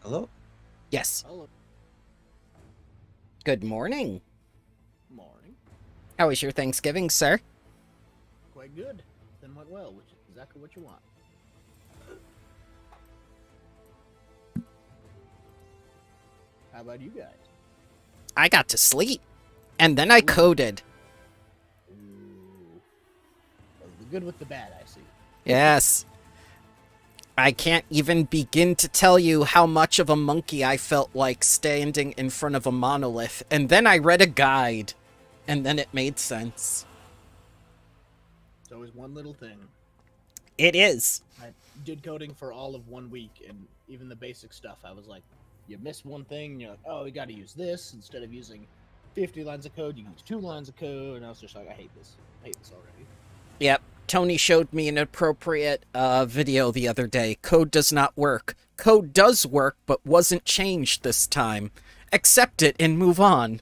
Hello? Yes. Hello. Good morning. Morning. How was your Thanksgiving, sir? Quite good. Then went well, which is exactly what you want. How about you guys? I got to sleep, and then I coded. Ooh. The good with the bad, I see. Yes. I can't even begin to tell you how much of a monkey I felt like standing in front of a monolith, and then I read a guide, and then it made sense. It's always one little thing. It is. I did coding for all of 1 week, and even the basic stuff, I was like, you miss one thing, and you're like, oh, we got to use this. Instead of using 50 lines of code, you use 2 lines of code, and I was just like, I hate this. I hate this already. Yep. Tony showed me an appropriate video the other day. Code does not work. Code does work, but wasn't changed this time. Accept it and move on.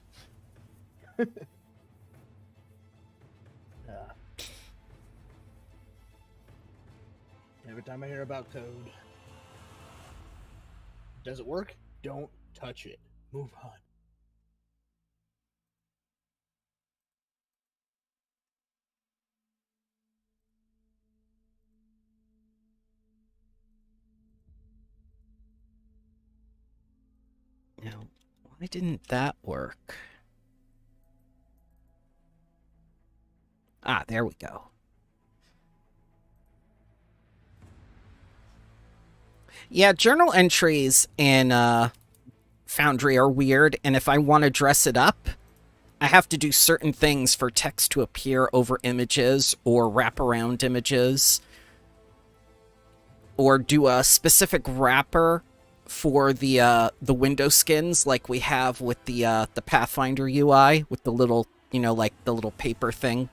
Every time I hear about code, does it work? Don't touch it. Move on. Now, why didn't that work? Ah, there we go. Yeah, journal entries in Foundry are weird, and if I want to dress it up, I have to do certain things for text to appear over images or wrap around images, or do a specific wrapper for the window skins like we have with the Pathfinder UI with the little, like the little paper thing.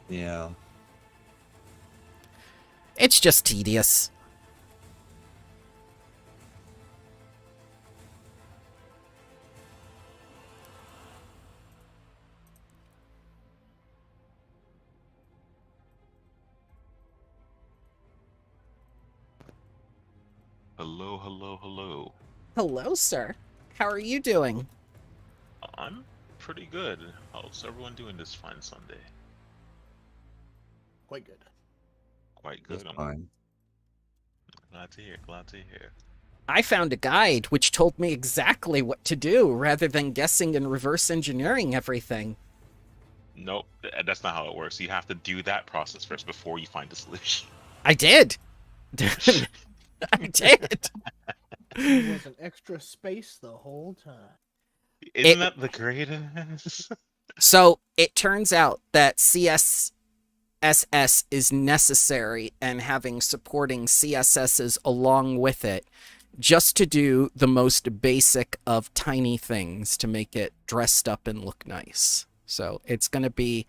Yeah. It's just tedious. Hello, hello, hello. Hello, sir. How are you doing? I'm pretty good. How's everyone doing this fine Sunday? Quite good. Quite Just good. I'm fine. glad to hear. Glad to hear. I found a guide which told me exactly what to do rather than guessing and reverse engineering everything. Nope, that's not how it works. You have to do that process first before you find the solution. I did. I did. It was an extra space the whole time. Isn't that the greatest? So it turns out that CSS is necessary and having supporting CSSs along with it just to do the most basic of tiny things to make it dressed up and look nice. So it's going to be,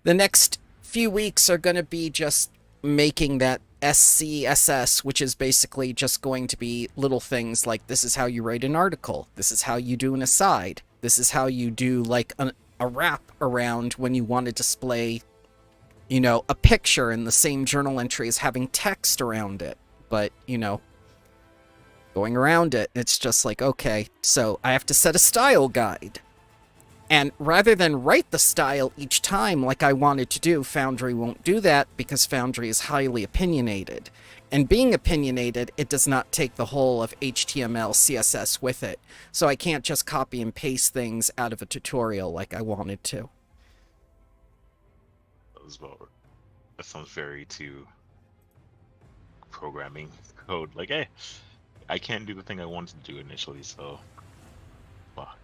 the next few weeks are going to be just making that SCSS, which is basically just going to be little things like this is how you write an article, this is how you do an aside, this is how you do like a wrap around when you want to display, a picture in the same journal entry as having text around it. But, going around it, it's just like, okay, so I have to set a style guide. And rather than write the style each time like I wanted to do, Foundry won't do that because Foundry is highly opinionated. And being opinionated, it does not take the whole of HTML, CSS with it. So I can't just copy and paste things out of a tutorial like I wanted to. That sounds very to programming code. Like, hey, I can't do the thing I wanted to do initially, so fuck.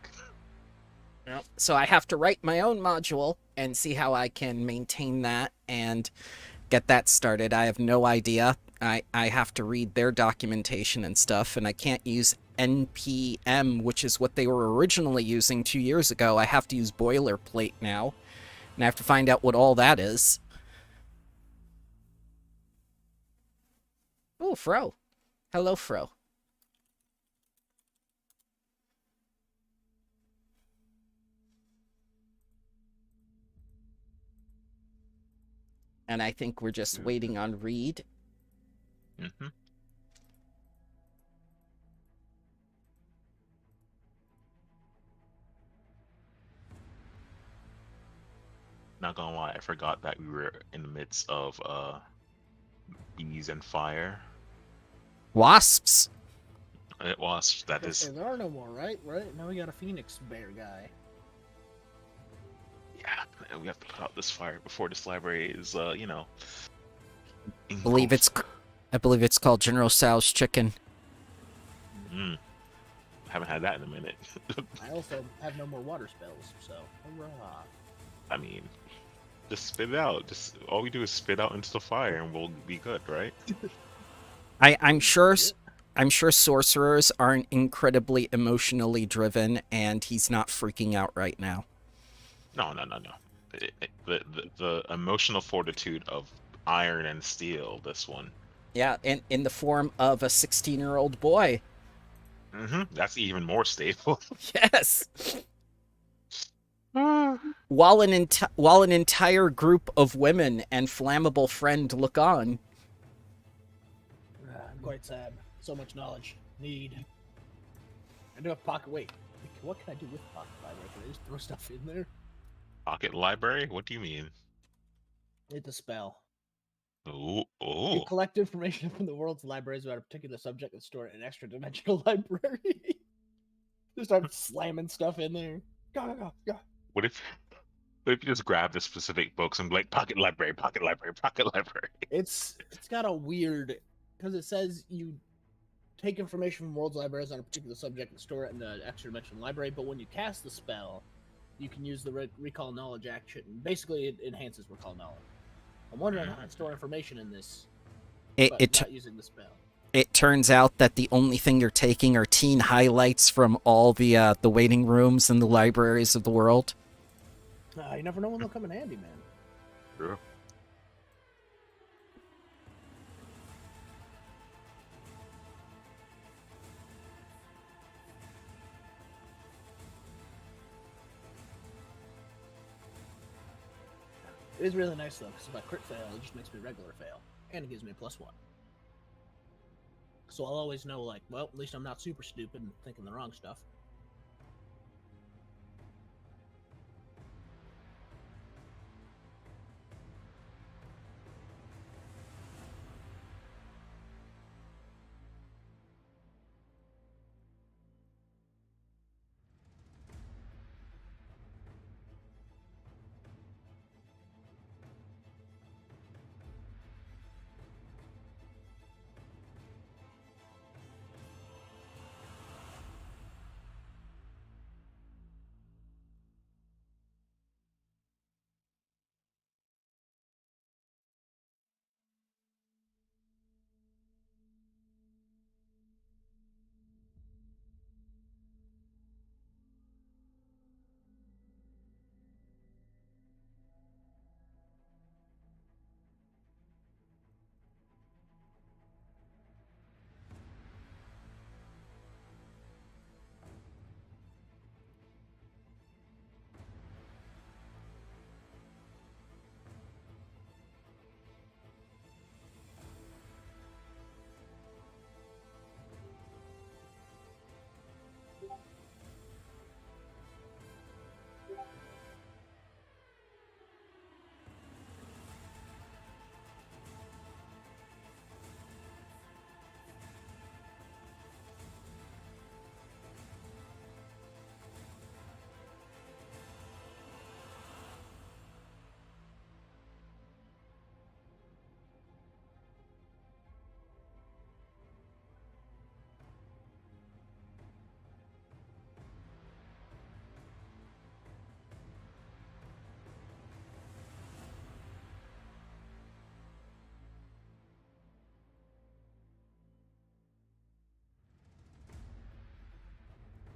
So I have to write my own module and see how I can maintain that and get that started. I have no idea. I have to read their documentation and stuff, and I can't use NPM, which is what they were originally using 2 years ago. I have to use boilerplate now, and I have to find out what all that is. Oh, Fro. Hello, Fro. And I think we're just waiting on Reed. Mm-hmm. not gonna lie, I forgot that we were in the midst of bees and fire. Wasps. It was that Hey, is there are no more, right? Right now we got a phoenix bear guy. yeah. And we have to put out this fire before this library is you know. Believe it's, I believe it's called General Tso's chicken. Mm, haven't had that in a minute. I also have no more water spells, so hurrah! I mean, just spit it out. Just all we do is spit out into the fire, and we'll be good, right? I'm sure sorcerers aren't incredibly emotionally driven, and he's not freaking out right now. No. The emotional fortitude of iron and steel. This one. Yeah, in the form of a 16-year-old boy. That's even more stable. Yes. While an entire group of women and flammable friend look on. I'm quite sad. So much knowledge. Need. I do have pocket. Wait, what can I do with pocket library? Can I just throw stuff in there? Pocket library? What do you mean? It's a spell. Oh, You oh. collect information from the world's libraries about a particular subject and store it in an extra dimensional library. Just start slamming stuff in there. Go. What if you just grab the specific books and be like pocket library, pocket library, pocket library? It's got a weird, because it says you take information from world's libraries on a particular subject and store it in the extra dimensional library, but when you cast the spell, you can use the recall knowledge action. Basically, it enhances recall knowledge. I'm wondering how to store information in this, but not using the spell. It turns out that the only thing you're taking are teen highlights from all the waiting rooms and the libraries of the world. You never know when they'll come in handy, man. Sure. It is really nice though, because if I crit fail, it just makes me regular fail, and it gives me a +1. So I'll always know, like, well, at least I'm not super stupid and thinking the wrong stuff.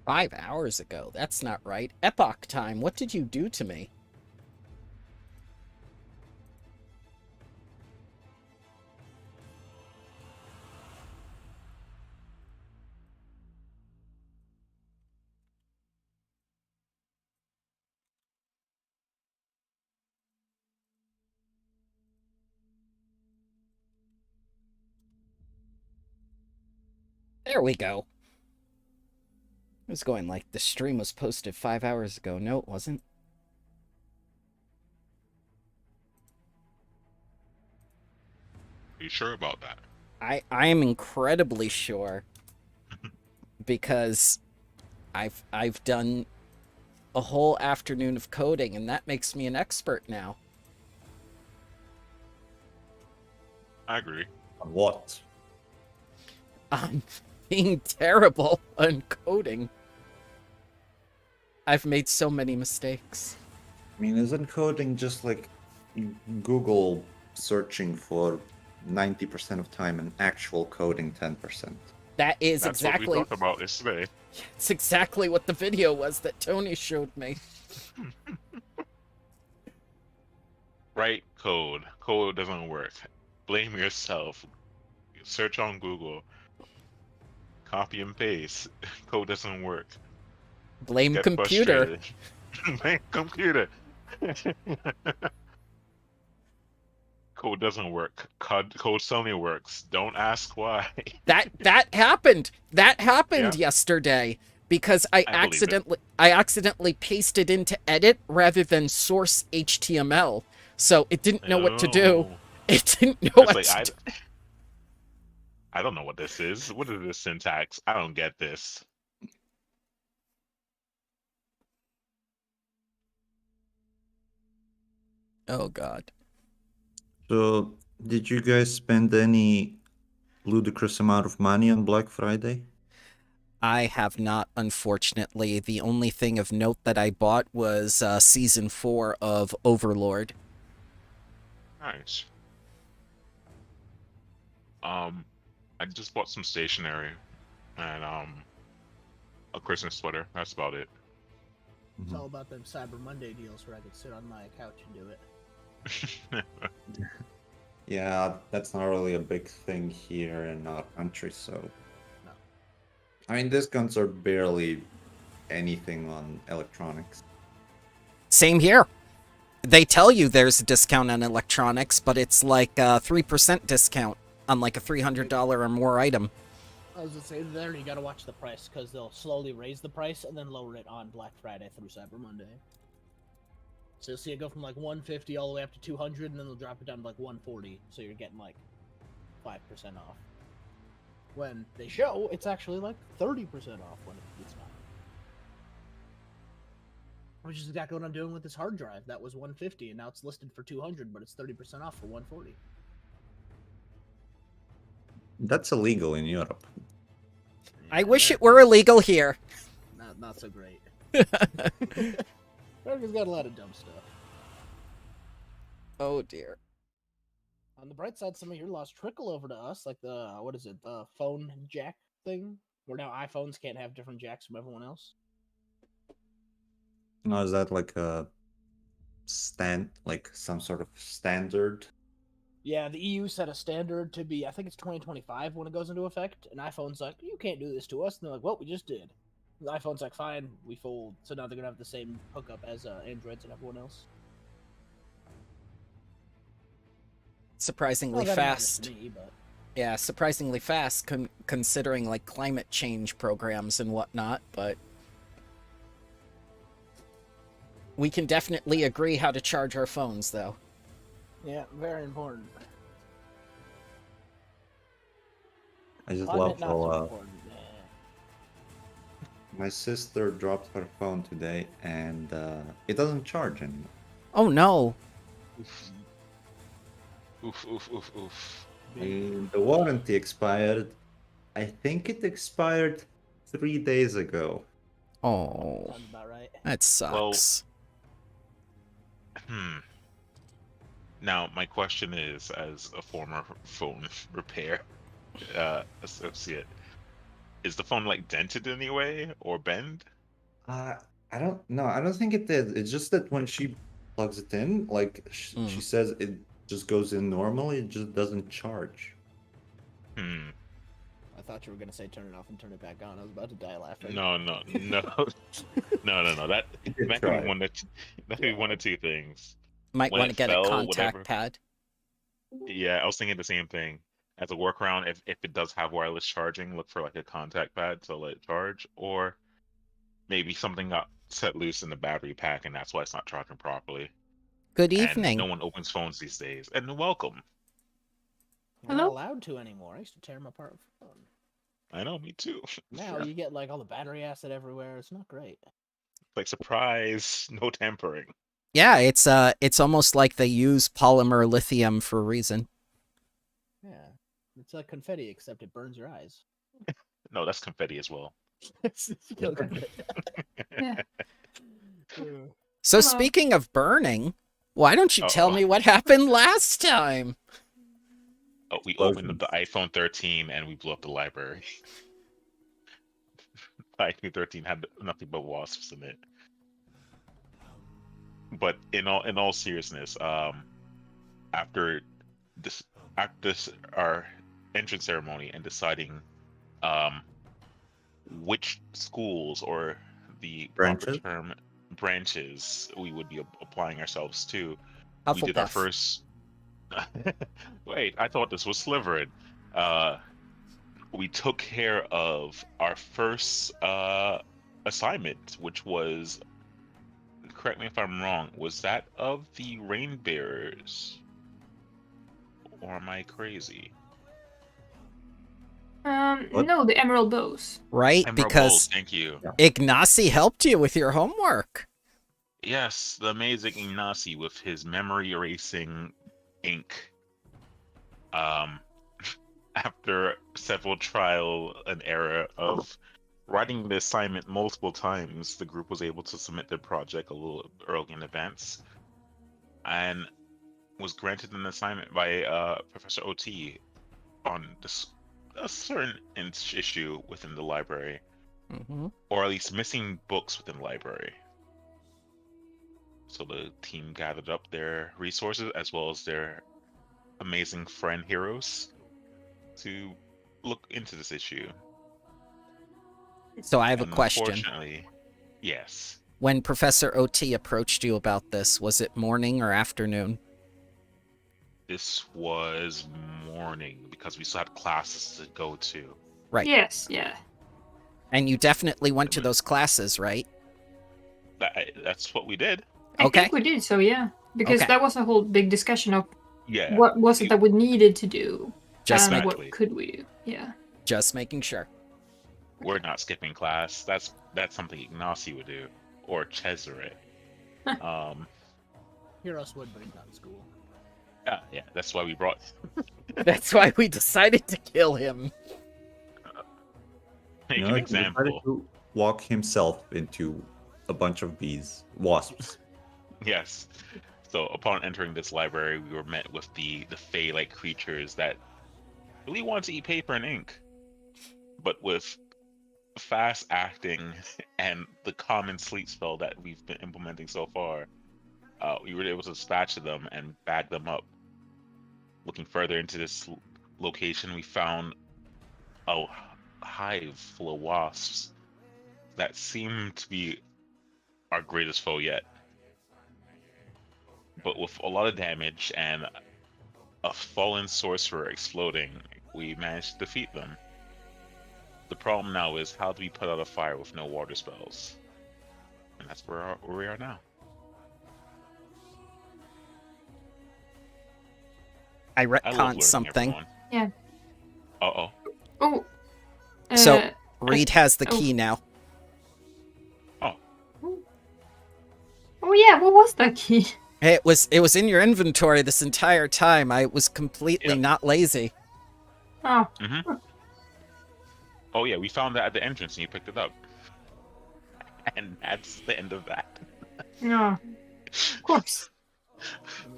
"5 hours ago? That's not right. Epoch time. What did you do to me?" There we go. It was going like the stream was posted 5 hours ago. No, it wasn't. Are you sure about that? I am incredibly sure because I've done a whole afternoon of coding, and that makes me an expert now. I agree. On what? I'm being terrible on coding. I've made so many mistakes. I mean, isn't coding just like Google searching for 90% of time and actual coding 10%? That is That's what we exactly talked about yesterday. it's exactly what the video was that Tony showed me. Write code. Code doesn't work. Blame yourself. Search on Google. Copy and paste. Code doesn't work. Blame Get computer. frustrated. Blame computer. Code doesn't work. Code suddenly works. Don't ask why. That happened. That happened Yeah. yesterday because I I believe it. accidentally pasted into edit rather than source HTML. So it didn't know what to do. Oh. It didn't know It's what like, to do. I don't know what this is. What is this syntax? I don't get this. Oh god. So, did you guys spend any ludicrous amount of money on Black Friday? I have not, unfortunately. The only thing of note that I bought was season 4 of Overlord. Nice. I just bought some stationery and a Christmas sweater. That's about it. It's all about them Cyber Monday deals where I could sit on my couch and do it. Yeah, that's not really a big thing here in our country, so. No. I mean, discounts are barely anything on electronics. Same here. They tell you there's a discount on electronics, but it's like a 3% discount on like a $300 or more item. I was gonna say there you gotta watch the price because they'll slowly raise the price and then lower it on Black Friday through Cyber Monday. So you'll see it go from like 150 all the way up to 200, and then they'll drop it down to like 140. So you're getting like 5% off. When they show it's actually like 30% off when it's not. Which is exactly what I'm doing with this hard drive. That was 150 and now it's listed for 200, but it's 30% off for 140. That's illegal in Europe. I wish it were illegal here. Not so great. America's got a lot of dumb stuff. Oh dear. On the bright side, some of your laws trickle over to us, like the the phone jack thing, where now iPhones can't have different jacks from everyone else. Now, is that like a some sort of standard? Yeah, the EU set a standard to be, I think it's 2025 when it goes into effect, and iPhone's like, you can't do this to us, and they're like, well, we just did. And the iPhone's like, fine, we fold. So now they're gonna have the same hookup as Androids and everyone else. Surprisingly Well, that matters fast. to me, but Yeah, surprisingly fast considering like climate change programs and whatnot, but we can definitely agree how to charge our phones though. yeah, very important. I just Climate, love not so how important. Yeah. my sister dropped her phone today and it doesn't charge anymore. Oh no. Oof. Oof, oof, oof, oof. And the warranty expired. I think it expired 3 days ago. Oh, Sounds about right. that sucks. Now, my question is, as a former phone repair associate, is the phone like dented in any way or bend? I don't know. I don't think it did. It's just that when she plugs it in, like she says it just goes in normally, it just doesn't charge. I thought you were gonna say turn it off and turn it back on. I was about to die laughing. No. No. That could try. be one of two things. Might when want to it get fell, a contact whatever. pad. Yeah, I was thinking the same thing. As a workaround, if it does have wireless charging, look for like a contact pad to let it charge, or maybe something got set loose in the battery pack and that's why it's not charging properly. Good And evening. no one opens phones these days. And welcome. We're not Hello? allowed to anymore. I used to tear them apart for fun. I know, me too. Now you get like all the battery acid everywhere. It's not great. Like surprise, no tampering. Yeah, it's almost like they use polymer lithium for a reason. Yeah, it's like confetti, except it burns your eyes. No, that's confetti as well. It's still confetti. Yeah. So Hello. speaking of burning, why don't you tell Uh-oh. me what happened last time? Oh, we opened up the iPhone 13 and we blew up the library. The iPhone 13 had nothing but wasps in it. But in all seriousness, after this our entrance ceremony and deciding which schools or the proper Branches? term branches we would be applying ourselves to, we did our Hufflepuff. first. Wait, I thought this was Slytherin. We took care of our first assignment, which was, correct me if I'm wrong, was that of the Rain Bearers? Or am I crazy? What? No, the Emerald Bows. Right? Emerald Because Bowls, thank you. Ignacy helped you with your homework. Yes, the amazing Ignacy with his memory erasing ink. After several trial and error of writing the assignment multiple times, the group was able to submit their project a little early in advance, and was granted an assignment by Professor OT on a certain issue within the library, or at least missing books within the library. So the team gathered up their resources as well as their amazing friend heroes to look into this issue. So I have a And question. unfortunately, yes. When Professor OT approached you about this, was it morning or afternoon? This was morning because we still had classes to go to. Right. Yes, yeah. And you definitely went to those classes, right? That's what we did. I Okay. think we did, so yeah. Because Okay. that was a whole big discussion of Yeah. what was it that we needed to do Just and Exactly. what could we do. Yeah. Just making sure. We're not skipping class. That's something Ignacy would do, or Cesare. Heroes would, but he's not in school. Yeah, that's why we brought. That's why we decided to kill him. Make You an know, he decided example. to walk himself into a bunch of wasps. Yes. So upon entering this library, we were met with the Fey-like creatures that really want to eat paper and ink, but with fast acting and the common sleep spell that we've been implementing so far, we were able to dispatch them and bag them up. Looking further into this location, we found a hive full of wasps that seemed to be our greatest foe yet. But with a lot of damage and a fallen sorcerer exploding, we managed to defeat them. The problem now is, how do we put out a fire with no water spells? And that's where we are now. I I love retconned learning, something. everyone. Yeah. Uh-oh. Oh. So Reed has the oh. key now. Oh yeah, what was that key? It was in your inventory this entire time. I was completely Yep. not lazy. Oh. Mm-hmm. Oh yeah, we found that at the entrance and you picked it up. And that's the end of that. No. Of course. I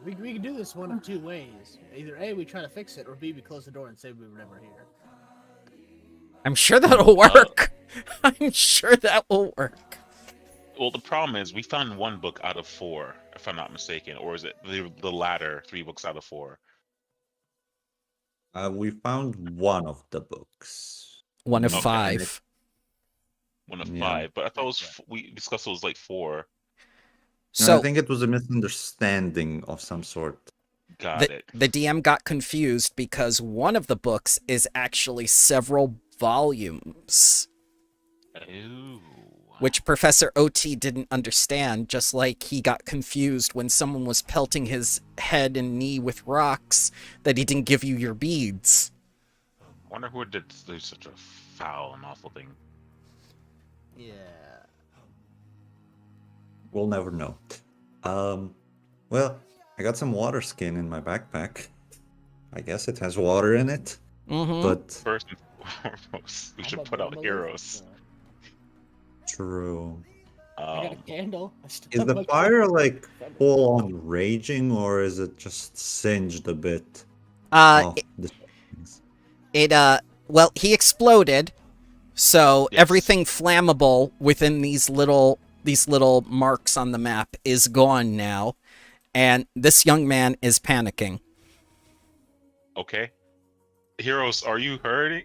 mean, we can do this one of two ways. Either A, we try to fix it, or B, we close the door and say we were never here. I'm sure that'll work. I'm sure that will work. Well, the problem is we found one book out of 4, if I'm not mistaken, or is it the latter 3 books out of 4? We found one of the books. One of Okay. 5. One of Yeah. 5, but I thought it was we discussed it was like 4. No, So I think it was a misunderstanding of some sort. Got the, it. the DM got confused because one of the books is actually several volumes. Ooh. which Professor OT didn't understand, just like he got confused when someone was pelting his head and knee with rocks that he didn't give you your beads. I wonder who did do such a foul and awful thing. Yeah. We'll never know. Well, I got some water skin in my backpack. I guess it has water in it, Mm-hmm. but First and foremost, we I'm should a put out minimalist, heroes. true. I got a candle. I still Is have the my fire candle. like full on raging, or is it just singed a bit Uh, off the things? Well, he exploded, so Yes. everything flammable within these little marks on the map is gone now, and this young man is panicking. Okay. Heroes, are you hurting?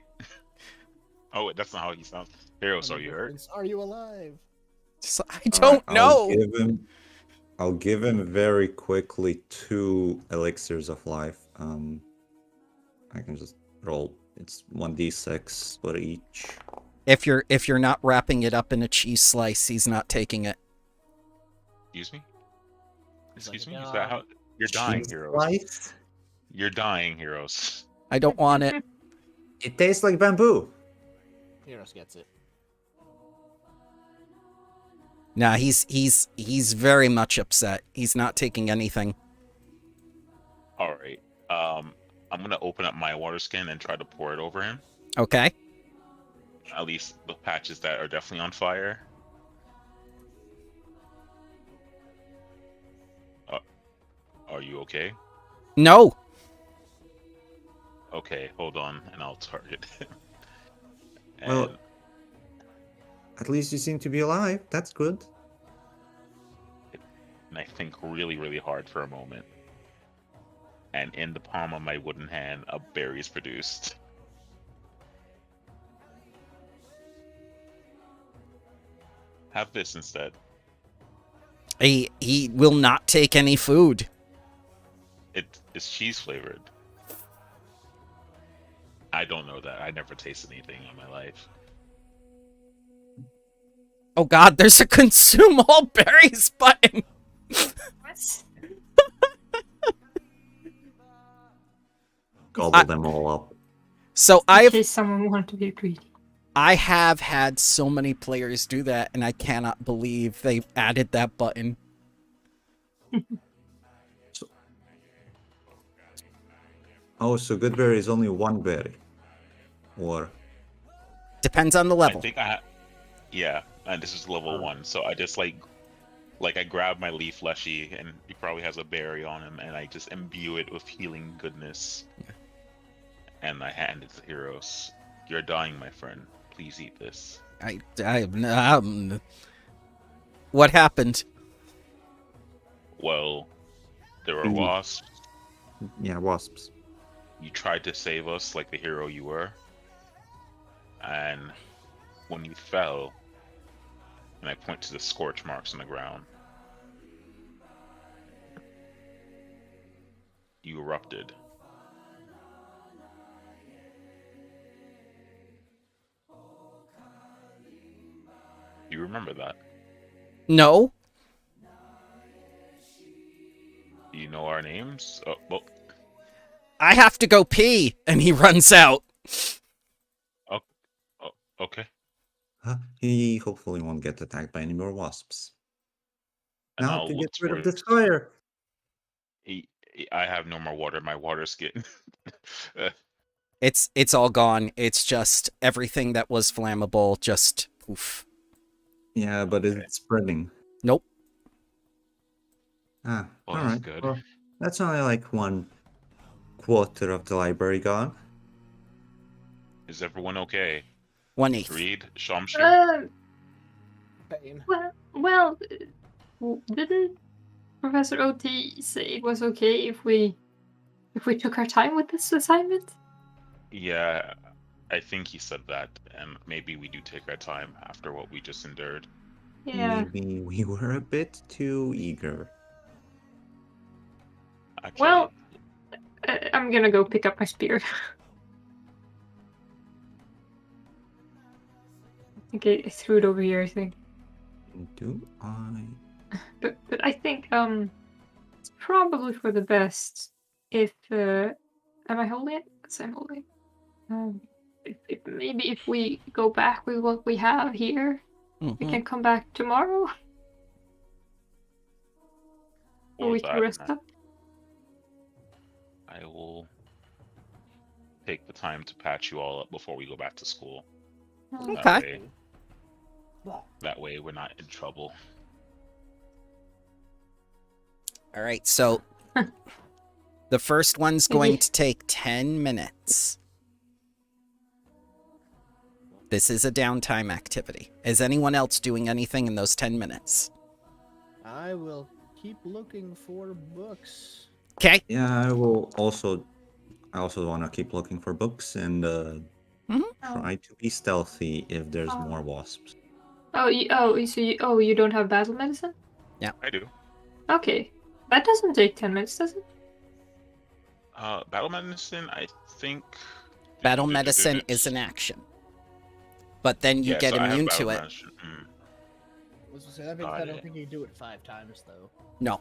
Oh, wait, that's not how he sounds. Heroes, are you hurt? Are you alive? So, I All don't right, know. I'll give him very quickly 2 elixirs of life. I can just roll. It's 1d6 for each. If you're not wrapping it up in a cheese slice, he's not taking it. Excuse me? Excuse like, me? Is that how you're dying, Cheese heroes? slice? You're dying, heroes. I don't want it. It tastes like bamboo. Heroes gets it. Nah, he's very much upset. He's not taking anything. All right. I'm gonna open up my water skin and try to pour it over him. Okay. At least the patches that are definitely on fire. Are you okay? No. Okay, hold on, and I'll target him. Well, at least you seem to be alive. That's good. And I think really, really hard for a moment. And in the palm of my wooden hand, a berry is produced. Have this instead. He will not take any food. It is cheese flavored. I don't know that. I never tasted anything in my life. Oh God, there's a consume all berries button. What? Gobble them all up. So In case someone wanted to be greedy. I have had so many players do that, and I cannot believe they added that button. Oh, so good berry is only 1 berry. Or Depends on the I level. think yeah, and this is level 1, so I just like I grab my leaf fleshy, and he probably has a berry on him, and I just imbue it with healing goodness. Yeah. And I hand it to Heroes. You're dying, my friend. Please eat this. What happened? Well, there were Mhm. wasps. yeah, wasps. You tried to save us like the hero you were. And when you fell, and I point to the scorch marks on the ground, you erupted. You remember that? No. Do you know our names? Oh, well, I have to go pee, and he runs out. okay. He hopefully won't get attacked by any more wasps. And Now I'll to look get rid for of this fire. I have no more water. My water skin. It's all gone. It's just everything that was flammable just poof. Yeah, but Okay. it's spreading. Nope. Ah, Well, all that's right. good. Well, that's only like 1/4 of the library gone. Is everyone okay? 1/8. Reed, Shamshi? Pain. Well, didn't Professor OT say it was okay if we took our time with this assignment? Yeah, I think he said that, and maybe we do take our time after what we just endured. Yeah. Maybe we were a bit too eager. Actually, Well, I'm gonna go pick up my spear. I think I threw it over here, I think. Do I? But I think it's probably for the best if am I holding it? Yes, I'm holding. If maybe if we go back with what we have here, we Mhm. can come back tomorrow. Or Or we can that, rest up. I will take the time to patch you all up before we go back to school. Okay. That way we're not in trouble. All right, so the first one's going to take 10 minutes. This is a downtime activity. Is anyone else doing anything in those 10 minutes? I will keep looking for books. Okay. Yeah, I will also. I also want to keep looking for books and try to be stealthy if there's more wasps. You don't have battle medicine? I do. Okay. That doesn't take 10 minutes, does it? Battle medicine, I think. Battle medicine is an action. But then you get so I have immune battle to it. medicine. That means Got I don't it. think you do it 5 times though. No.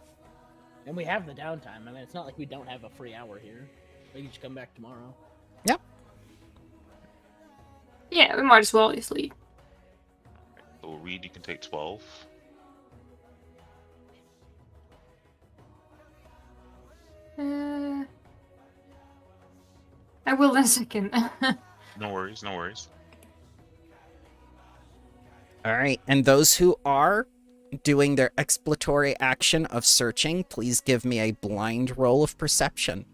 And we have the downtime. I mean, it's not like we don't have a free hour here. We can just come back tomorrow. Yep. Yeah, we might as well just leave. So Reed, you can take 12. I will in a second. No worries, no worries. All right, and those who are doing their exploratory action of searching, please give me a blind roll of perception.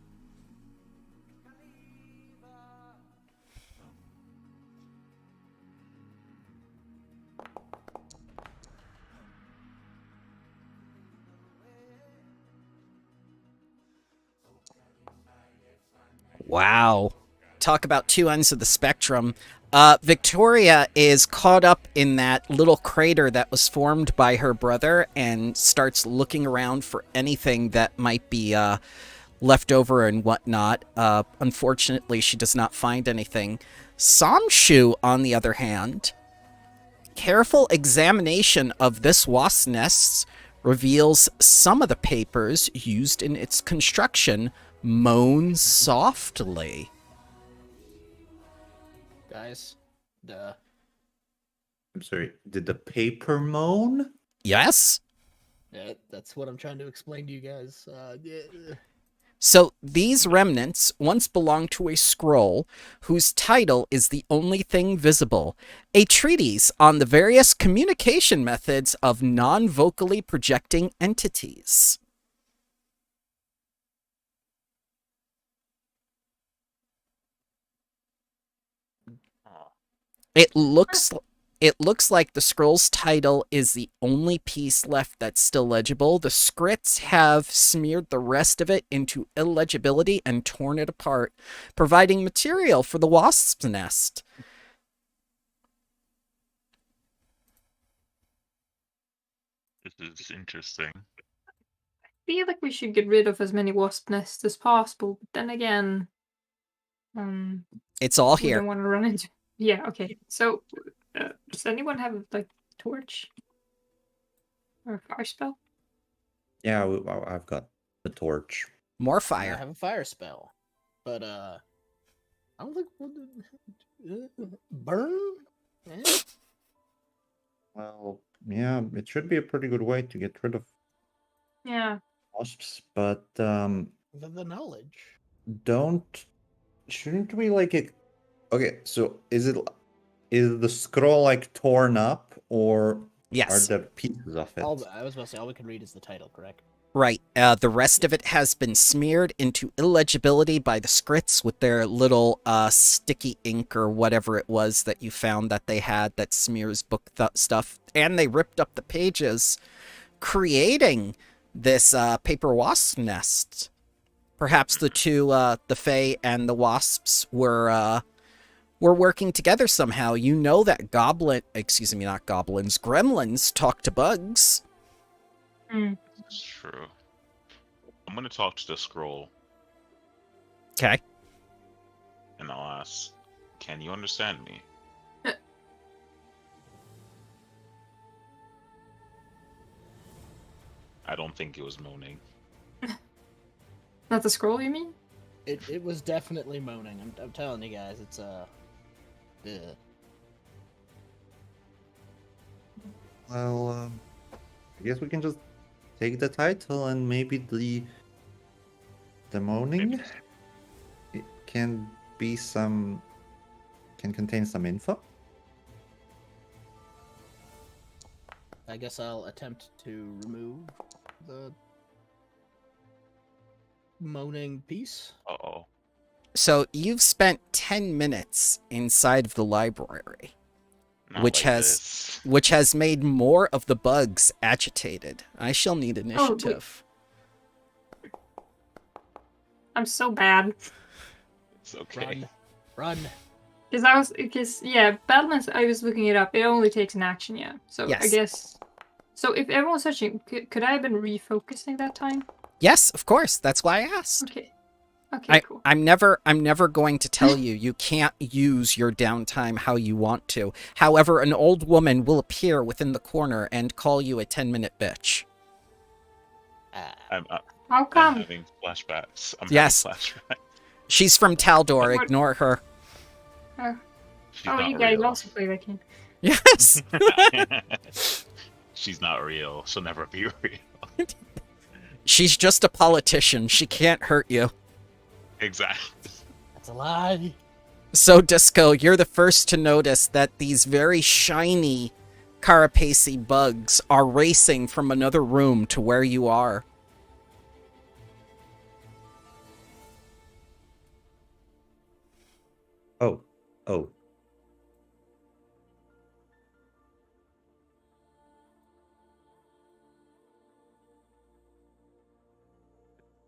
Wow. Talk about two ends of the spectrum. Victoria is caught up in that little crater that was formed by her brother and starts looking around for anything that might be left over and whatnot. Unfortunately, she does not find anything. Samshu, on the other hand, careful examination of this wasp nest reveals some of the papers used in its construction moan softly. Guys, duh. I'm sorry. Did the paper moan? Yes? Yeah, that's what I'm trying to explain to you guys. Yeah. So these remnants once belonged to a scroll whose title is The Only Thing Visible, a treatise on the various communication methods of non-vocally projecting entities. It looks like the scroll's title is the only piece left that's still legible. The scripts have smeared the rest of it into illegibility and torn it apart, providing material for the wasp's nest. This is interesting. I feel like we should get rid of as many wasp nests as possible, but then again, It's all we here. don't want to run into. Yeah, okay. So, does anyone have like torch or a fire spell? Yeah, I've got the torch. More I fire. have a fire spell, but I don't think burn. Eh? Well, yeah, it should be a pretty good way to get rid of Yeah. wasps, but The knowledge. shouldn't we like it? Okay, so is the scroll like torn up, or Yes. are there pieces of it? I was about to say all we can read is the title, correct? Right. The rest of it has been smeared into illegibility by the scripts with their little sticky ink or whatever it was that you found that they had that smears book stuff. And they ripped up the pages, creating this paper wasp nest. Perhaps the two, the Fae and the wasps were working together somehow. You know that gremlins talk to bugs. That's true. I'm gonna talk to the scroll Okay. and I'll ask, can you understand me? I don't think it was moaning. Not the scroll, you mean? It was definitely moaning. I'm telling you guys, it's Well, I guess we can just take the title and maybe the moaning it can be can contain some info. I guess I'll attempt to remove the moaning piece. Uh-oh. So you've spent 10 minutes inside of the library, Not which like has this. made more of the bugs agitated. I shall need wait. initiative. I'm so bad. It's okay. Run. Because Badlands, I was looking it up. It only takes an action, yeah. So I Yes. guess. So if everyone's searching, could I have been refocusing that time? Yes, of course. That's why I asked. Okay. Okay, cool. I'm never going to tell you you can't use your downtime how you want to. However, an old woman will appear within the corner and call you a 10-minute bitch. I'm How come? having flashbacks. Yes. Having flashbacks. She's from Taldor. What? Ignore her. She's Oh, not you guys real. also play that game. Yes. She's not real. She'll never be real. She's just a politician. She can't hurt you. Exactly. That's a lie. So, Disco, you're the first to notice that these very shiny Carapace bugs are racing from another room to where you are. Oh.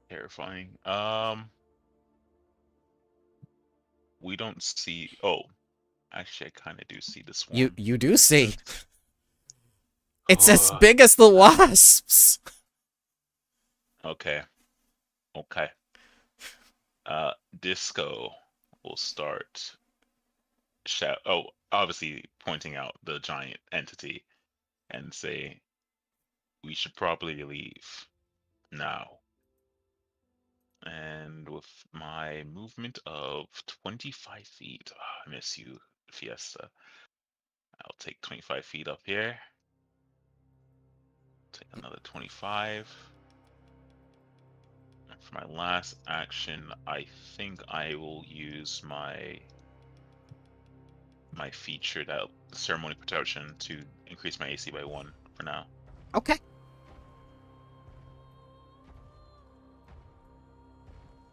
Terrifying. We don't see. Oh, actually, I kind of do see this one. You do see. It's as big as the wasps. Okay. Disco will start shout. Oh, obviously pointing out the giant entity and say, "We should probably leave now." And with my movement of 25 feet, I miss you, Fiesta. I'll take 25 feet up here. Take another 25. And for my last action, I think I will use my feature, that ceremony protection, to increase my AC by 1 for now. Okay.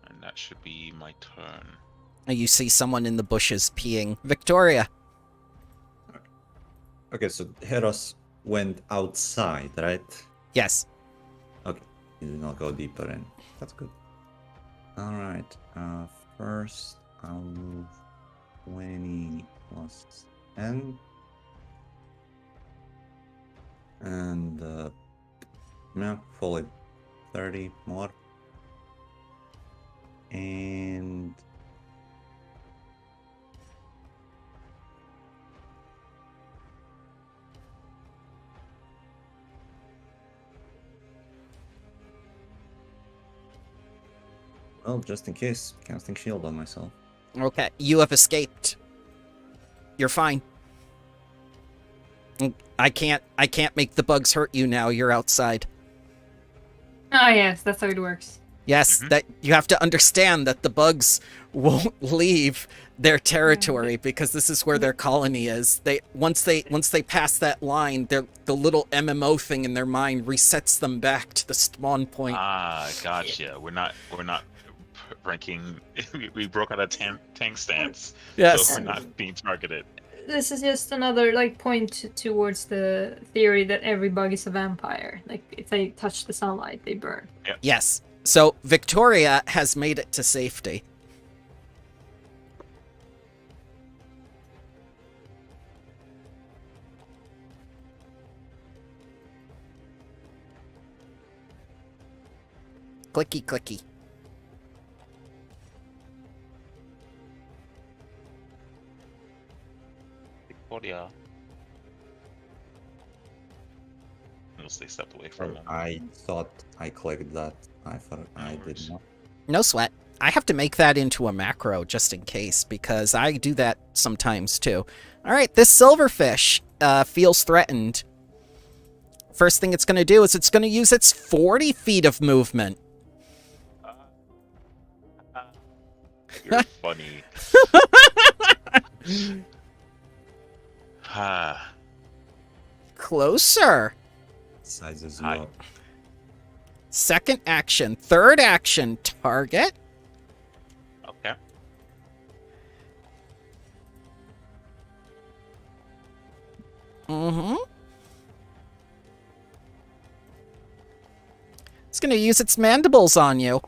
And that should be my turn. You see someone in the bushes peeing. Victoria. Okay, so Heros went outside, right? Yes. Okay, he did not go deeper in. That's good. Alright, first I'll move 20 plus 10. And, yeah, fully 30 more. And... well, just in case, casting shield on myself. Okay. You have escaped. You're fine. I can't make the bugs hurt you now. You're outside. Oh yes, that's how it works. Yes, that you have to understand that the bugs won't leave their territory because this is where their colony is. They once they pass that line, the little MMO thing in their mind resets them back to the spawn point. Ah, gotcha. We're not ranking. We broke out a tank stance. Yes. So we're not being targeted. This is just another point towards the theory that every bug is a vampire. Like if they touch the sunlight, they burn. Yep. Yes. So Victoria has made it to safety. Clicky clicky. Victoria. continuously stepped away from him. I thought I clicked that. I did worries. not. No sweat. I have to make that into a macro just in case, because I do that sometimes too. All right, this silverfish feels threatened. First thing it's going to do is it's going to use its 40 feet of movement. You're funny. Closer. Sizes Hi. you up. Second action. Third action. Target. Okay. Mm-hmm. It's going to use its mandibles on you.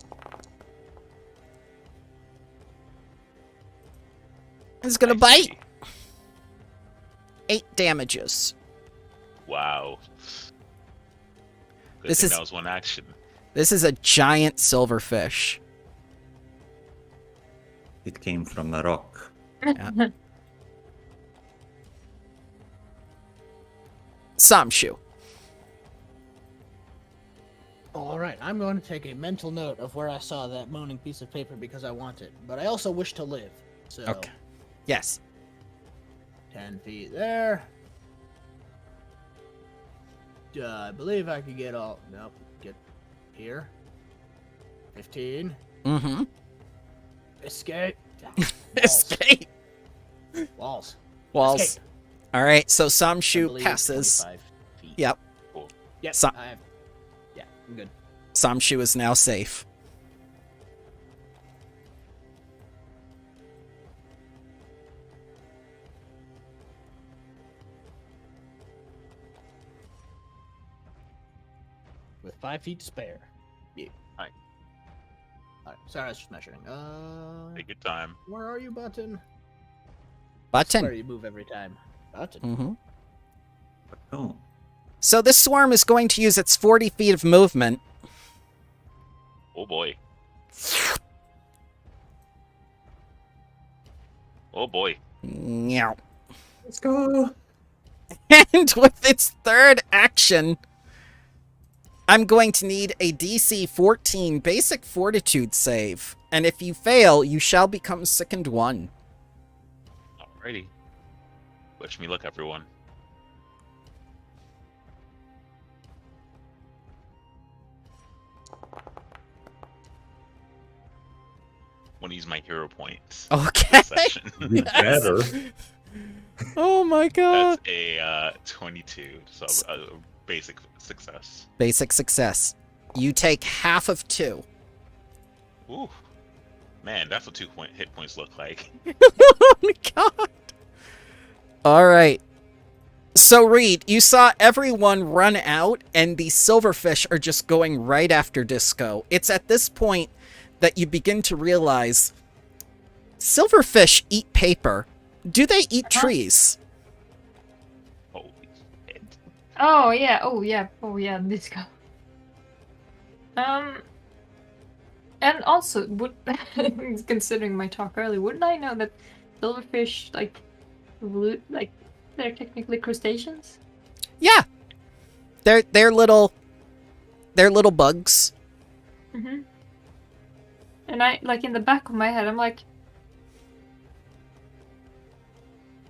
It's going to I bite. see. 8 damages. Wow. Good This thing is- that was one action. This is a giant silverfish. It came from the rock. Samshu. All right, I'm going to take a mental note of where I saw that moaning piece of paper because I want it, but I also wish to live. So, Okay. Yes. 10 feet there. I believe I could get all. Nope. Get here. 15. Mm-hmm. Escape. Escape. Walls. Walls. Escape. All right, so I Samshu believe passes. 25 feet. Yep. Yep. So- I have. Yeah, I'm good. Samshu is now safe. With 5 feet to spare. Yeah. Hi. Alright, sorry, I was just measuring. Take your time. Where are you, Button? Where Button. you move every time. Button. Mm-hmm. Oh, So this swarm is going to use its 40 feet of movement. Oh boy. Oh boy. Meow. let's go. And with its third action, I'm going to need a DC 14 basic fortitude save. And if you fail, you shall become sickened 1. Alrighty. Wish me luck, everyone. Want to use my hero points. Okay. this session. You better. Oh my god. That's a 22, so a basic success. Basic success. You take half of 2. Ooh, man, that's what 2 hit points look like. Oh my god. All right. So, Reed, you saw everyone run out, and the silverfish are just going right after Disco. It's at this point that you begin to realize silverfish eat paper. Do they eat trees? Holy shit. Oh yeah. Oh yeah. Oh yeah. This guy. And also, would considering my talk earlier, wouldn't I know that silverfish like they're technically crustaceans? Yeah. They're little bugs. Mm-hmm. And I like in the back of my head, I'm like,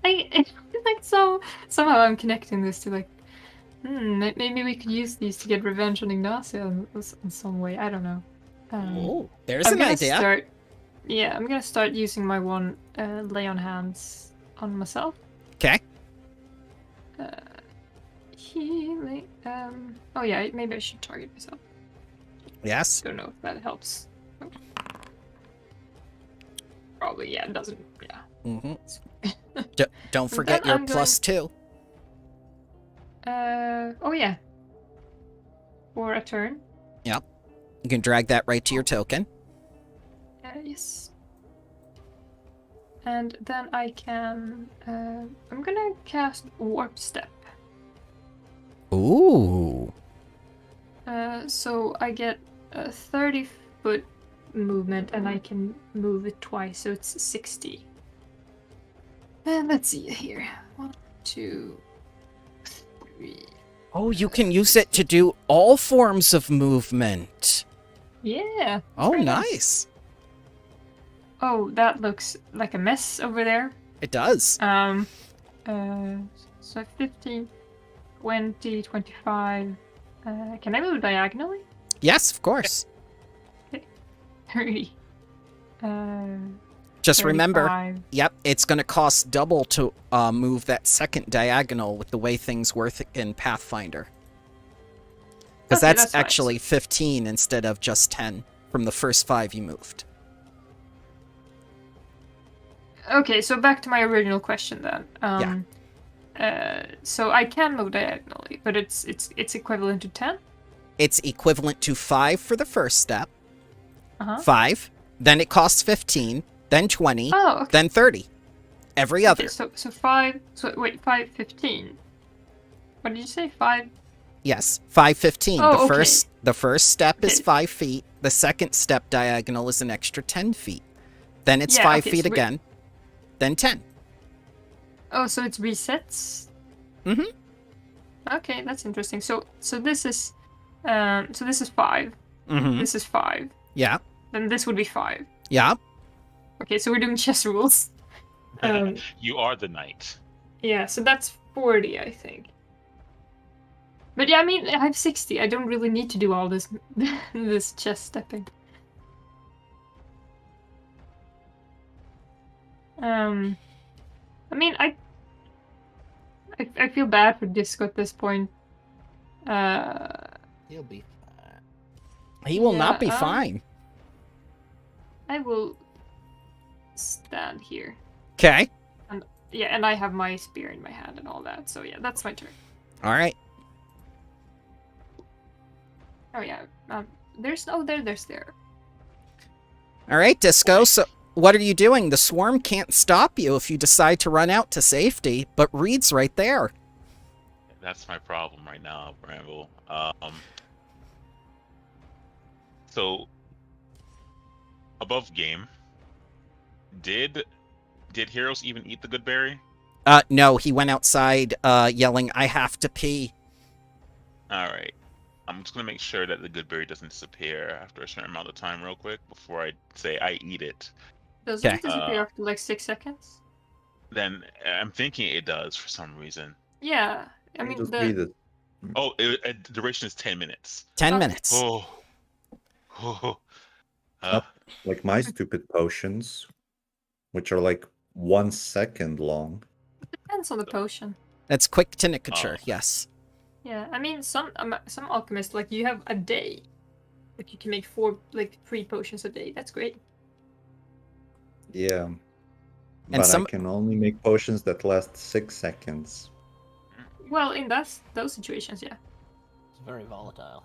like so somehow I'm connecting this to like, maybe we could use these to get revenge on Ignacio in some way. I don't know. Oh, there's I'm an gonna idea. I'm gonna start using my one lay on hands on myself. Okay. Healing. Oh yeah, maybe I should target myself. Yes. Don't know if that helps. Probably, yeah, it doesn't. Yeah. Mm-hmm. Don't forget then your I'm +2. Oh yeah. For a turn. Yep. You can drag that right to your token. Yes. And then I can. I'm gonna cast Warp Step. Ooh. So I get a 30-foot movement, and I can move it twice, so it's 60. And let's see here. 1, 2, 3. Oh, you can use it to do all forms of movement. Yeah. Oh, very nice. Oh, that looks like a mess over there. It does. So 15, 20, 25. Can I move diagonally? Yes, of course. 30. Just remember, 35. yep, it's going to cost double to move that second diagonal with the way things work in Pathfinder. Because Okay, that's that's fine. actually 15 instead of just 10 from the first 5 you moved. Okay, so back to my original question then. So I can move diagonally, but it's equivalent to 10. It's equivalent to 5 for the first step, Uh-huh. 5, then it costs 15, then 20, Oh, okay. then 30. Every other. Okay, so 5. So wait, 5, 15. What did you say? 5. Yes, 515. Oh, The first step is Okay. 5 feet. The second step diagonal is an extra 10 feet. Then it's Yeah, 5 okay, feet so again. Then 10. Oh, so it's resets. Mhm. Okay, that's interesting. So this is 5. Mhm. This is 5. Yeah. Then this would be 5. Yeah. Okay, so we're doing chess rules. You are the knight. Yeah, so that's 40, I think. But yeah, I mean, I have 60. I don't really need to do all this this chess stepping. I mean, I feel bad for Disco at this point. He'll be fine. He will not be Yeah, fine. I will stand here. Okay. Yeah, and I have my spear in my hand and all that. So yeah, that's my turn. All right. Oh yeah, there's there. All right, Disco. So what are you doing? The swarm can't stop you if you decide to run out to safety, but Reed's right there. That's my problem right now, Bramble. So above game, did heroes even eat the good berry? No, he went outside yelling, "I have to pee." All right. I'm just gonna make sure that the good berry doesn't disappear after a certain amount of time, real quick, before I say I eat it. Doesn't Okay. it disappear after like 6 seconds? Then I'm thinking it does for some reason. Yeah, I mean Just the read it. Oh, duration is 10 minutes. 10 Okay. minutes. Oh. Like my stupid potions, which are like 1 second long. depends on the potion. That's quick tincture, Oh. yes. Yeah, I mean some alchemists like you have a day, like you can make 3 potions a day. That's great. Yeah. But some- I can only make potions that last 6 seconds. Well, in those situations, yeah. It's very volatile.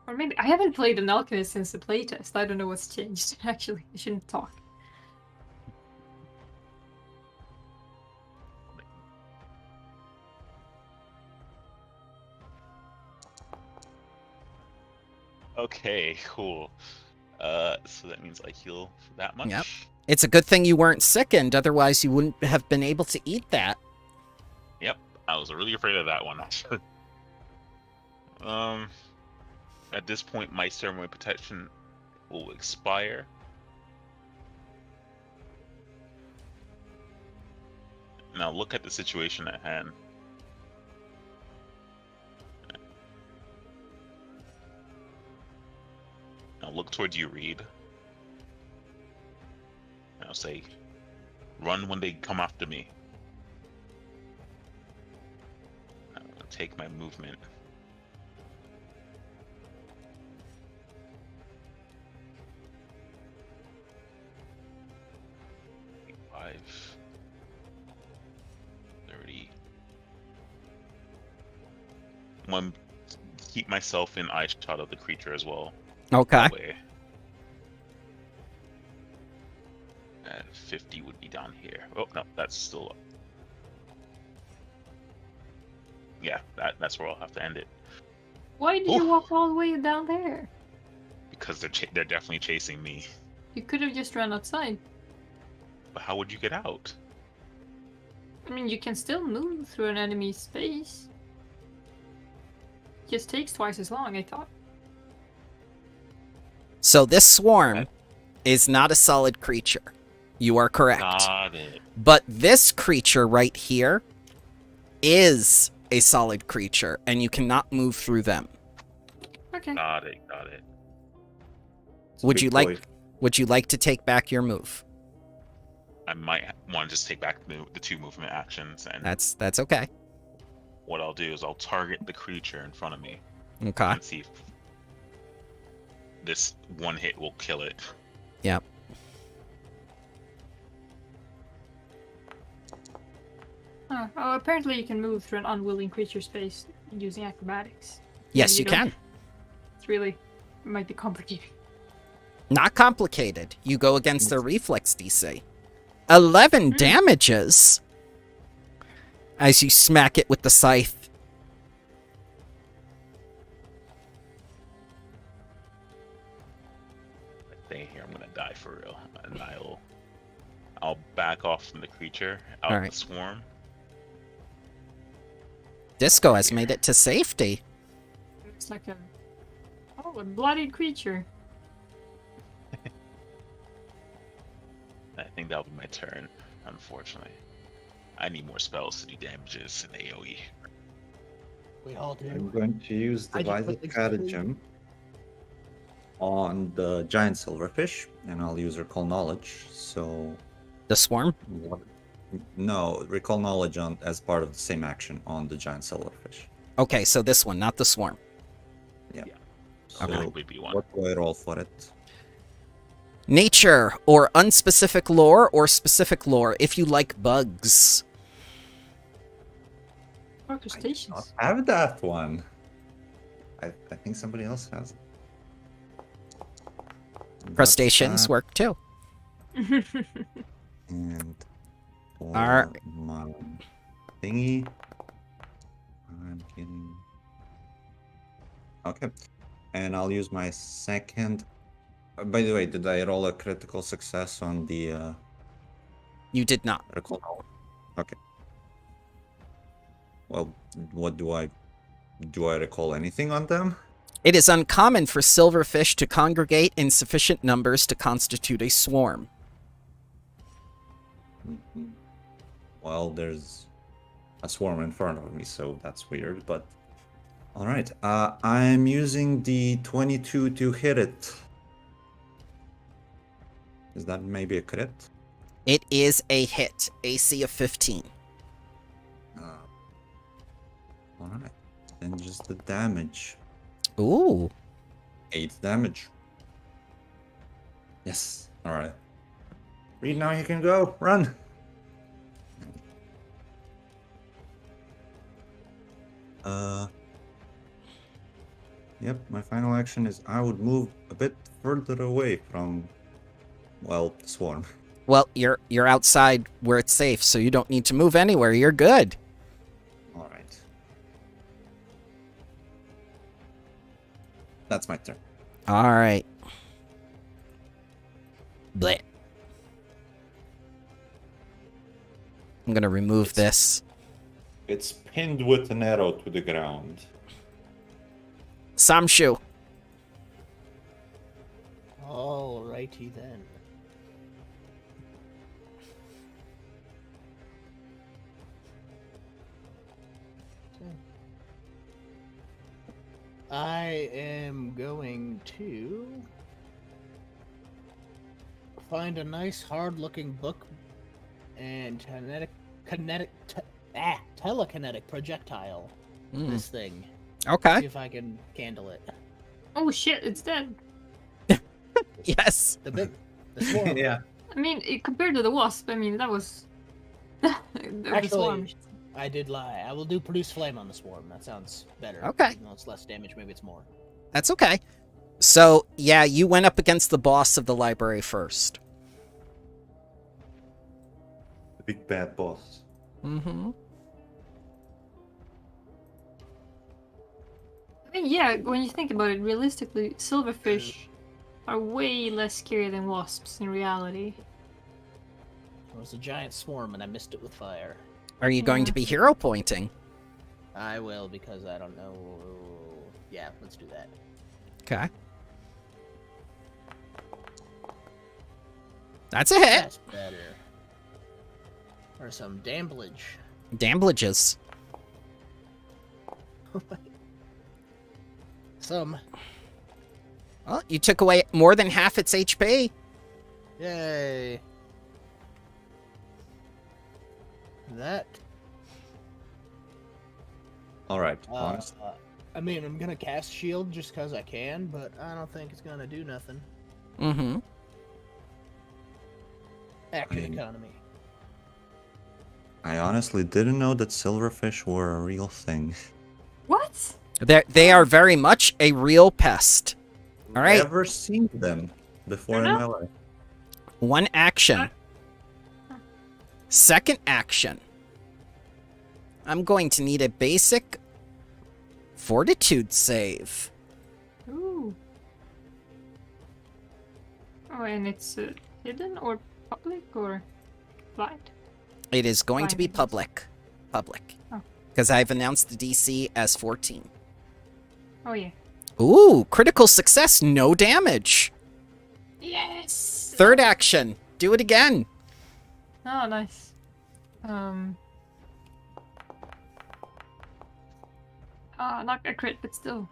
Or maybe I haven't played an alchemist since the playtest. I don't know what's changed. Actually, I shouldn't talk. Okay, cool. So that means I heal for that much. Yep. It's a good thing you weren't sickened, otherwise you wouldn't have been able to eat that. Yep, I was really afraid of that one. At this point, my ceremony protection will expire. Now look at the situation at hand. Now look towards you, Reed. And I'll say, run when they come after me. I'm gonna take my movement. Five, 30. One, keep myself in eye shot of the creature as well. Okay. That way. 50 would be down here. Oh no, that's still up. Yeah, that's where I'll have to end it. Why did you walk all the way down there? Because they're definitely chasing me. You could have just run outside. But how would you get out? I mean, you can still move through an enemy's space. Just takes twice as long, I thought. So this swarm is not a solid creature. You are correct. Got it. But this creature right here is a solid creature, and you cannot move through them. Okay. Got it. Got it. It's a Would big you boy. like to take back your move? I might want to just take back the 2 movement actions, and That's okay. what I'll do is I'll target the creature in front of me Okay. and see if this one hit will kill it. Yep. Oh, apparently you can move through an unwilling creature space using acrobatics. Yes, Maybe you don't. can. It's really it might be complicated. Not complicated. You go against their reflex DC. 11 damages as you smack it with the scythe. I think here I'm gonna die for real, and I'll back off from the creature out Alright. the swarm. Disco has made it to safety. It's like a bloodied creature. I think that'll be my turn, unfortunately. I need more spells to do damages in AoE. We all I'm do. going to use I the just Vital put things Stratagem on the giant silverfish, and I'll use Recall Knowledge. So, The swarm? no, Recall Knowledge on as part of the same action on the giant silverfish. Okay, so this one, not the swarm. So, Okay. Would be one. what do I roll for it? Nature, or unspecific lore, or specific lore, if you like bugs. Or I do crustaceans. not have that one. I think somebody else has it. That's Crustaceans that, work too. And for Are- my thingy, I'm getting... Okay. And I'll use my second... by the way, did I roll a critical success on the You did not. recall knowledge? Okay. Well, what do I recall anything on them? It is uncommon for silverfish to congregate in sufficient numbers to constitute a swarm. Well, there's a swarm in front of me, so that's weird, but... Alright, I'm using the 22 to hit it. Is that maybe a crit? It is a hit, AC of 15. Alright, then just the damage. Ooh. 8 damage. Yes, alright. Reed, now you can go, run! Yep, my final action is I would move a bit further away from, well, the swarm. Well, you're outside where it's safe, so you don't need to move anywhere. You're good. Alright. That's my turn. All right. Bleh. I'm gonna remove this. It's pinned with an arrow to the ground. Samshu. Alrighty then. I am going to find a nice hard-looking book and telekinetic projectile. Mm, This thing. See okay. if I can handle it. Oh shit, it's dead. Yes. The swarm. Yeah. I mean, compared to the wasp, I mean, that was... the swarm. Actually, I did lie. I will do produce flame on the swarm. That sounds better. Okay. Even though it's less damage, maybe it's more. That's okay. So, yeah, you went up against the boss of the library first. The big bad boss. Mm-hmm. I mean, yeah, when you think about it, realistically, silverfish are way less scary than wasps in reality. It was a giant swarm, and I missed it with fire. Are you going to be hero pointing? I will because I don't know. Yeah, let's do that. Okay. That's a hit. That's better. Or some damblage. Damblages. Some. Well, you took away more than half its HP. Yay. That. All right. Honest. I mean, I'm gonna cast shield just because I can, but I don't think it's gonna do nothing. Mm-hmm. Action economy. I honestly didn't know that silverfish were a real thing. What? They are very much a real pest. All right. Never seen them before in my life. One action. Second action. I'm going to need a basic fortitude save. Ooh. Oh, and it's hidden or public or blind? It is going to be Blind, I guess. public. Public. Oh. Because I've announced the DC as 14. Oh yeah. Ooh, critical success, no damage. Yes. Third action. Do it again. Oh, nice. Not a crit, but still.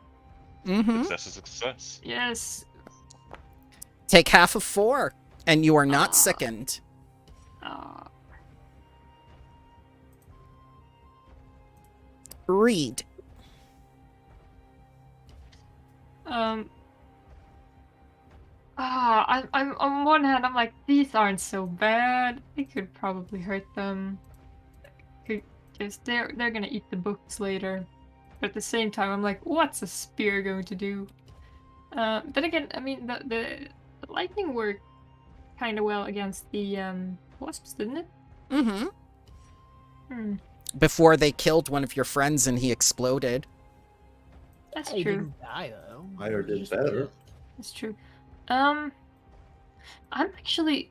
Mm-hmm. Success is success. Yes. Take half of 4, and you are not sickened. Read. I'm on one hand, I'm like, these aren't so bad. I could probably hurt them. Because they're gonna eat the books later. But at the same time, I'm like, what's a spear going to do? Then again, I mean, the lightning worked kind of well against the wasps, didn't it? Mm-hmm. Hmm. Before they killed one of your friends and he exploded. That's He true. didn't die though. Fire did Just- better. That's true. I'm actually,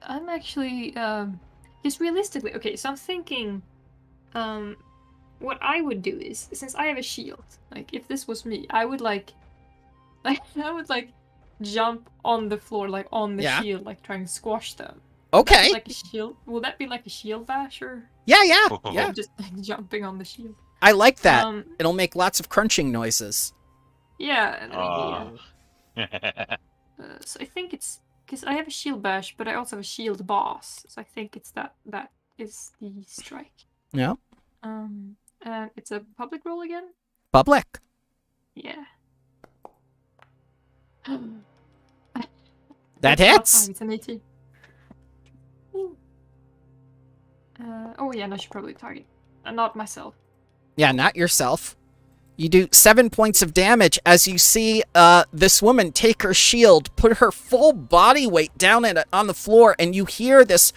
just realistically, okay, so I'm thinking, what I would do is, since I have a shield, like, if this was me, I would, I would, jump on the floor, on the Yeah. shield, trying to squash them. Would that be Okay. like a shield? Will that be like a shield bash, or Yeah, yeah. just, jumping on the shield? I like that. Um, It'll make lots of crunching noises. yeah, and I mean, Ah. so I think it's because I have a shield bash, but I also have a shield boss. So I think it's that is the strike. Yeah. And it's a public roll again. Public. Yeah. That That's not hits. high, it's an 18. Oh yeah, and I should probably target, not myself. Yeah, not yourself. You do 7 points of damage as you see this woman take her shield, put her full body weight down on the floor, and you hear this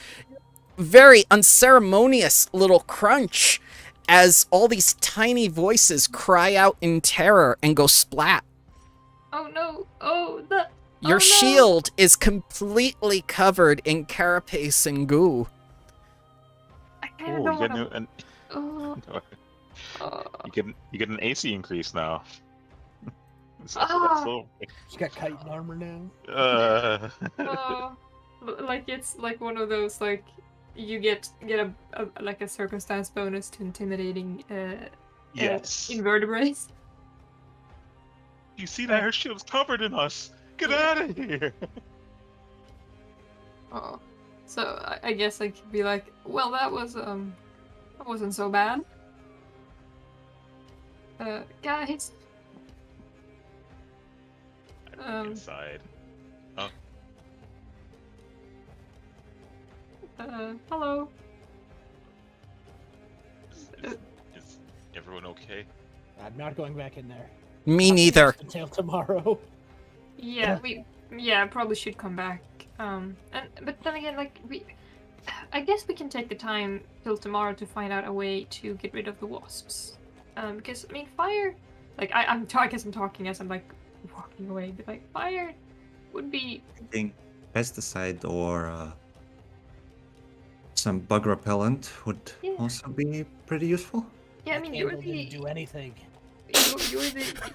very unceremonious little crunch as all these tiny voices cry out in terror and go splat. Oh no! Oh the. Your oh, no. shield is completely covered in carapace and goo. I kind of Ooh, don't you want get, to. an, Oh. you get an AC increase now. Ah. So, She's got chitin armor now. Oh, it's like one of those you get a circumstance bonus to intimidating yes. invertebrates. You see that her shield's covered in us. Get out of here. Oh, so I guess I could be like, well, that wasn't so bad. Guys. Inside. Hello. Is everyone okay? I'm not going back in there. Me neither. Until tomorrow. Yeah, I probably should come back. But then again, I guess we can take the time till tomorrow to find out a way to get rid of the wasps. Because I mean, fire, I guess I'm talking as I'm walking away, but fire would be. I think pesticide or some bug repellent would Yeah. also be pretty useful. Yeah, I The mean you're candle didn't do anything.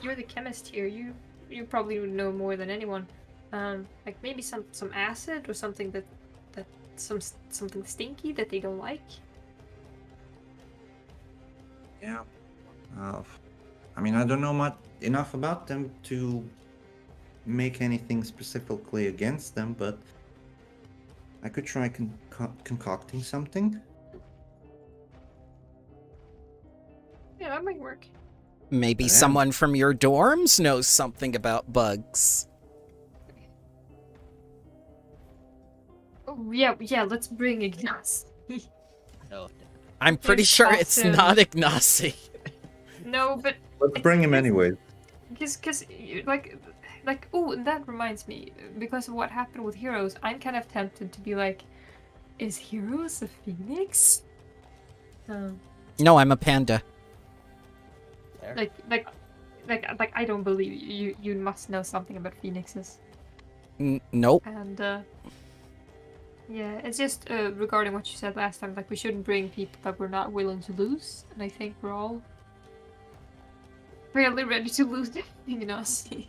you're the chemist here. You probably would know more than anyone. Like maybe some acid or something that something stinky that they don't like. Yeah. I mean, I don't know enough about them to make anything specifically against them, but I could try concocting something. Yeah, that might work. Maybe Yeah. someone from your dorms knows something about bugs. Oh yeah. Let's bring Ignacy. No. I'm pretty Here's sure it's awesome. not Ignacy. No, but Let's bring him anyway. because like oh, and that reminds me, because of what happened with Heroes, I'm kind of tempted to be like, is Heroes a phoenix? No, I'm a panda. There. Like I don't believe you. You must know something about phoenixes. Nope. And yeah, it's just regarding what you said last time. Like we shouldn't bring people that we're not willing to lose, and I think we're all fairly ready to lose Ignacy.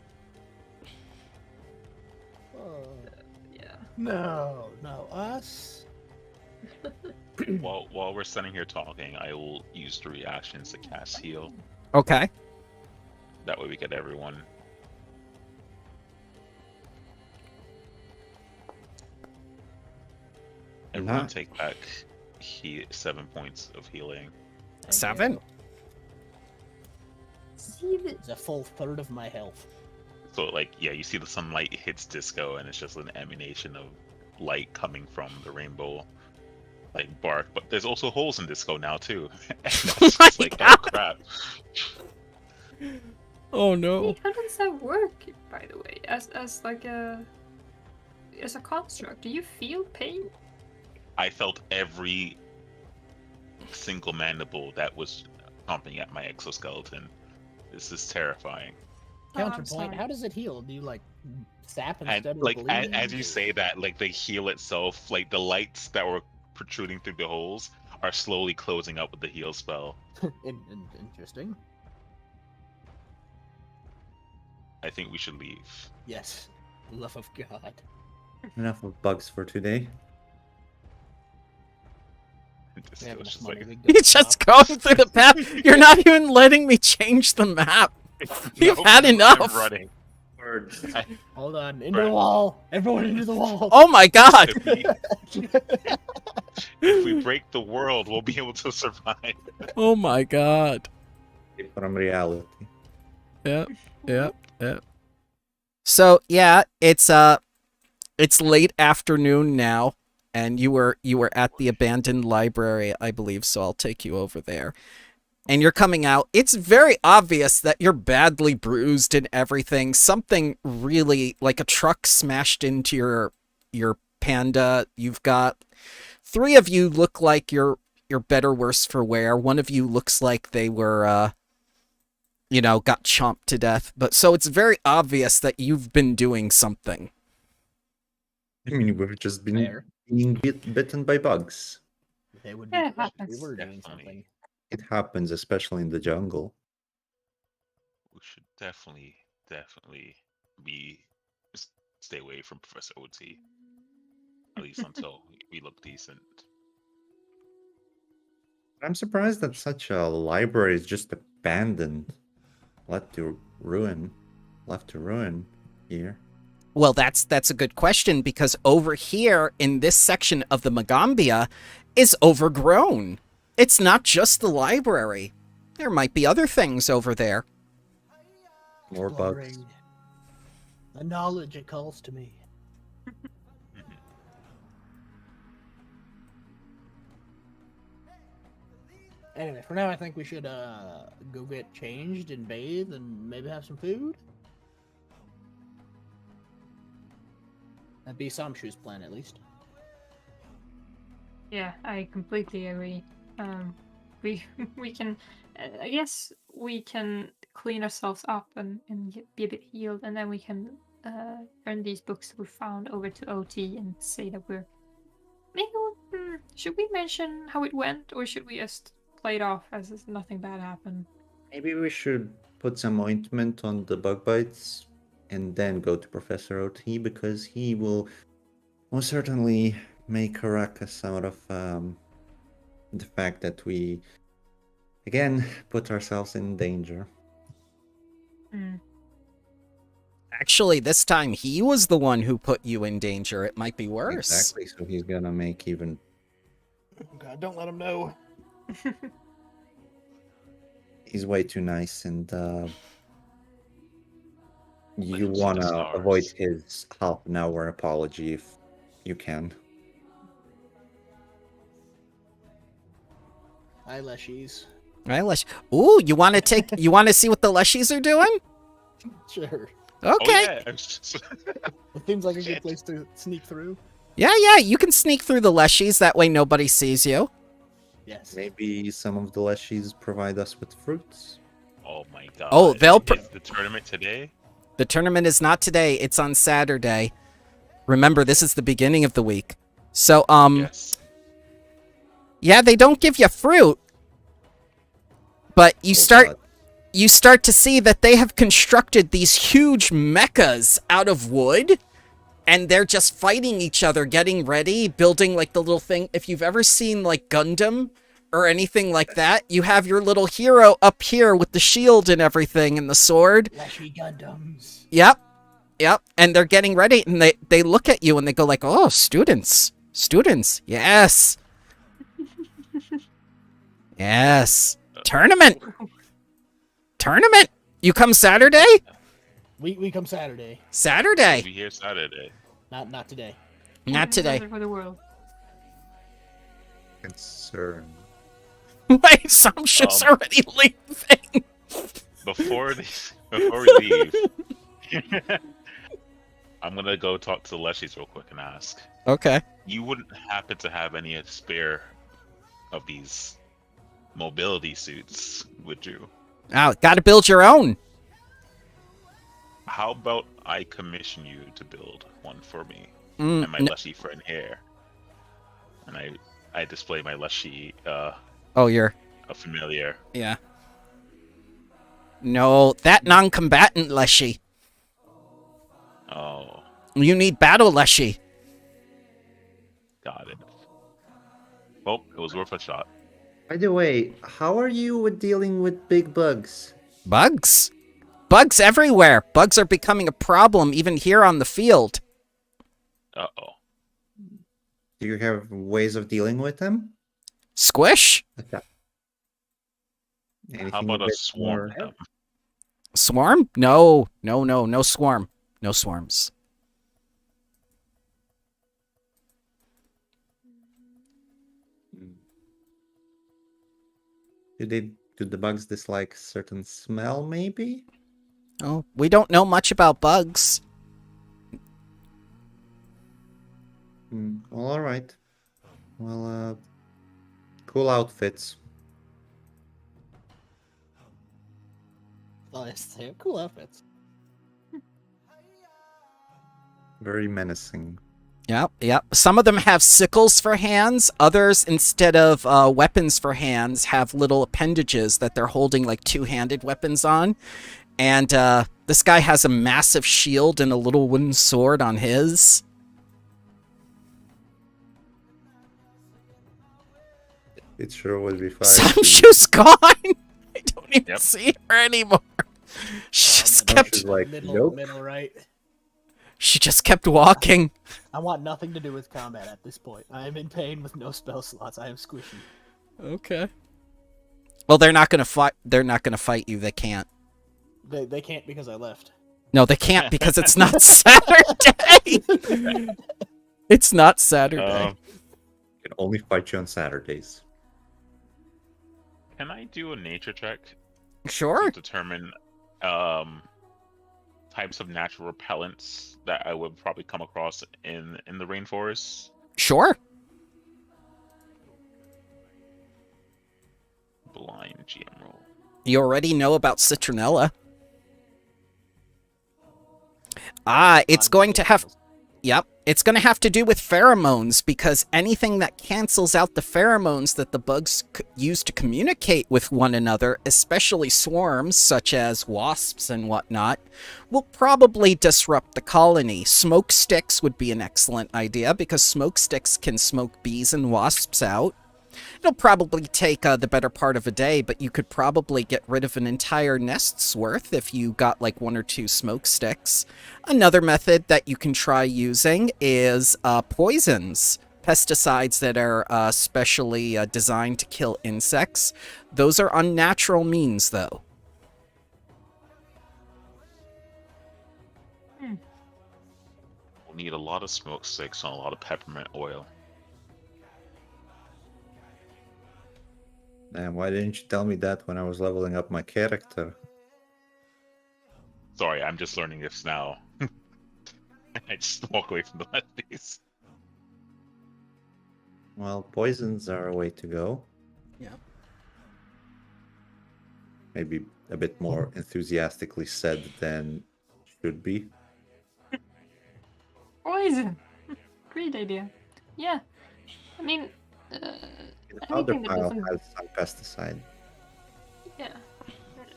Yeah. No, us. While we're sitting here talking, I will use the reactions to cast heal. Okay. That way we get everyone. Everyone Nice. take back 7 points of healing. 7? See the It's a full third of my health. So like, yeah, you see the sunlight hits Disco, and it's just an emanation of light coming from the rainbow, like bark. But there's also holes in Disco now too. And that's Oh my just like, oh crap. Oh no. Wait, how does that work, by the way? As like a construct, do you feel pain? I felt every single mandible that was chomping at my exoskeleton. This is terrifying. Oh, I'm Counterpoint. sorry. How does it heal? Do you like sap And instead of like bleeding? as you say that, like the heal itself, like the lights that were protruding through the holes are slowly closing up with the heal spell. Interesting. I think we should leave. Yes. Love of God. Enough of bugs for today. And We Disco's have enough just money, like, we can go You're to just shop. going through the map. You're not even letting me change the map. You've had I'm enough. running. Birds. Hold on. Into the Right. wall. Everyone into the wall. Oh my god. If we break the world, we'll be able to survive. Oh my god. From reality. Yep. So yeah, it's late afternoon now, and you were at the abandoned library, I believe, so I'll take you over there. And you're coming out. It's very obvious that you're badly bruised and everything. Something really, like a truck smashed into your panda. You've got 3 of you look like you're better worse for wear. One of you looks like they were got chomped to death. But so it's very obvious that you've been doing something. I mean, we've just been Fair. being bitten by bugs. They would Yeah, be it fresh if we happens. were doing Definitely. something. It happens, especially in the jungle. We should definitely stay away from Professor OT. At least until we look decent. I'm surprised that such a library is just abandoned, left to ruin here. Well, that's a good question, because over here in this section of the Magambia is overgrown. It's not just the library. There might be other things over there. More bugs. Exploring. The knowledge it calls to me. Anyway, for now, I think we should go get changed and bathe and maybe have some food. That'd be Samshu's plan, at least. Yeah, I completely agree. We can, I guess we can clean ourselves up and be a bit healed, and then we can turn these books that we found over to OT and say that we're maybe Should we mention how it went, or should we just play it off as if nothing bad happened? Maybe we should put some ointment on the bug bites and then go to Professor OT because he will most certainly make a ruckus out of the fact that we again put ourselves in danger. Actually, this time he was the one who put you in danger. It might be worse. Exactly, so he's gonna make even. God, don't let him know. He's way too nice, and you him see the wanna stars. avoid his half an hour apology if you can. Hi, Leshies. Right, Ooh, you want to take? You want to see what the Leshies are doing? Sure. Okay. Oh, yeah. It seems like a good place to sneak through. Yeah. You can sneak through the Leshies. That way, nobody sees you. Yes. Maybe some of the leshies provide us with fruits. Oh my god. Oh, they'll Is the tournament today? The tournament is not today. It's on Saturday. Remember, this is the beginning of the week. So, Yes. yeah, they don't give you fruit, but you God. start to see that they have constructed these huge mechas out of wood, and they're just fighting each other, getting ready, building like the little thing. If you've ever seen like Gundam or anything like that, you have your little hero up here with the shield and everything and the sword. Leshy Gundams. Yep. And they're getting ready, and they look at you and they go like, "Oh, students, yes, yes, tournament. You come Saturday? We come Saturday. Saturday, We'll be here Saturday. Not today. not today." For the world. Concern. My assumption's already leaving. Before we leave, I'm gonna go talk to the Leshies real quick and ask. Okay. You wouldn't happen to have any spare of these mobility suits, would you? Now, got to build your own. How about I commission you to build one for me Mm, and my n- Leshy friend here, and I display my Leshy oh, you're a familiar. yeah. No, that non-combatant Leshy. Oh, You need battle Leshy. got it. Well, it was worth a shot. By the way, how are you with dealing with big bugs? Bugs everywhere. Bugs are becoming a problem even here on the field. Uh-oh. Do you have ways of dealing with them? Squish. Okay. How about a swarm? of them? Swarm? No swarm. No swarms. Do the bugs dislike certain smell, maybe? Oh, we don't know much about bugs. Well, alright. Well, cool outfits. Oh, yes, they have cool outfits. Very menacing. Yep. Some of them have sickles for hands. Others, instead of weapons for hands, have little appendages that they're holding like two-handed weapons on. And this guy has a massive shield and a little wooden sword on his. It sure would be fun. Samshu's gone. I don't even Yep. see her anymore. She just man, kept. She's like, middle, nope. middle right. She just kept walking. I want nothing to do with combat at this point. I am in pain with no spell slots. I am squishy. Okay. Well, they're not gonna fight. They're not gonna fight you. They can't. They can't because I left. No, they can't because it's not Saturday. It's not Saturday. Can only fight you on Saturdays. Can I do a nature check Sure. to determine types of natural repellents that I would probably come across in the rainforest? Sure. Blind GM roll. You already know about citronella. Ah, it's going to have. Yep. It's going to have to do with pheromones, because anything that cancels out the pheromones that the bugs use to communicate with one another, especially swarms such as wasps and whatnot, will probably disrupt the colony. Smoke sticks would be an excellent idea, because smoke sticks can smoke bees and wasps out. It'll probably take the better part of a day, but you could probably get rid of an entire nest's worth if you got like 1 or 2 smoke sticks. Another method that you can try using is poisons. Pesticides that are specially designed to kill insects. Those are unnatural means, though. We'll need a lot of smoke sticks and a lot of peppermint oil. Man, why didn't you tell me that when I was leveling up my character? Sorry, I'm just learning this now. I just walk away from the lefties. Well, poisons are a way to go. Yeah. Maybe a bit more enthusiastically said than should be. Poison. Great idea. Yeah. I mean, The powder anything that pile doesn't. has some pesticide. Yeah.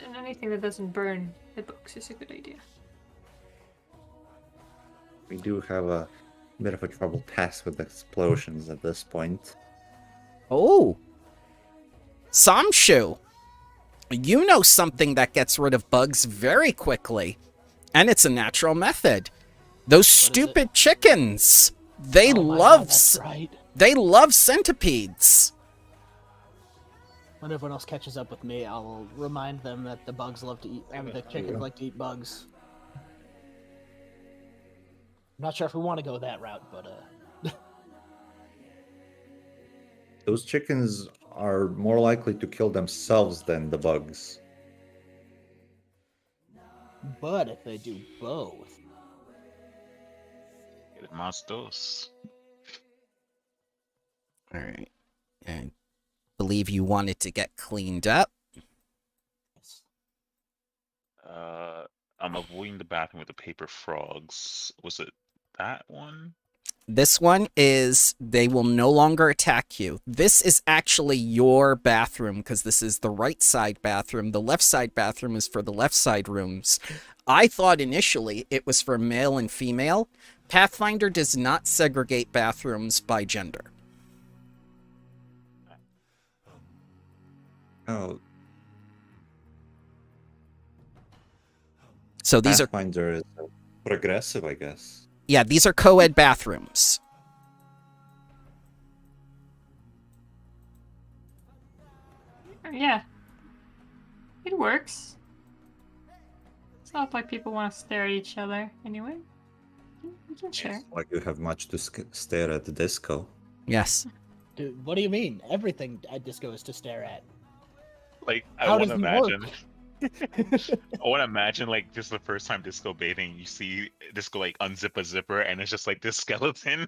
And anything that doesn't burn the books is a good idea. We do have a bit of a trouble pass with explosions at this point. Oh. Samshu. You know something that gets rid of bugs very quickly. And it's a natural method. Those stupid chickens. They Oh my love God, that's right. they love centipedes. When everyone else catches up with me, I'll remind them that the bugs love to eat. I mean, the chickens like to eat bugs. I'm not sure if we want to go that route, but Those chickens are more likely to kill themselves than the bugs. but if they do both, Más dos. All right. I believe you wanted to get cleaned up. I'm avoiding the bathroom with the paper frogs. Was it that one? This one is they will no longer attack you. This is actually your bathroom because this is the right side bathroom. The left side bathroom is for the left side rooms. I thought initially it was for male and female. Pathfinder does not segregate bathrooms by gender. Oh, So these are, Pathfinder is progressive, I guess. yeah, these are co-ed bathrooms. Yeah. It works. It's not like people want to stare at each other anyway. We can share. Like you have much to stare at the disco. Yes. dude, what do you mean? Everything at disco is to stare at. Like, I How want does to he work? imagine. I want to imagine, like, just the first time disco bathing, you see disco, like, unzip a zipper, and it's just, like, this skeleton.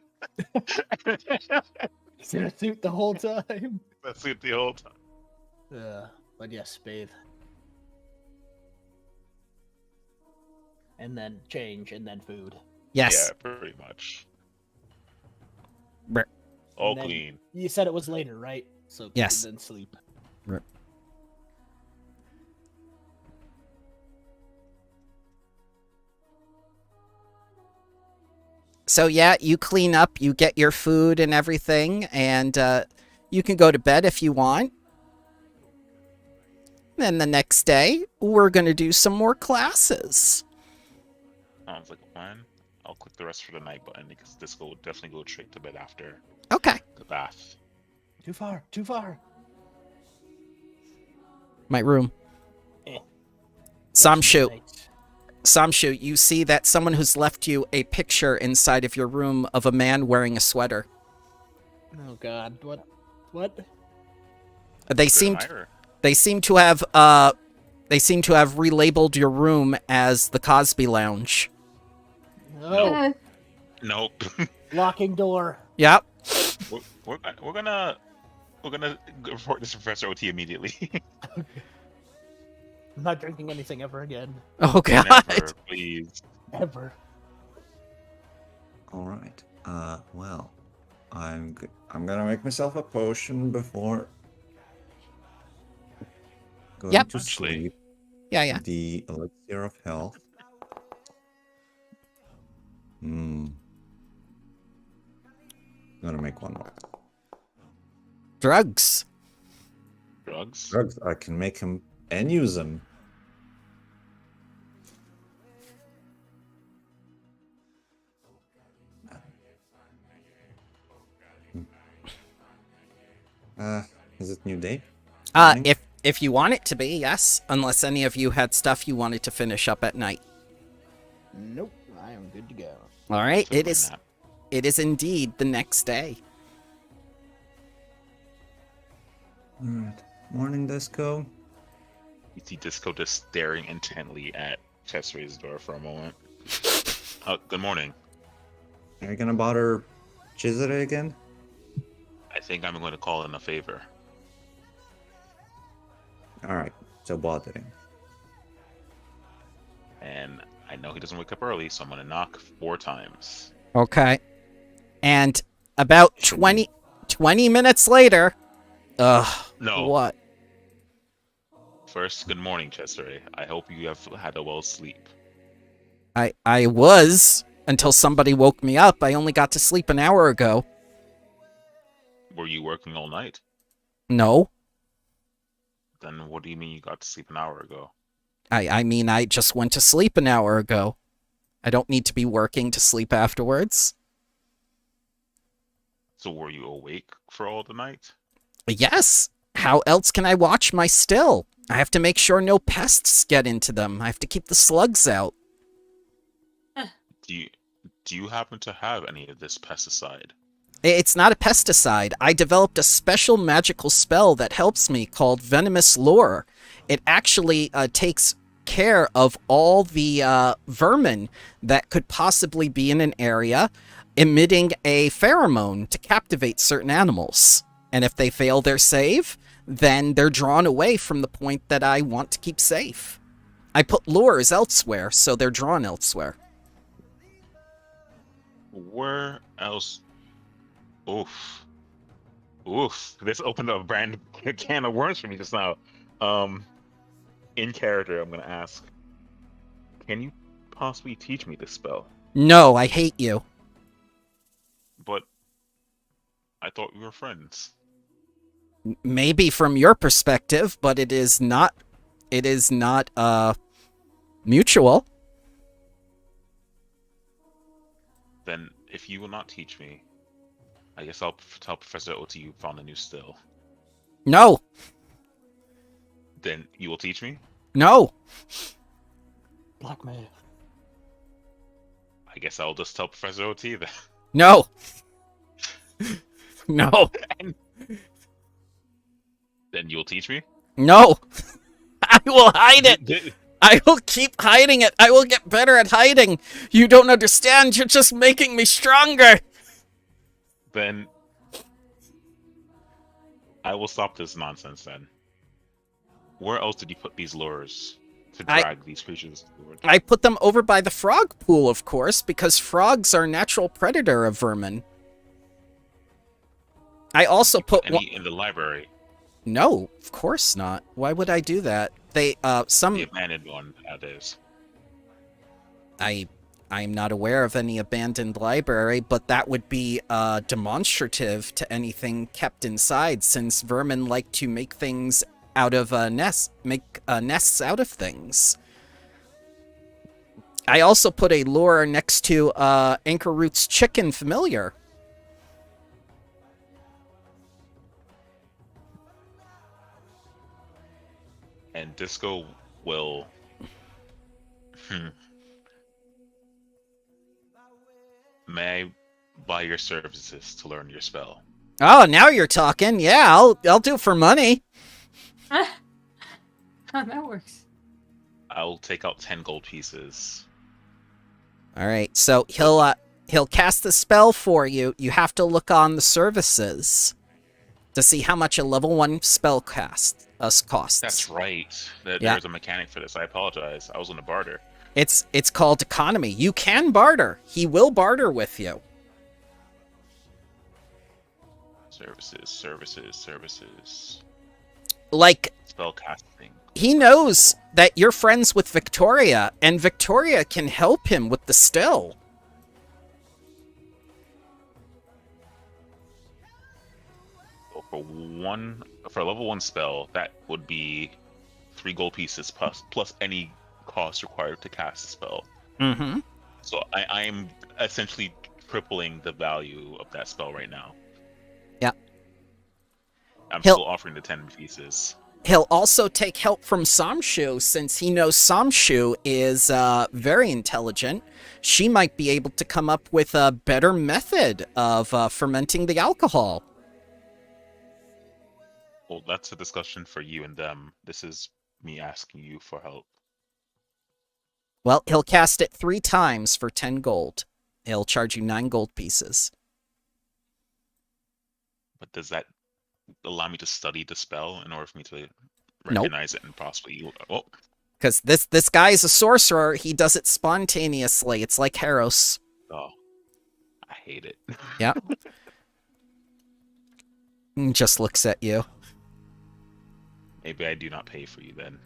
He's in a suit the whole time. That's it the whole time. But yes, bathe. And then change, and then food. Yes. Yeah, pretty much. Brr. All And then- clean. You said it was later, right? So Yes. then sleep. So yeah, you clean up, you get your food and everything, and you can go to bed if you want. Then the next day, we're going to do some more classes. Sounds like a plan. I'll click the rest for the night button because disco will definitely go straight to bed after Okay. the bath. Too far, too far. My room. Eh. Samshu, Right. Samshu, you see that someone who's left you a picture inside of your room of a man wearing a sweater. Oh god, what? What? They Good seem admirer. they seem to have relabeled your room as the Cosby Lounge. No. Nope. Locking door. Yep. we're gonna report this to Professor OT immediately. I'm not drinking anything ever again. Oh god. Never, please. Ever. All right. Well, I'm gonna make myself a potion before going Yep. to Actually, sleep. Yeah. The elixir of health. Gonna make one more. Drugs. drugs. Drugs. I can make them and use them. Is it new day? Morning? If you want it to be, yes. Unless any of you had stuff you wanted to finish up at night. Nope, I am good to go. All right. Took It my is. nap. It is indeed the next day. All right. Morning, Disco. You see Disco just staring intently at Chester's door for a moment. Good morning. Are you gonna bother Chisare again? I think I'm going to call in a favor. All right. So bother him. And I know he doesn't wake up early, so I'm going to knock 4 times. Okay. And about 20 minutes later. No. What? First, good morning, Chester. I hope you have had a well sleep. I was until somebody woke me up. I only got to sleep an hour ago. Were you working all night? No. Then what do you mean you got to sleep an hour ago? I mean, I just went to sleep an hour ago. I don't need to be working to sleep afterwards. So were you awake for all the night? Yes. How else can I watch my still? I have to make sure no pests get into them. I have to keep the slugs out. Do you happen to have any of this pesticide? It's not a pesticide. I developed a special magical spell that helps me called Venomous Lure. It actually takes care of all the vermin that could possibly be in an area, emitting a pheromone to captivate certain animals. And if they fail their save, then they're drawn away from the point that I want to keep safe. I put lures elsewhere, so they're drawn elsewhere. Where else? Oof. This opened up a brand can of worms for me just now. In character, I'm gonna ask, can you possibly teach me this spell? No, I hate you. But I thought we were friends. Maybe from your perspective, but it is not mutual. Then, if you will not teach me, I guess I'll tell Professor Oti you found a new still. No. Then you will teach me? No. Blackmail. I guess I'll just tell Professor Oti then. No. No. Then you'll teach me? No. I will hide it. I will keep hiding it. I will get better at hiding. You don't understand. You're just making me stronger. Then I will stop this nonsense then. Where else did you put these lures to drag these creatures forward? I put them over by the frog pool, of course, because frogs are a natural predator of vermin. I also put any in the library. No, of course not. Why would I do that? They some The abandoned one, that is. I'm not aware of any abandoned library, but that would be demonstrative to anything kept inside, since vermin like to make things out of nests out of things. I also put a lure next to Anchor Root's chicken familiar. And Disco will... May I buy your services to learn your spell? Oh, now you're talking. Yeah, I'll do it for money. That works. I'll take out 10 gold pieces. All right, so he'll cast the spell for you. You have to look on the services to see how much a level 1 spell costs. That's right. Yeah. There's a mechanic for this. I apologize. I was on a barter. It's called economy. You can barter. He will barter with you. Services. Like, Spell casting. he knows that you're friends with Victoria, and Victoria can help him with the still. So for a level 1 spell, that would be 3 gold pieces plus any cost required to cast the spell. Mm-hmm. So I am essentially tripling the value of that spell right now. Yeah. I'm He'll- still offering the 10 pieces. He'll also take help from Samshu, since he knows Samshu is very intelligent. She might be able to come up with a better method of fermenting the alcohol. Well, that's a discussion for you and them. This is me asking you for help. Well, he'll cast it 3 times for 10 gold. He'll charge you 9 gold pieces. But does that allow me to study the spell in order for me to Nope. recognize it and possibly... Oh, Because this guy is a sorcerer. He does it spontaneously. It's like Heros. oh, I hate it. Yeah. He just looks at you. Maybe I do not pay for you then.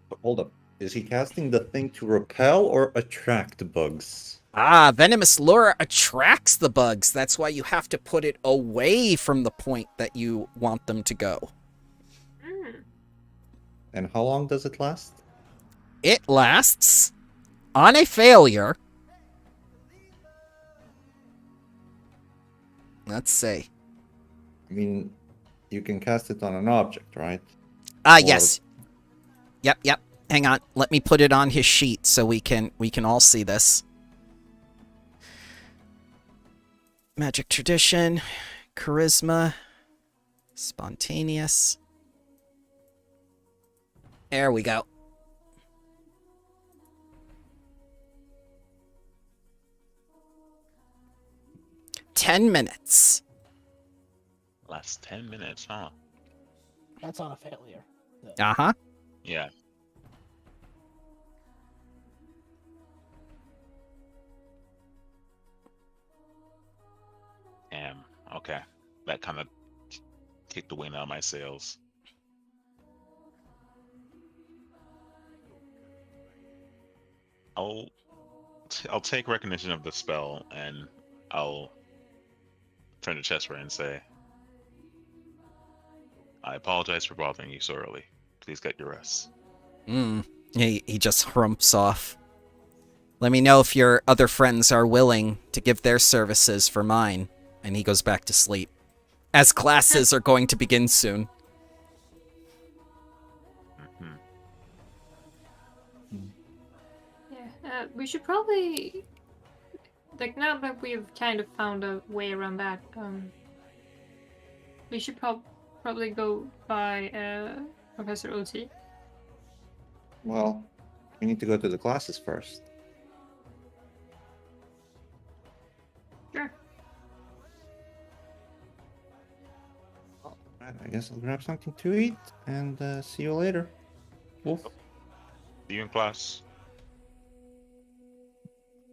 But hold up. Is he casting the thing to repel or attract bugs? Ah, Venomous Lure attracts the bugs. That's why you have to put it away from the point that you want them to go. And how long does it last? It lasts, on a failure... Let's see. I mean, you can cast it on an object, right? Yes. Yep. Hang on. Let me put it on his sheet so we can all see this. Magic tradition, charisma, spontaneous. There we go. "10 minutes. Last 10 minutes, huh? That's on a failure. Uh-huh. Yeah. Damn. Okay. That kind of kicked the wind out of my sails. I'll take recognition of the spell, and I'll turn to Chesper and say, I apologize for bothering you so early. Please get your rest. He just hrumps off. Let me know if your other friends are willing to give their services for mine. And he goes back to sleep. As classes are going to begin soon. Yeah, we should probably... Like, now that we've kind of found a way around that, we should probably go by Professor OT. Well, we need to go to the classes first. Sure. Alright, I guess I'll grab something to eat and see you later. Wolf. See you in class.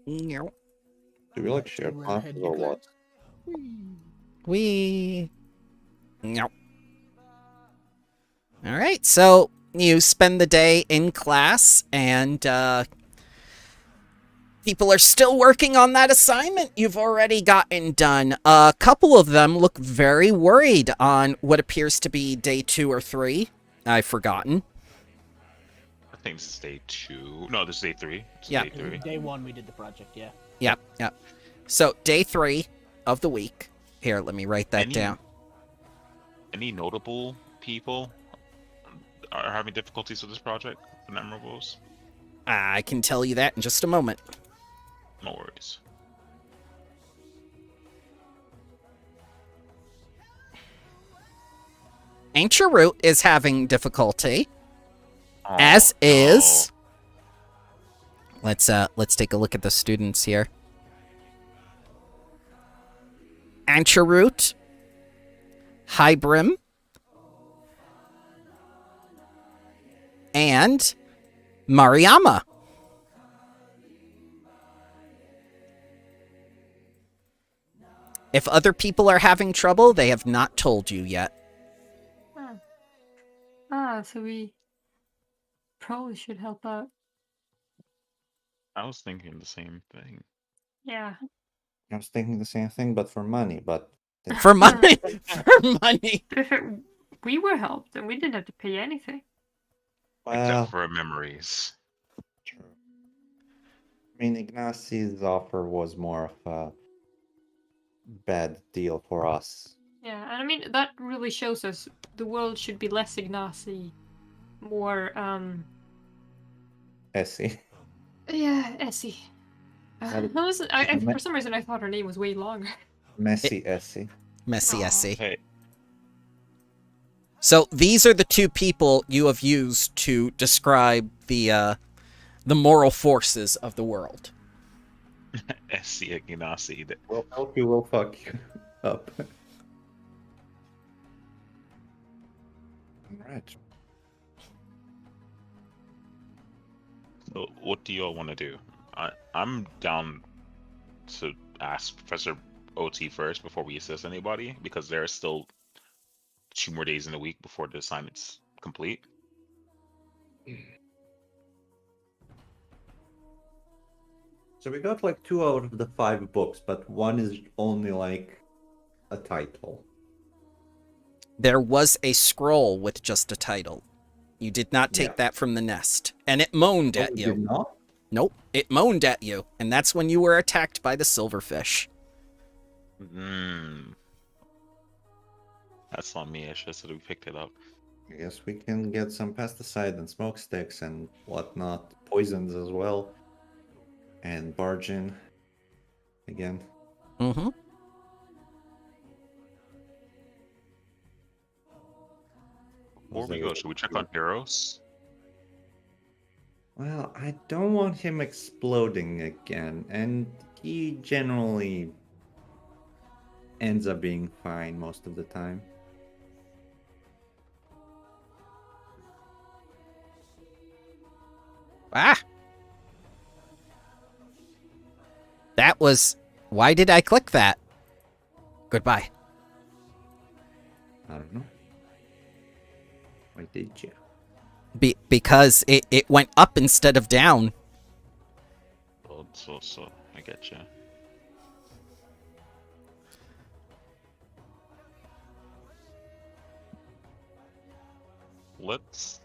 Meow. Do we like share We're classes heading or to what? class. Wee. Meow. All right, so you spend the day in class, and people are still working on that assignment you've already gotten done. A couple of them look very worried on what appears to be day 2 or 3. I've forgotten. I think this is day 2. No, this is day 3. Yeah. Day 3. Day 1 we did the project, yeah. Yep. So, day 3 of the week. Here, let me write that down. Any notable people are having difficulties with this project? The memorables? I can tell you that in just a moment. No worries. Ancient Root is having difficulty, Oh, as no. is... Let's take a look at the students here. Ancherroot, Hybrim, and Mariama. If other people are having trouble, they have not told you yet. So we probably should help out. I was thinking the same thing. Yeah. I was thinking the same thing, but for money. But For money. For money. But if we were helped, and we didn't have to pay anything. well, Except for memories. true. I mean, Ignacy's offer was more of a bad deal for us. Yeah, and I mean that really shows us the world should be less Ignacy, more Essie. Yeah, Essie. That- For some reason I thought her name was way longer. Messy Essie. Messy Aw. Essie. Hey, So these are the two people you have used to describe the moral forces of the world. Essie Ignasi. We'll help you, we'll fuck you up. Alright. So what do you all want to do? I'm down to ask Professor OT first before we assist anybody, because there are still 2 more days in the week before the assignment's complete. So we got like 2 out of the 5 books, but one is only like a title. There was a scroll with just a title. You did not take Yeah. that from the nest. And it moaned Oh, at we you. did not? Nope. It moaned at you. And that's when you were attacked by the silverfish. That's on me. I should have said we picked it up. I guess we can get some pesticide and smoke sticks and whatnot. Poisons as well. And barge in. Again. Mm-hmm. Before we go, should we check on Heroes? Well, I don't want him exploding again, and he generally ends up being fine most of the time. Ah! That was... Why did I click that? Goodbye. I don't know. Why did you? Because it went up instead of down. So, I get you. Let's...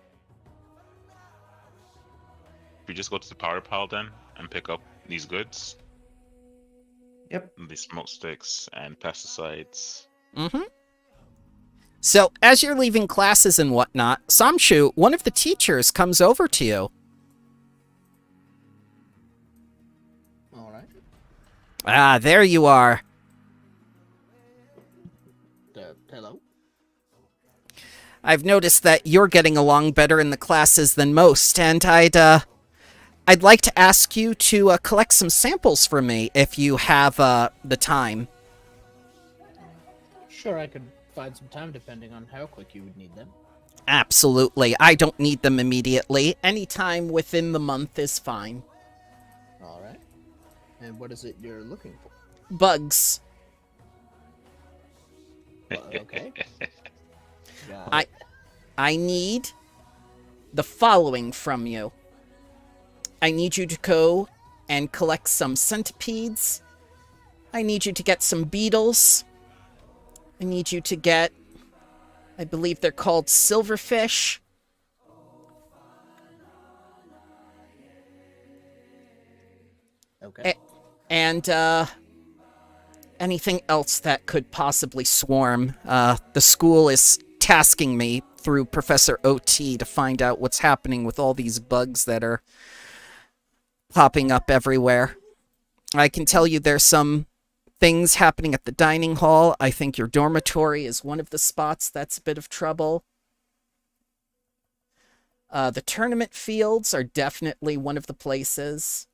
we just go to the power pile then and pick up these goods. Yep. These smoke sticks and pesticides. Mm-hmm. So, as you're leaving classes and whatnot, Samshu, one of the teachers comes over to you. All right. Ah, there you are. Hello. I've noticed that you're getting along better in the classes than most, and I'd like to ask you to collect some samples for me if you have the time. Sure, I could find some time depending on how quick you would need them. Absolutely. I don't need them immediately. Any time within the month is fine. All right. And what is it you're looking for? Bugs. Okay. Got it. I need the following from you. I need you to go and collect some centipedes. I need you to get some beetles. I need you to get, I believe they're called silverfish. Okay. And anything else that could possibly swarm. The school is tasking me through Professor OT to find out what's happening with all these bugs that are popping up everywhere. I can tell you there's some things happening at the dining hall. I think your dormitory is one of the spots that's a bit of trouble. The tournament fields are definitely one of the places.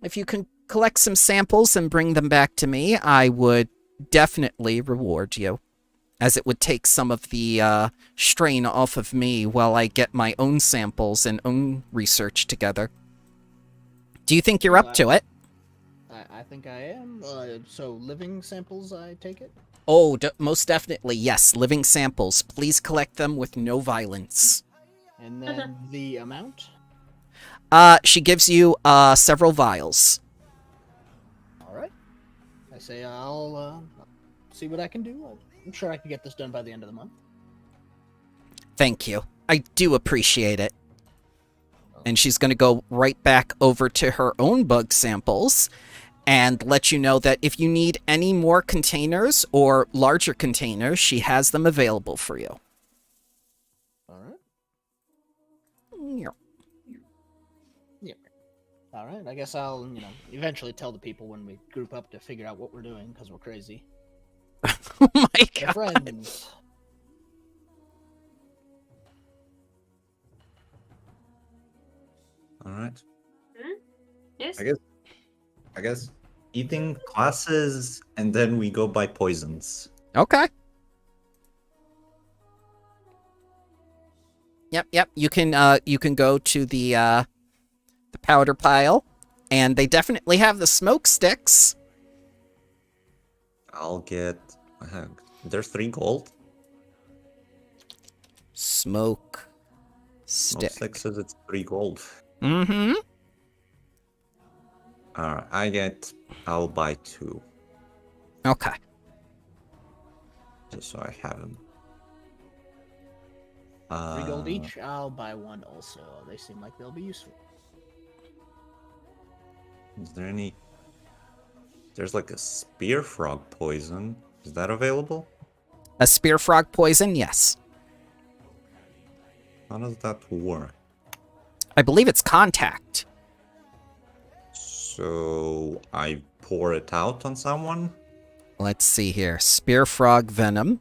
If you can collect some samples and bring them back to me, I would definitely reward you. as it would take some of the strain off of me while I get my own samples and own research together. Do you think you're up to it? I think I am. So living samples, I take it? Oh, most definitely, yes. Living samples. Please collect them with no violence. And then the amount? She gives you several vials. All right. I say I'll see what I can do. I'm sure I can get this done by the end of the month. Thank you. I do appreciate it. And she's going to go right back over to her own bug samples and let you know that if you need any more containers or larger containers, she has them available for you. All right. Yeah. Yeah. All right. I guess I'll, eventually tell the people when we group up to figure out what we're doing because we're crazy. Oh my We're god. friends. All right. Yes. I guess eating classes and then we go by poisons. Okay. Yep. You can go to the powder pile, and they definitely have the smoke sticks. I'll get. There's 3 gold. Smoke No stick. 6s. It's 3 gold. Mm-hmm. Alright, I'll buy 2. Okay. Just so I have them. 3 gold each. I'll buy 1 also. They seem like they'll be useful. Is there any... There's like a spear frog poison. Is that available? A spear frog poison, yes. How does that work? I believe it's contact. So I pour it out on someone? Let's see here. Spear frog venom.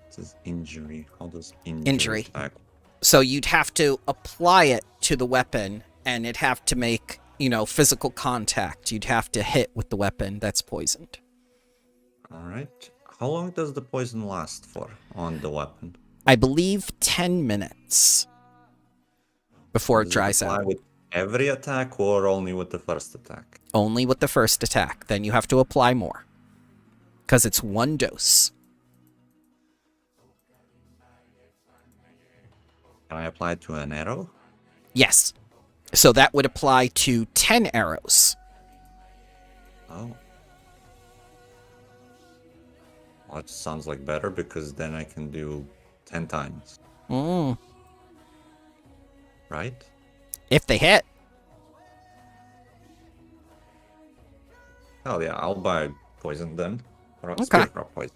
It says injury. How does Injury. attack? So you'd have to apply it to the weapon, and it'd have to make, physical contact. You'd have to hit with the weapon that's poisoned. Alright. How long does the poison last for on the weapon? I believe 10 minutes before it Does dries apply out. with every attack or only with the first attack? Only with the first attack. Then you have to apply more. Because it's 1 dose. Can I apply it to an arrow? Yes. So that would apply to 10 arrows. Oh. Well, that sounds like better because then I can do 10 times. Mm. Right? If they hit. Hell yeah, I'll buy poison then. Or Okay. spear frog poison.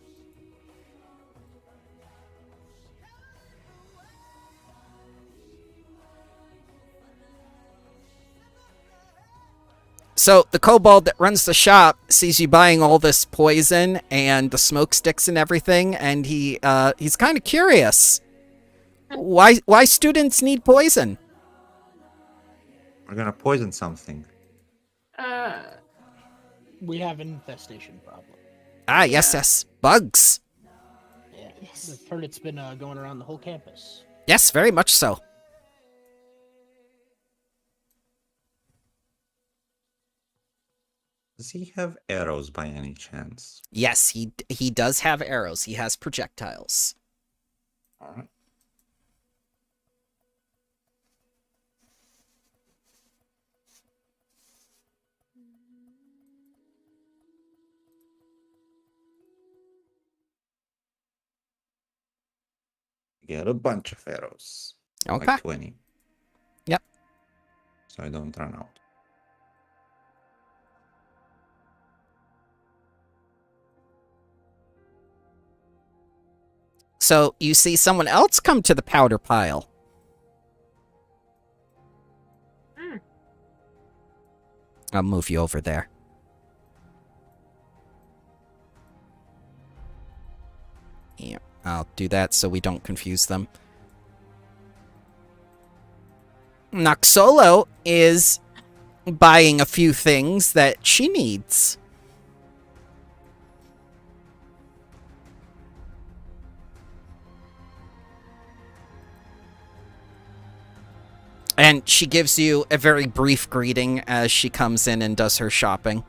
So the kobold that runs the shop sees you buying all this poison and the smoke sticks and everything, and he's kind of curious. Why students need poison? We're gonna poison something. We have an infestation problem. Ah, yes. Bugs. Yeah. Yes. I've heard it's been going around the whole campus. Yes, very much so. Does he have arrows by any chance? Yes, he does have arrows. He has projectiles. Alright. Get a bunch of arrows. Okay. Like 20. Yep. So I don't run out. So you see someone else come to the powder pile. I'll move you over there. Yeah, I'll do that so we don't confuse them. Noxolo is buying a few things that she needs. And she gives you a very brief greeting as she comes in and does her shopping.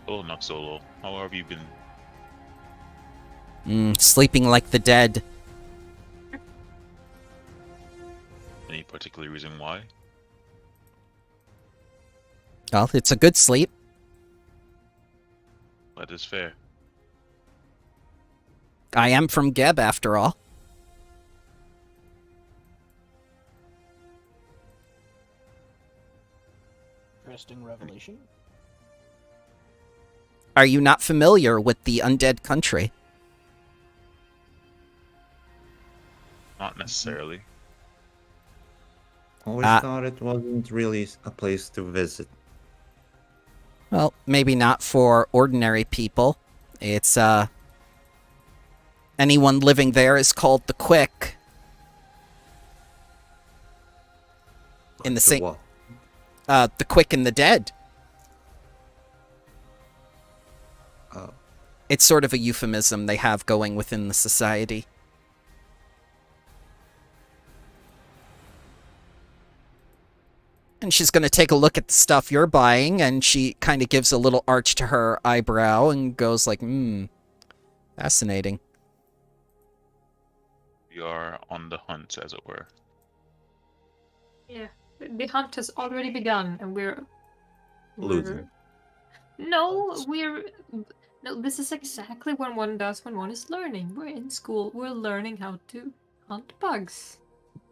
Oh, not solo. How have you been? Sleeping like the dead. Any particular reason why? Well, it's a good sleep. That is fair. I am from Geb, after all. Interesting revelation. Are you not familiar with the undead country? Not necessarily. Always thought it wasn't really a place to visit. Well, maybe not for ordinary people. It's, anyone living there is called the Quick. In the same... what? The Quick and the Dead. Oh. It's sort of a euphemism they have going within the society. And she's going to take a look at the stuff you're buying, and she kind of gives a little arch to her eyebrow and goes like, fascinating. We are on the hunt, as it were. Yeah, the hunt has already begun, and we're Losing. No, no. This is exactly what one does when one is learning. We're in school. We're learning how to hunt bugs.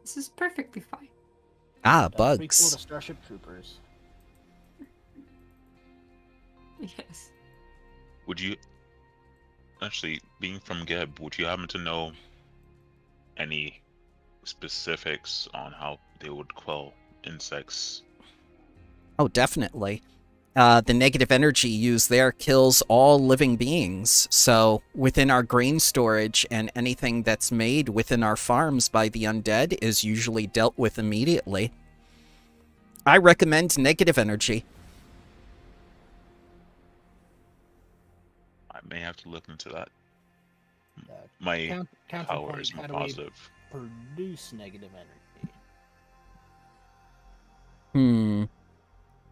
This is perfectly fine. Ah, Pretty cool bugs. to Starship Troopers. Yes. Would you... Actually, being from Geb, would you happen to know any specifics on how they would quell insects? Oh, definitely. The negative energy used there kills all living beings. So within our grain storage and anything that's made within our farms by the undead is usually dealt with immediately. I recommend negative energy. I may have to look into that. Uh, My counterpoint, power is how more do we positive. produce negative energy?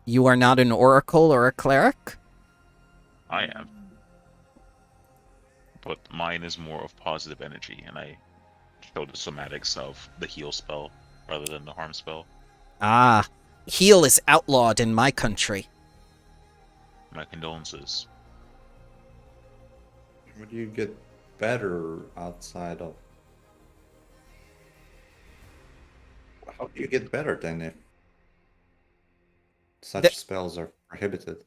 You are not an oracle or a cleric? I am. But mine is more of positive energy, and I show the somatics of the heal spell rather than the harm spell. Ah, heal is outlawed in my country. My condolences. Would you get better outside of... How do you get better then if such spells are prohibited?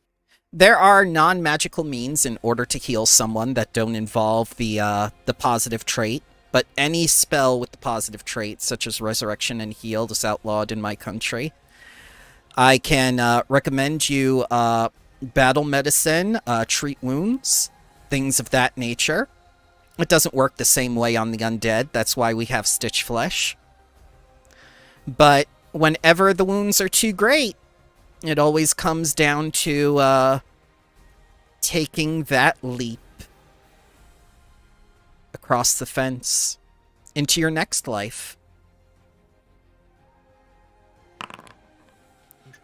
There are non-magical means in order to heal someone that don't involve the positive trait, but any spell with the positive trait, such as Resurrection and Heal, is outlawed in my country. I can recommend you battle medicine, treat wounds, things of that nature. It doesn't work the same way on the undead. That's why we have Stitch Flesh. But whenever the wounds are too great, it always comes down to taking that leap across the fence into your next life.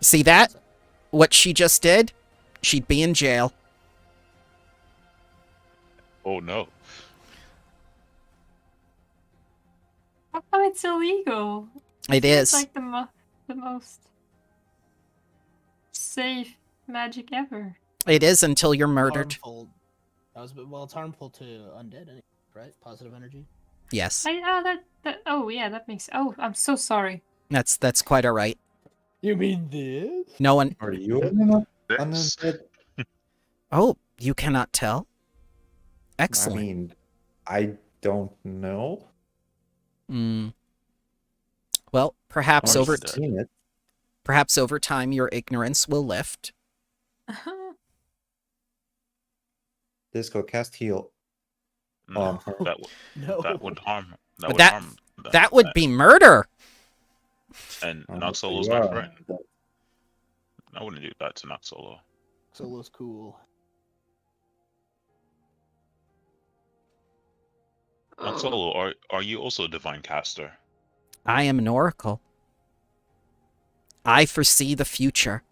See that? What she just did? She'd be in jail. Oh no. How come it's illegal? It It's is. like the most safe magic ever. It is until you're murdered. Harmful. It's harmful to undead, anyway, right? Positive energy. Yes. Oh yeah, that makes. Oh, I'm so sorry. That's quite alright. You mean this? No one... Are you This? undead? Oh, you cannot tell? I Excellent. mean, I don't know. Well, perhaps I've over seen it. perhaps over time your ignorance will lift. Disco cast heal. No, her. No. that would harm. That But would that- harm. That would be murder! And Oh, Nox Solo's you my are friend. undead. I wouldn't do that to Nox Solo. Solo's cool. Nox Solo, are you also a divine caster? I am an oracle. I foresee the future.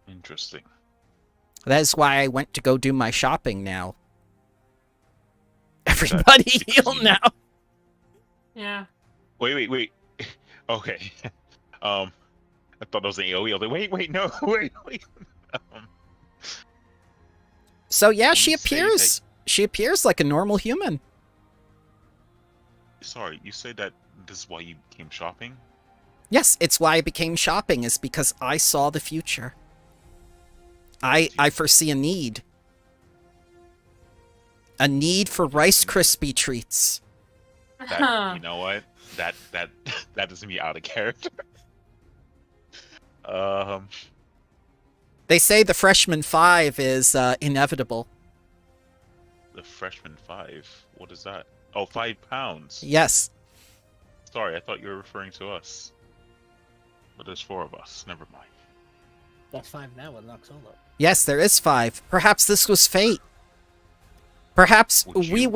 Interesting. That is why I went to go do my shopping now. Everybody because heal you- now. Yeah. Wait. Okay. I thought that was an AoE. I was like, wait, no, wait. Um, So yeah, You she say appears. She appears like a normal human. sorry, you said that this is why you came shopping? Yes, it's why I became shopping, is because I saw the future. I foresee a need. A need for Rice Krispie treats. That, you know what? That doesn't be out of character. They say the freshman 5 is inevitable. The freshman 5. What is that? Oh, 5 pounds. Yes. Sorry, I thought you were referring to us. But there's 4 of us. Never mind. That's 5 now with Nox Solo. Yes, there is 5. Perhaps this was fate. Perhaps Would we you-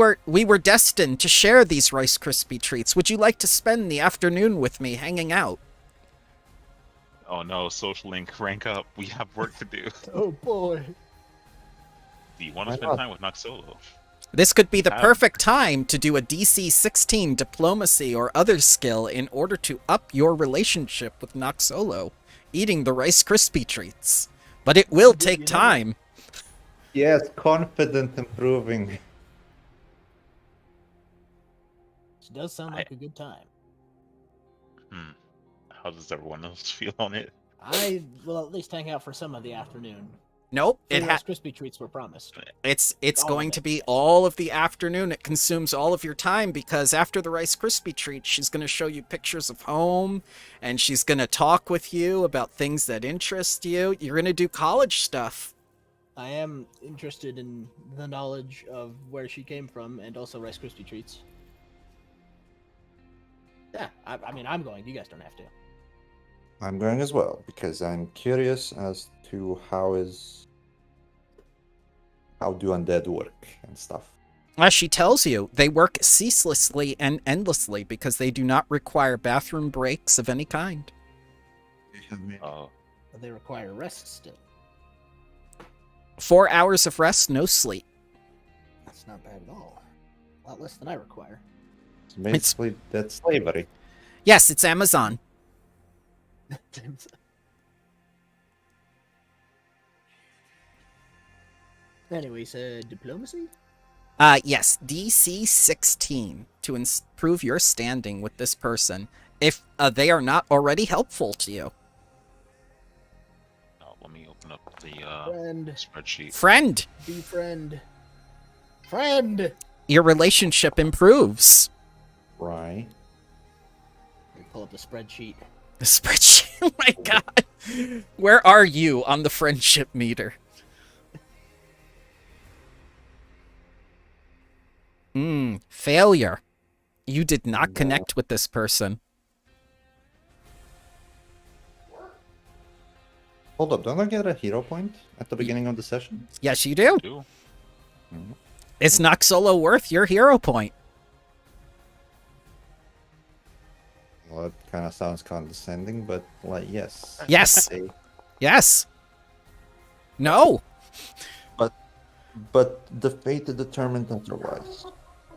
were destined to share these Rice Krispie treats. Would you like to spend the afternoon with me hanging out? Oh no, social link, rank up. We have work to do. Oh boy. Do you want Why to spend not? time with Nox Solo? This could be the Um, perfect time to do a DC 16 diplomacy or other skill in order to up your relationship with Nox Solo, eating the Rice Krispie treats. But it will take You know- time. Yes, confident improving. It does sound like a good time. How does everyone else feel on it? I will at least hang out for some of the afternoon. Nope, Free it Rice Krispie treats were promised. it's all going of to it. be all of the afternoon. It consumes all of your time because after the Rice Krispie treats, she's going to show you pictures of home and she's going to talk with you about things that interest you. You're going to do college stuff. I am interested in the knowledge of where she came from and also Rice Krispie treats. Yeah, I mean, I'm going. You guys don't have to. I'm going as well because I'm curious as to how do undead work and stuff. As she tells you, they work ceaselessly and endlessly because they do not require bathroom breaks of any kind. Oh, But they require rest still. 4 hours of rest, no sleep. That's not bad at all. A lot less than I require. So basically, that's slavery. Yes, it's Amazon. Anyway, so diplomacy? Yes, DC 16 to improve your standing with this person if they are not already helpful to you. let me open up the Friend. spreadsheet. Friend, Befriend. Friend! your relationship improves. Right. Let me pull up the spreadsheet. The spreadsheet. Oh my god. Where are you on the friendship meter? Failure. You did not No. connect with this person. Hold up, don't I get a hero point at the beginning of the session? Yes, you do. Do? Is Nox Solo worth your hero point? Well, it kind of sounds condescending, but like, yes. Yes. Hey, Yes. No. but the fate determined otherwise.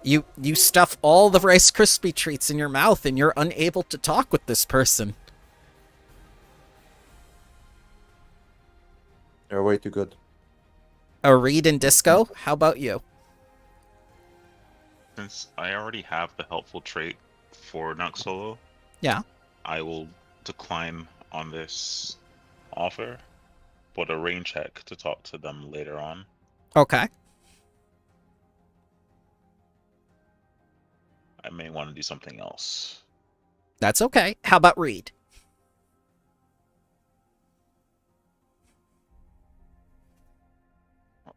You stuff all the Rice Krispie treats in your mouth and you're unable to talk with this person. They're way too good. A Reed and Disco? How about you? Since I already have the helpful trait for Nox Solo, Yeah. I will decline on this offer, but a rain check to talk to them later on. Okay. I may want to do something else. That's okay. How about Reed?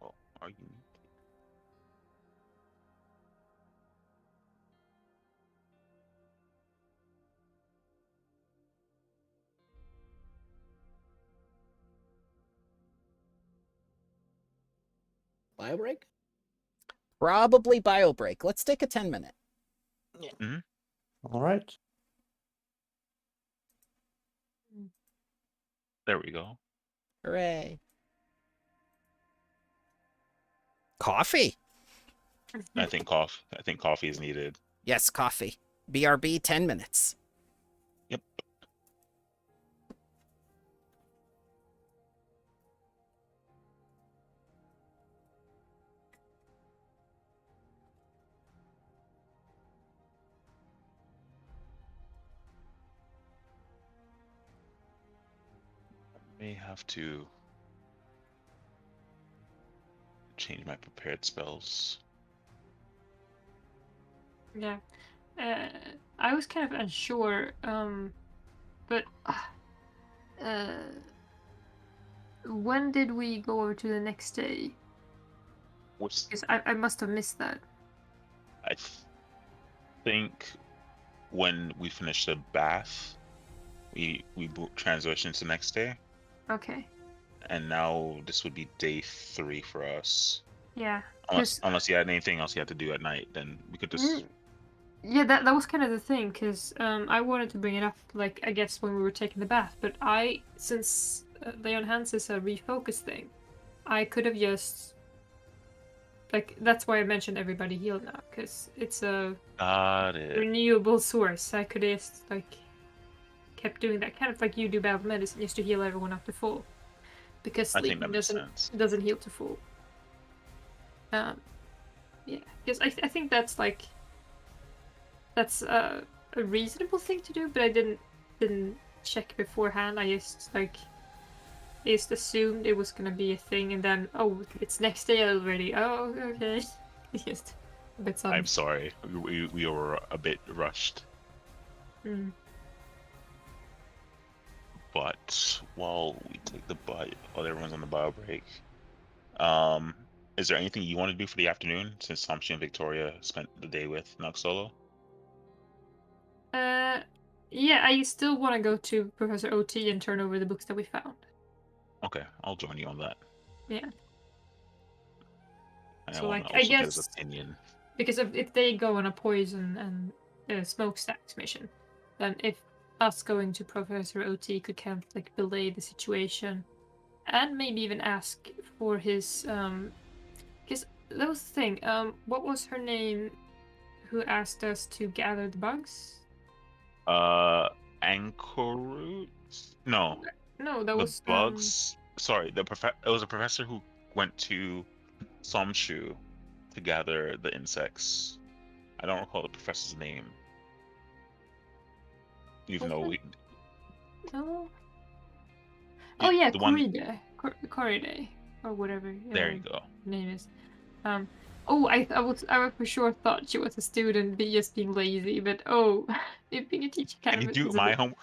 Oh, are you? Bio break? Probably bio break. Let's take a 10-minute. All right. There we go. Hooray. Coffee? I think coffee is needed. Yes, coffee. BRB, 10 minutes. Yep. May have to change my prepared spells. Yeah. I was kind of unsure, but when did we go over to the next day? Which Because I must have missed that. I think when we finish the bath, we transition to the next day, Okay. and now this would be day 3 for us. Yeah. Unless you had anything else you had to do at night, then we could just. Mm, yeah, that was kind of the thing, because I wanted to bring it up, like, I guess when we were taking the bath, but since Leon Hans is a refocus thing, I could have just, like, that's why I mentioned everybody healed now, because it's a Got it. renewable source. I could have just, like, kept doing that, kind of like you do bad medicine, just to heal everyone up to full, because I think sleeping that makes sense. doesn't heal to full. Yeah, because I think that's like a reasonable thing to do, but I didn't check beforehand. I just assumed it was gonna be a thing, and then it's next day already. Oh, okay. Just a bit sudden. I'm sorry, we were a bit rushed. Mm. But while we take while everyone's on the bio break, is there anything you want to do for the afternoon, since Samshi and Victoria spent the day with Nug Solo? Yeah, I still want to go to Professor OT and turn over the books that we found. Okay, I'll join you on that. Yeah. And So, I want like, to I also get guess his opinion. because if they go on a poison and smokestacks mission, then if us going to Professor OT could kind of like delay the situation, and maybe even ask for his because that was the thing. What was her name? Who asked us to gather the bugs? Anchorroot? No, No, that the was bugs. Sorry, it was a professor who went to Somshu to gather the insects. I don't recall the professor's name. Even though we. No. Oh yeah, The one. Corride, or whatever. There you go. Name is. I for sure thought she was a student, just being lazy. But being a teacher kind Can you of do is a my bit. home?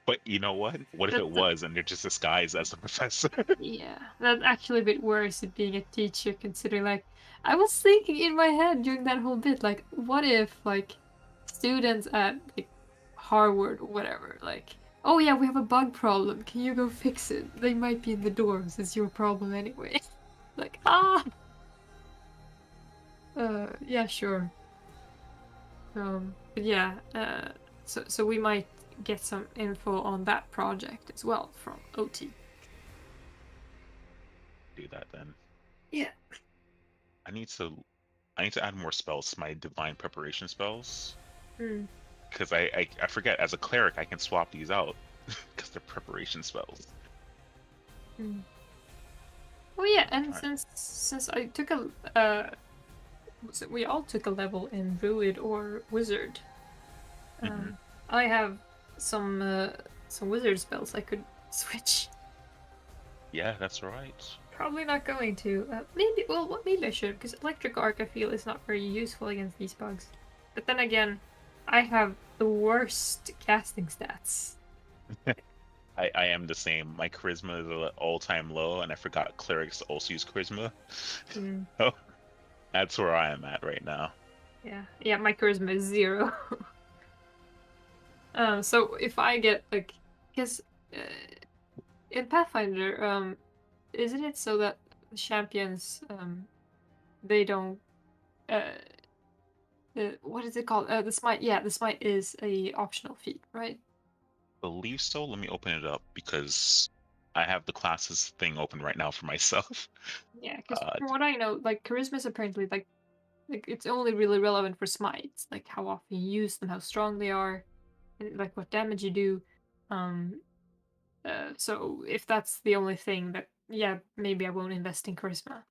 But you know what? What if it was and they're just disguised as a professor? Yeah, that's actually a bit worse than being a teacher, considering, like, I was thinking in my head during that whole bit, like, what if, like, students at, like, Harvard or whatever, like, oh yeah, we have a bug problem, can you go fix it? They might be in the dorms, it's your problem anyway. Like, yeah, sure. But yeah, so we might get some info on that project as well from OT. Do that then. Yeah. I need to add more spells to my divine preparation spells. Because I forget, as a cleric I can swap these out because they're preparation spells. Oh yeah, and since I took we all took a level in Druid or Wizard. I have some Wizard spells I could switch. Yeah, that's right. Probably not going to. Maybe I should, because Electric Arc I feel is not very useful against these bugs. But then again, I have the worst casting stats. I am the same. My charisma is at all-time low, and I forgot clerics also use charisma. So that's where I am at right now. Yeah, my charisma is 0. So if I get, like, because in Pathfinder, isn't it so that the champions they don't what is it called? The smite. Yeah, the smite is a optional feat, right? Believe so. Let me open it up because I have the classes thing open right now for myself. Yeah, because Uh, from what I know, like charisma is apparently like it's only really relevant for smites, like how often you use them, how strong they are, and like what damage you do. Um, so if that's the only thing, that yeah, maybe I won't invest in charisma.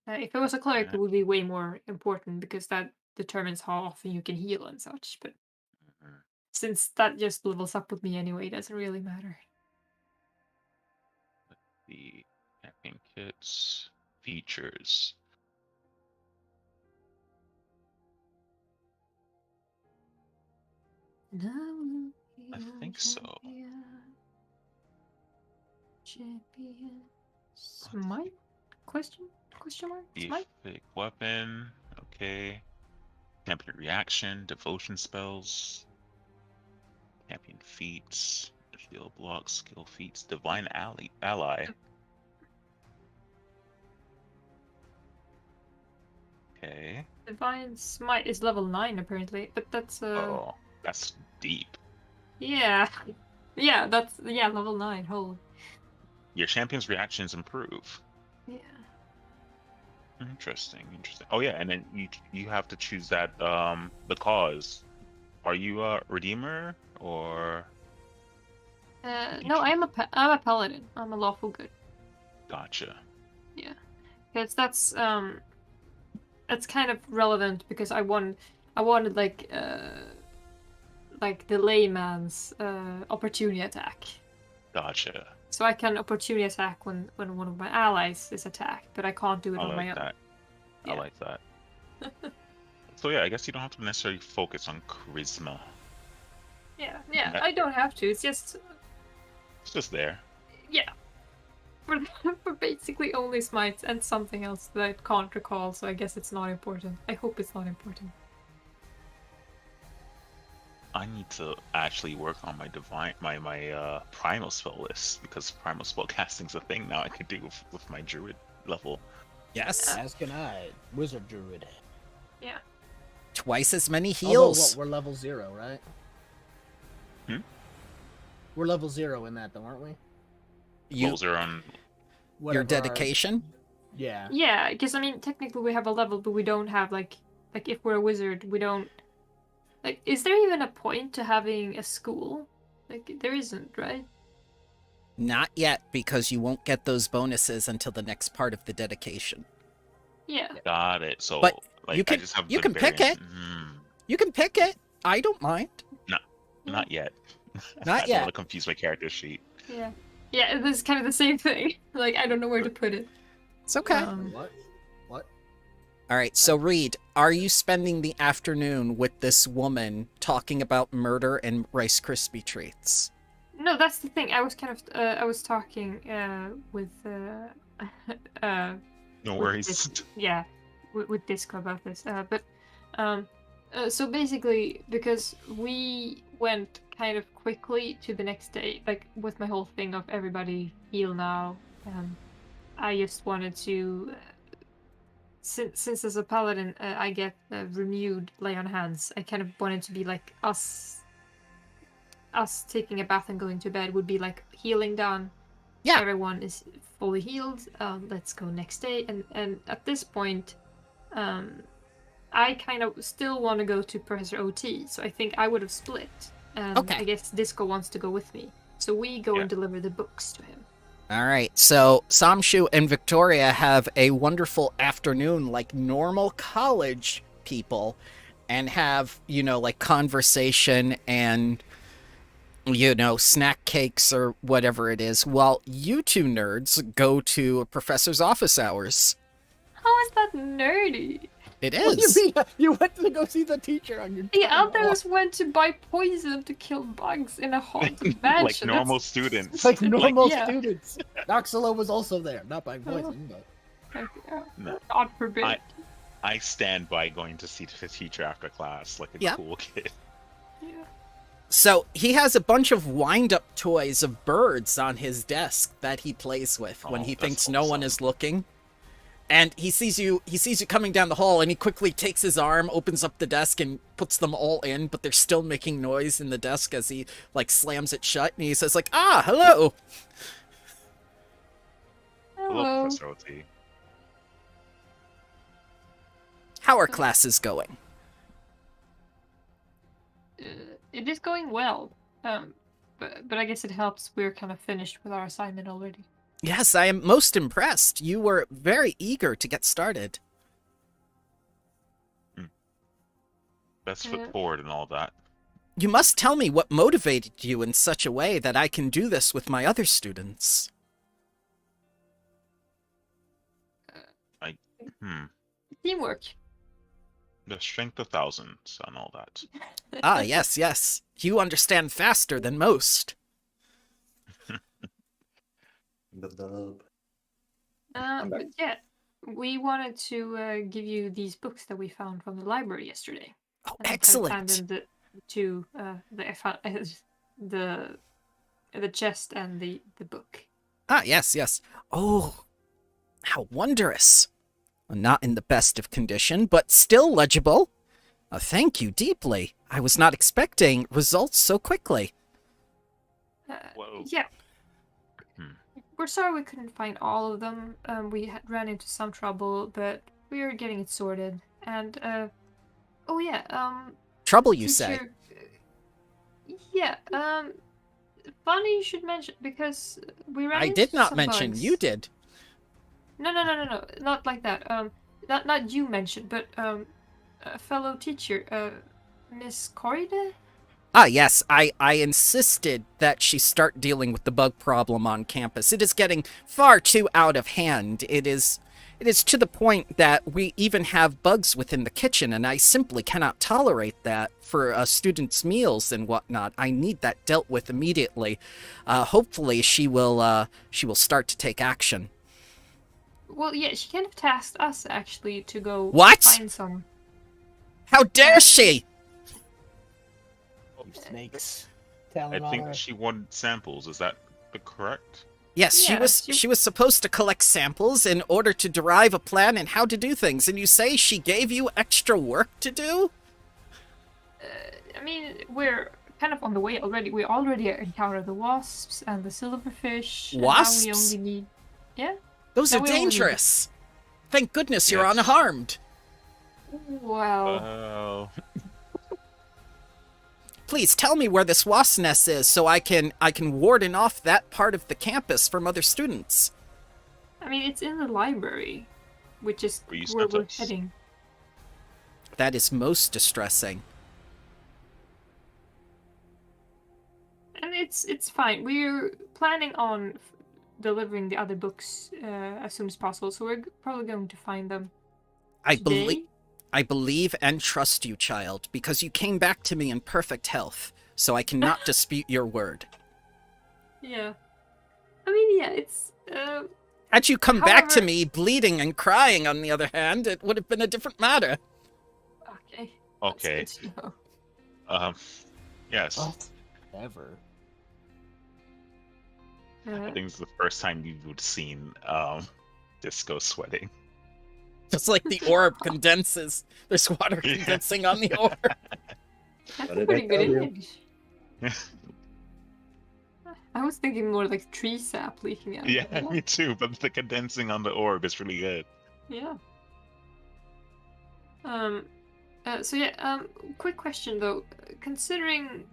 If I was a cleric, uh, it would be way more important because that determines how often you can heal and such. But since that just levels up with me anyway, it doesn't really matter. the camping kits features. I think so. Champion. Smite? Question? Question mark? Smite? Big weapon. Okay. Champion reaction, devotion spells, champion feats, heal blocks, skill feats, divine ally. Okay. Divine Smite is level 9 apparently, but that's Oh, that's deep. yeah. Yeah, that's level 9. Holy. Your champion's reactions improve. Yeah. Interesting. Oh yeah, and then you have to choose that the cause. Are you a redeemer or? No, I'm a paladin. I'm a lawful good. Gotcha. Yeah. Because that's kind of relevant because I wanted like the layman's opportunity attack. Gotcha. So I can opportunity attack when one of my allies is attacked, but I can't do it on my own. That. Yeah. I like that. So yeah, I guess you don't have to necessarily focus on charisma. Yeah, I don't have to. It's just there. yeah. For basically only smites and something else that I can't recall, so I guess it's not important. I hope it's not important. I need to actually work on my primal spell list because primal spell casting's a thing now I could do with my druid level. Yes. As can I, wizard druid. Yeah. Twice as many Although, heals. we're level 0, right? Hmm? We're level 0 in that, though, aren't we? Levels are on Your dedication? Yeah. Yeah, because I mean, technically we have a level, but we don't have like if we're a wizard, we don't. Like, is there even a point to having a school? Like, there isn't, right? Not yet, because you won't get those bonuses until the next part of the dedication. Yeah. Got it. So, But like, you can- I just have you the can pick variance. it. You can pick it. I don't mind. Not yet. Not I don't yet. want to confuse my character sheet. Yeah. Yeah, this is kind of the same thing. Like, I don't know where to put it. It's okay. What? All right, so Reed, are you spending the afternoon with this woman talking about murder and Rice Krispie treats? No, that's the thing. I was kind of I was talking with No with worries. with Disco about this. So basically, because we went kind of quickly to the next day, like with my whole thing of everybody heal now, I just wanted to, since as a paladin I get renewed lay on hands, I kind of wanted to be like us taking a bath and going to bed would be like healing done. Yeah. Everyone is fully healed. Let's go next day. And at this point, I kind of still want to go to Professor OT, so I think I would have split. And Okay. I guess Disco wants to go with me. So we go Yeah. and deliver the books to him. All right, so Samshu and Victoria have a wonderful afternoon like normal college people and have, like conversation and, snack cakes or whatever it is, while you two nerds go to a professor's office hours. How is that nerdy? It What do is. you mean? You went to go see the teacher on your The day off. others went to buy poison to kill bugs in a haunted mansion. Like normal That's students. Like normal yeah. students. Noxolo was also there, not by poison, but like, No. God forbid. I stand by going to see the teacher after class like a Yeah. cool kid. Yeah. So he has a bunch of wind-up toys of birds on his desk that he plays with when Oh, he that's thinks no one awesome. is looking. And he sees you coming down the hall, and he quickly takes his arm, opens up the desk, and puts them all in, but they're still making noise in the desk as he, like, slams it shut, and he says, like, hello! Hello, Hello. Professor OT. How are classes going? It is going well. But I guess it helps we're kind of finished with our assignment already. Yes, I am most impressed. You were very eager to get started. Best foot forward and all that. You must tell me what motivated you in such a way that I can do this with my other students. Teamwork. The strength of thousands and all that. Ah, yes, yes. You understand faster than most. The dub. But yeah, we wanted to give you these books that we found from the library yesterday. Oh, And I kind of excellent. timed them to the chest and the book. Ah, yes, yes. Oh, how wondrous. Not in the best of condition, but still legible. Thank you deeply. I was not expecting results so quickly. Whoa. Yeah. We're sorry we couldn't find all of them. We ran into some trouble, but we are getting it sorted. And Trouble, you say? teacher, yeah. Funny you should mention because we ran I into did not some mention. bugs. You did. No, not like that. Not you mentioned, but a fellow teacher, Miss Corrida. Ah, yes, I insisted that she start dealing with the bug problem on campus. It is getting far too out of hand. It is to the point that we even have bugs within the kitchen, and I simply cannot tolerate that for students' meals and whatnot. I need that dealt with immediately. Hopefully, she will start to take action. Well, yeah, she kind of tasked us actually to go What? find some. How dare she? You snakes. Telling I all think her. she wanted samples. Is that correct? Yes, Yeah, she was supposed to collect samples in order to derive a plan and how to do things. And you say she gave you extra work to do? I mean, we're kind of on the way already. We already encountered the wasps and the silverfish. and now Wasps? we only need. Yeah. Those No, are we only need- dangerous. Thank goodness you're Yes. unharmed. Well, Oh. Please tell me where this wasp nest is so I can warden off that part of the campus from other students. I mean, it's in the library, which is Where you where sent we're us. heading. That is most distressing. And it's fine. We're planning on delivering the other books as soon as possible, so we're probably going to find them today. I believe and trust you, child, because you came back to me in perfect health, so I cannot dispute your word. Yeah. I mean, yeah, it's Had you come back to However- me bleeding and crying, on the other hand, it would have been a different matter. okay. Okay. That's good to know. Yes. Ever. I think it's the first time you've seen Disco sweating. Just like the orb condenses. There's water Yeah. condensing on the orb. That's What a did I pretty good tell you? image. I was thinking more like tree sap leaking out. Yeah, me too. But the condensing on the orb is really good. Yeah. So yeah. Quick question though. Considering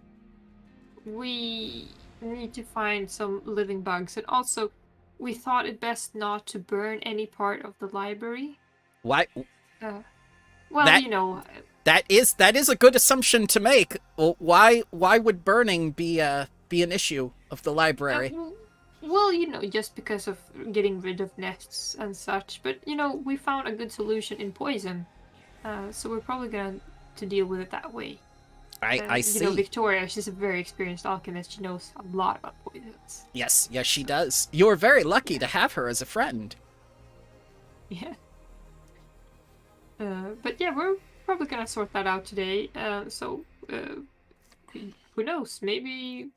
we need to find some living bugs, and also we thought it best not to burn any part of the library. Why? Well, That- you know, That is a good assumption to make. Well, why would burning be an issue of the library? well, you know, just because of getting rid of nests and such. But you know, we found a good solution in poison, so we're probably going to deal with it that way. I You know, see. Victoria, she's a very experienced alchemist. She knows a lot about poisons. Yes, she does. You're very lucky to have her as a friend. Yeah. But yeah, we're probably gonna sort that out today. So who knows? Maybe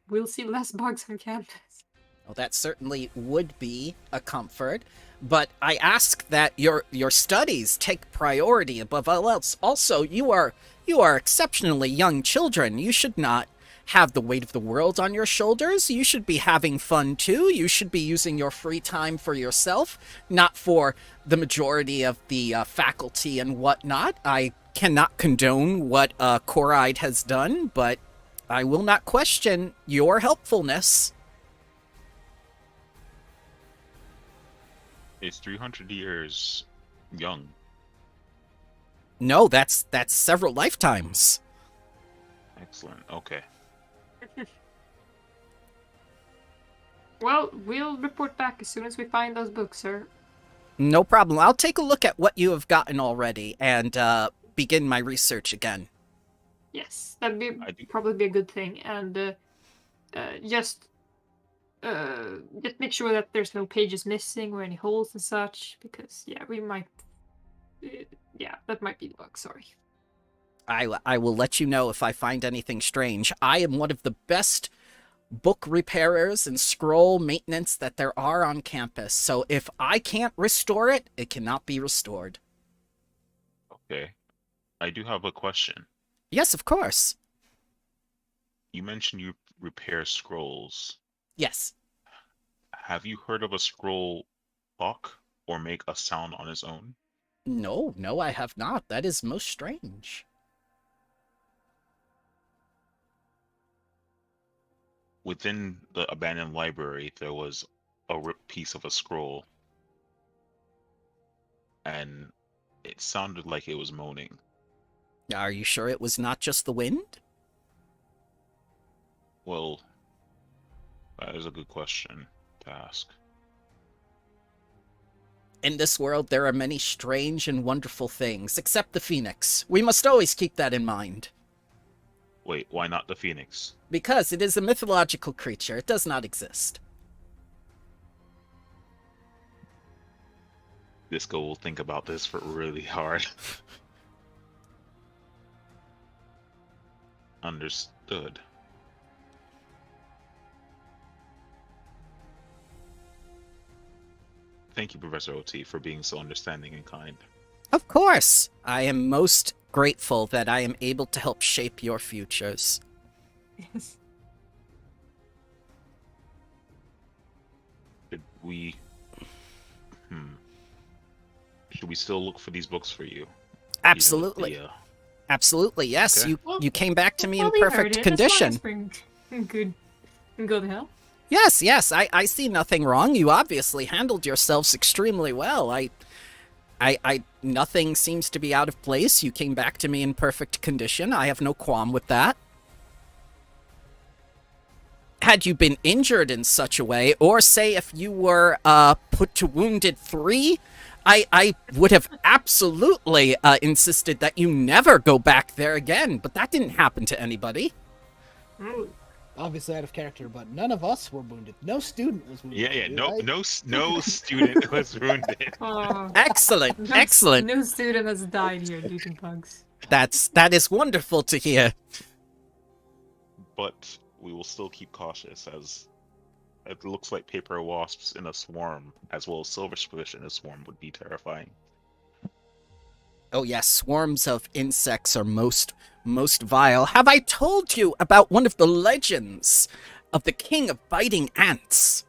we'll see less bugs on campus. Well, that certainly would be a comfort. But I ask that your studies take priority above all else. Also, you are exceptionally young children. You should not have the weight of the world on your shoulders. You should be having fun too. You should be using your free time for yourself, not for the majority of the faculty and whatnot. I cannot condone what Coride has done, but I will not question your helpfulness. It's 300 years young. No, that's several lifetimes. Excellent. Okay. Well, we'll report back as soon as we find those books, sir. No problem. I'll take a look at what you have gotten already and begin my research again. Yes, that'd be probably be a good thing, and just make sure that there's no pages missing or any holes and such, because yeah, we might. That might be the bug. Sorry. I will let you know if I find anything strange. I am one of the best book repairers and scroll maintenance that there are on campus. So if I can't restore it, it cannot be restored. Okay. I do have a question. Yes, of course. You mentioned you repair scrolls. Yes. Have you heard of a scroll talk or make a sound on its own? No, I have not. That is most strange. Within the abandoned library, there was a ripped piece of a scroll, and it sounded like it was moaning. Are you sure it was not just the wind? Well, that is a good question to ask. In this world, there are many strange and wonderful things, except the phoenix. We must always keep that in mind. Wait, why not the phoenix? Because it is a mythological creature. It does not exist. Disco will think about this for really hard. Understood. Thank you, Professor OT, for being so understanding and kind. Of course. I am most grateful that I am able to help shape your futures. Yes. Should we... Should we still look for these books for you? Absolutely. Absolutely, yes. Okay. You came back to me in Well, we heard perfect it. condition. As long as we're good help. Yes, I see nothing wrong. You obviously handled yourselves extremely well. I nothing seems to be out of place. You came back to me in perfect condition. I have no qualm with that. Had you been injured in such a way, or say if you were put to wounded 3, I would have absolutely insisted that you never go back there again, but that didn't happen to anybody. Obviously out of character, but none of us were wounded. No student was wounded. Yeah, right? no student was wounded. Oh, Excellent, no, excellent. No student has died here due to bugs. That is wonderful to hear. But we will still keep cautious, as it looks like paper wasps in a swarm, as well as silverfish in a swarm, would be terrifying. Oh yes, swarms of insects are most vile. Have I told you about one of the legends of the king of biting ants?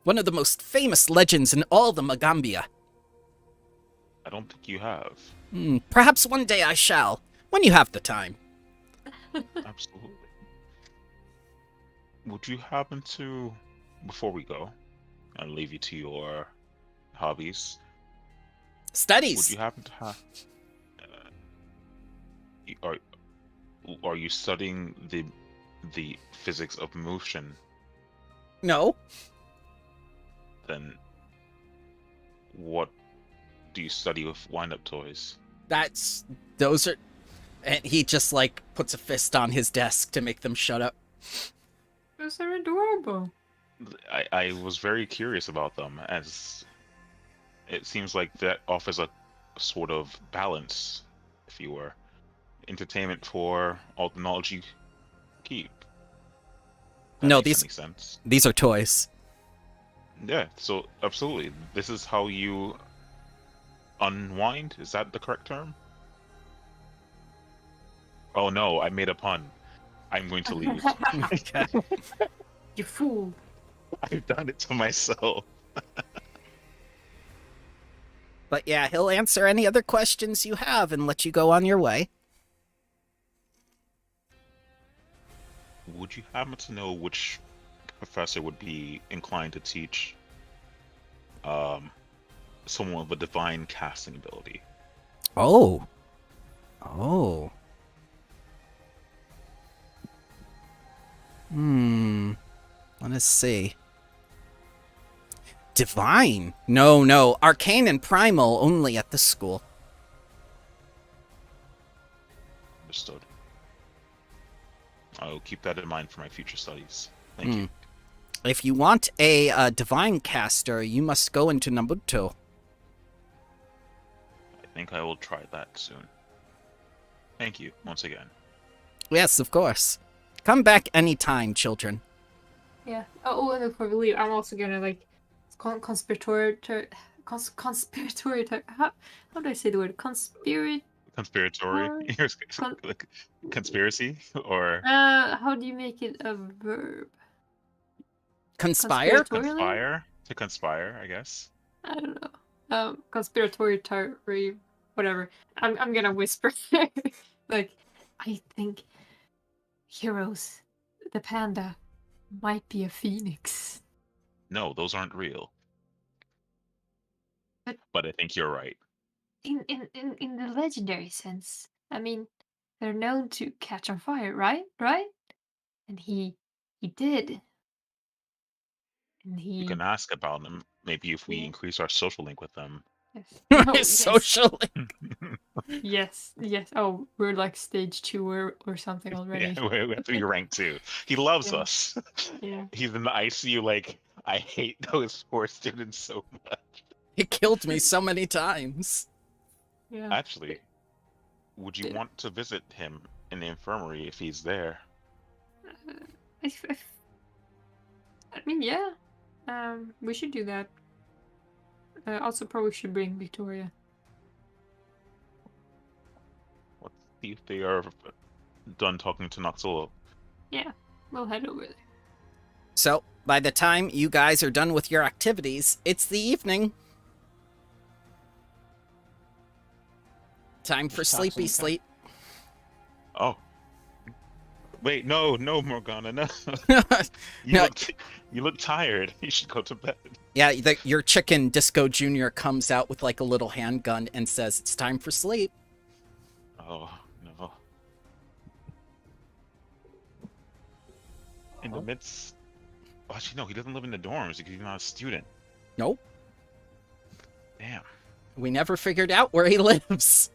One of the most famous legends in all the Magambia. I don't think you have. Perhaps one day I shall, when you have the time. Absolutely. Would you happen to, before we go, and leave you to your hobbies, Studies. would you happen to have... Are you studying the physics of motion? No. Then what do you study with wind-up toys? Those are... And he just, like, puts a fist on his desk to make them shut up. Those are adorable. I was very curious about them, as it seems like that offers a sort of balance, if you were. Entertainment for all the knowledge you keep. No, Makes any sense. these are toys. Yeah, so absolutely. This is how you unwind? Is that the correct term? Oh no, I made a pun. I'm going to leave. Okay. You fool. I've done it to myself. But yeah, he'll answer any other questions you have and let you go on your way. Would you happen to know which professor would be inclined to teach someone with a divine casting ability? Oh. Oh. Let us see. Divine? No. Arcane and Primal only at this school. Understood. I'll keep that in mind for my future studies. Thank you. If you want a divine caster, you must go into Nabuto. I think I will try that soon. Thank you once again. Yes, of course. Come back anytime, children. Yeah. And before we leave, I'm also gonna like conspiratorial. How do I say the word? Conspiratory? Conspiracy? Or How do you make it a verb? Conspire? Conspiratorially? to conspire, I guess. I don't know. Conspiratorial, whatever. I'm gonna whisper. Like, I think Heroes, the panda, might be a phoenix. No, those aren't real. But I think you're right. in the legendary sense, I mean, they're known to catch on fire, right? And he did. And You he can ask about them. Maybe if we increase our social link with them. yes. Oh, yes. Socially. Yes. Oh, we're like stage 2 or something already. Yeah, we have to be ranked 2. He loves Yeah. us. Yeah. He's in the ICU like, I hate those 4 students so much. He killed me so many times. Yeah. Actually, would you want to visit him in the infirmary if he's there? I mean, yeah. We should do that. Also, probably should bring Victoria. Let's see if they are done talking to Noxolo. Yeah, we'll head over there. So, by the time you guys are done with your activities, it's the evening. Time for Just talk sleepy some- sleep. Oh. Wait, no, Morgana, no. No. You look tired. You should go to bed. Yeah, your chicken Disco Jr. comes out with like a little handgun and says, "It's time for sleep." Oh, no. In the midst... Oh, actually, no, he doesn't live in the dorms because he's not a student. Nope. Damn. We never figured out where he lives.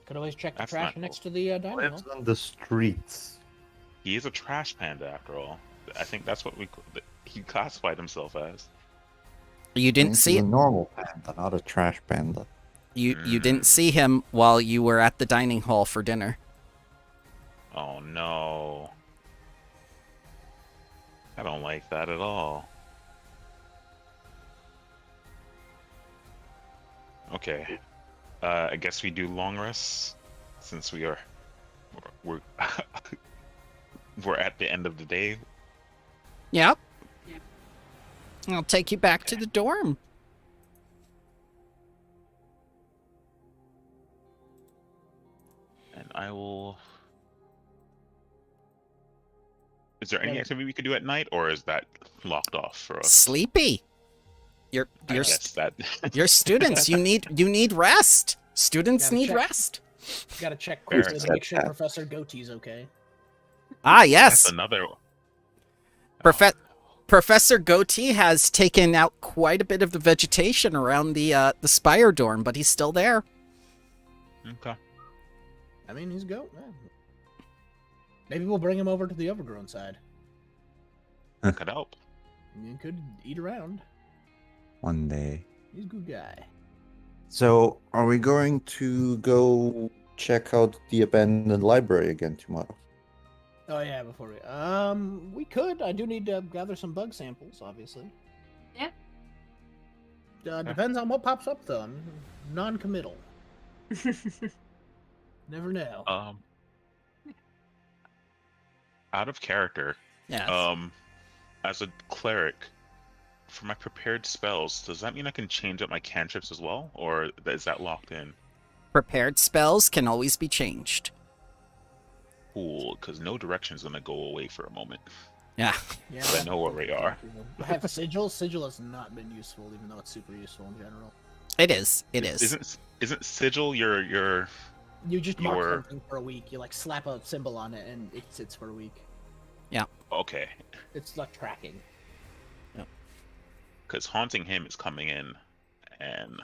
Could always check the That's trash not next to the dining Lives hall. on the streets. He is a trash panda, after all. I think that's what he classified himself as. You didn't He's see a normal panda, not a trash panda. you didn't see him while you were at the dining hall for dinner. Oh, no. I don't like that at all. Okay. I guess we do long rests since we're we're at the end of the day. Yep. I'll take you back to the dorm. And I will... Is there any Yeah. activity we could do at night, or is that locked off for us? Sleepy. You're guess that... you're students. You need rest. Students Gotta need check. rest. Gotta check Fair quickly to enough. make sure Professor Goatee's okay. Ah, That's yes. another... Professor Goatee has taken out quite a bit of the vegetation around the spire dorm, but he's still there. Okay. I mean, he's a goat. Yeah. Maybe we'll bring him over to the overgrown side. Could help. You could eat around. One day. He's a good guy. So, are we going to go check out the abandoned library again tomorrow? Oh yeah, before we could. I do need to gather some bug samples, obviously. Yeah. Depends on what pops up though. I'm non-committal. Never know. Out of character. Yes. As a cleric, for my prepared spells, does that mean I can change up my cantrips as well, or is that locked in? Prepared spells can always be changed. Cool, because no direction is gonna go away for a moment. Yeah. Yeah, I know where we are. I have sigil. Sigil has not been useful, even though it's super useful in general. It is. It is. Isn't sigil your You just mark Your- something for a week. You like slap a symbol on it, and it sits for a week. okay? It's like tracking. Because haunting him is coming in, and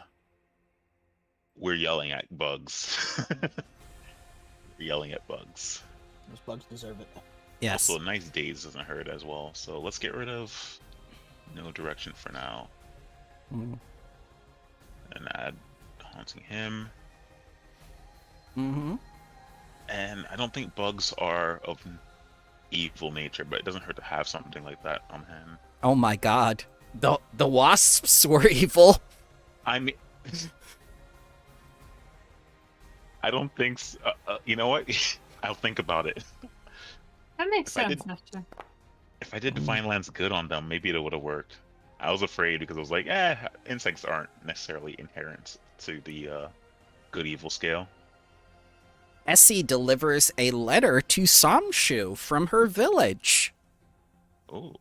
we're yelling at bugs. We're yelling at bugs. Those bugs deserve it. Yes. Also, nice days doesn't hurt as well. So let's get rid of no direction for now, Mm-hmm. and add haunting him. Mm-hmm. And I don't think bugs are of evil nature, but it doesn't hurt to have something like that on hand. Oh my god. The wasps were evil. I mean, I don't think. You know what? I'll think about it. That makes If I sense, did- actually. If I did Divine Lance good on them, maybe it would have worked. I was afraid because I was like, insects aren't necessarily inherent to the good evil scale. Essie delivers a letter to Samshu from her village. Oh,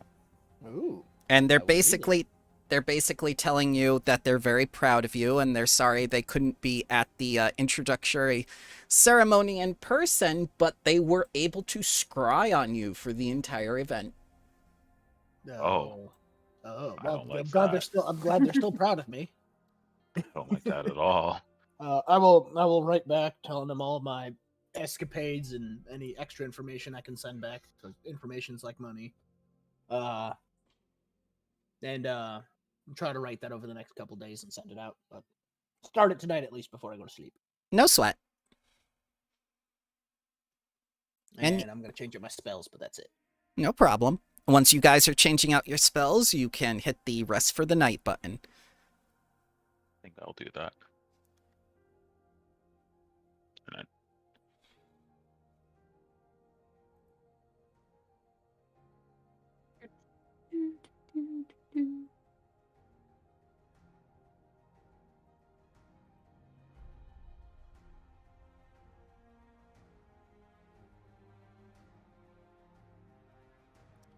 Ooh. And I will read they're basically telling you that they're very proud of you and they're sorry they couldn't be at the introductory ceremony in person, but they were able to scry on you for the entire event. Oh. I Well, don't like I'm glad that. I'm glad they're still proud of me. I don't like that at all. I will write back telling them all of my escapades and any extra information I can send back. Because information's like money. And try to write that over the next couple days and send it out. But start it tonight at least before I go to sleep. No sweat. And, And- I'm gonna change up my spells, but that's it. No problem. Once you guys are changing out your spells, you can hit the rest for the night button. I think I'll do that. And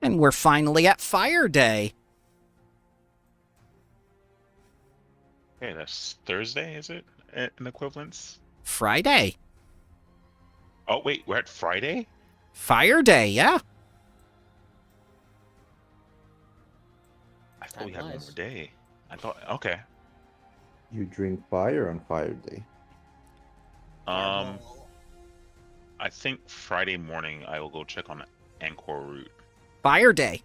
And we're finally at Fire Day. Okay, that's Thursday, is it? An equivalence? Friday. Oh wait, we're at Friday? Fire Day, yeah. I thought we Time had one flies. more day. I thought okay. You drink fire on Fire Day. Fireball. I think Friday morning I will go check on Angkor route. Fire Day.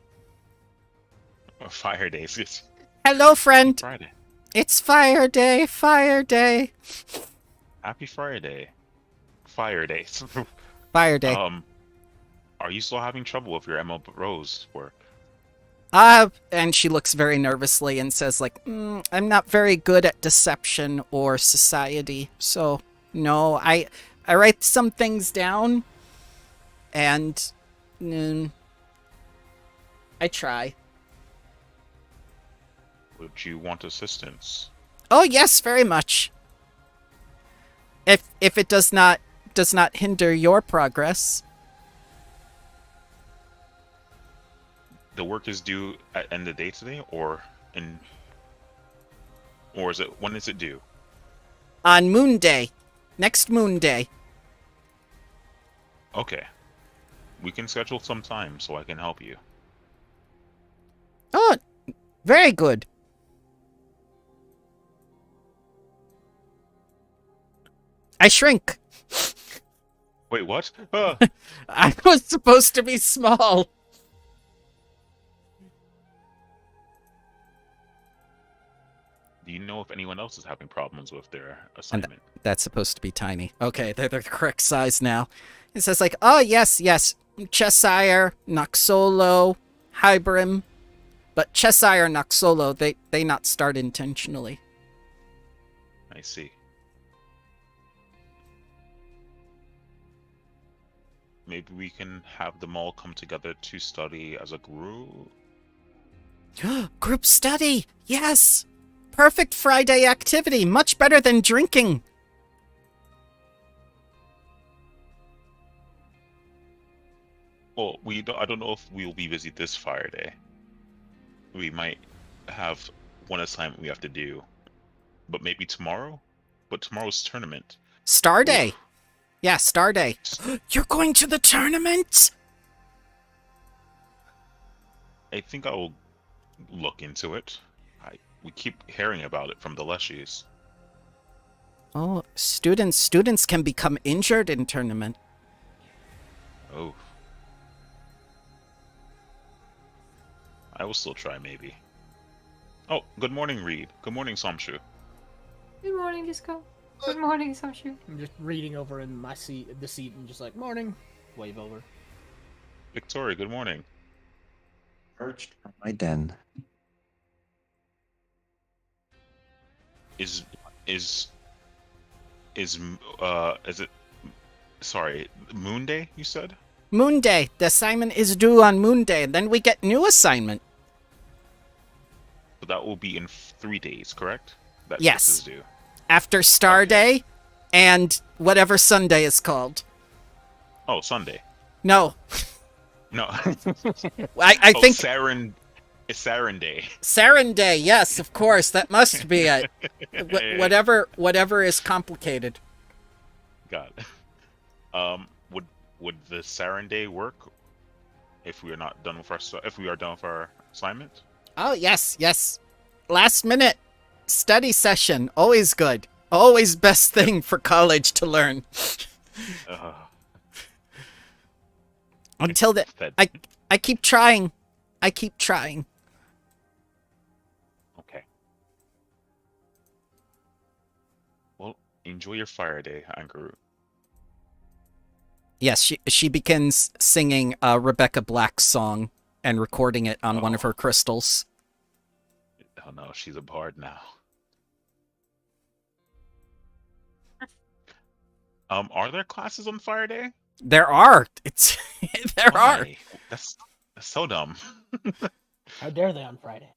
Or Fire Days. It's Hello, friend. Friday. It's Fire Day, Fire Day. Happy Friday. Fire Days. Fire Day. Are you still having trouble with your Emma Rose work? And she looks very nervously and says, like, I'm not very good at deception or society, so no, I write some things down, and I try. Would you want assistance? Oh yes, very much. If it does not hinder your progress. The work is due at end of day today, or is it, when is it due? On Moon Day. Next Moon Day. Okay. We can schedule some time so I can help you. Oh, very good. I shrink. Wait, what? I was supposed to be small. Do you know if anyone else is having problems with their assignment? That's supposed to be tiny. Okay, they're the correct size now. It says like, oh yes, Cheshire, Noxolo, Hybrim. But Cheshire and Noxolo, they not start intentionally. I see. maybe we can have them all come together to study as a group. Group study! Yes! Perfect Friday activity, much better than drinking. Well, I don't know if we'll be busy this Friday. We might have one assignment we have to do, but maybe tomorrow. But tomorrow's tournament. Star Day. Oof. Yeah, Star Day. You're going to the tournament? I think I will look into it. We keep hearing about it from the Leshies. Oh, students can become injured in tournament. Oh. I will still try, maybe. Oh, good morning, Reed. Good morning, Samshu. Good morning, Disco. Good morning, Samshu. I'm just reading over in my the seat, and just like, morning. Wave over. Victoria, good morning. Perched from my den. Is it, sorry, Moon Day, you said? Moon Day. The assignment is due on Moon Day, and then we get new assignment. So that will be in 3 days, correct? That Yes. This is due. After Star Okay. Day and whatever Sunday is called. Oh, Sunday. No. No. I think It's Sarin Day. Sarin Day, yes, of course. That must be it. Whatever is complicated. Got it. Would the Sarin Day work if we are not done with our assignment? Oh, yes. Last minute study session. Always good. Always best thing for college to learn. Until then, Fed. I keep trying. I keep trying. Okay. Well, enjoy your fire day, Ankaru. Yes, she begins singing Rebecca Black's song and recording it on one of her crystals. Oh no, she's a bard now. Are there classes on Fire Day? There are. There are. Why? That's so dumb. How dare they on Friday?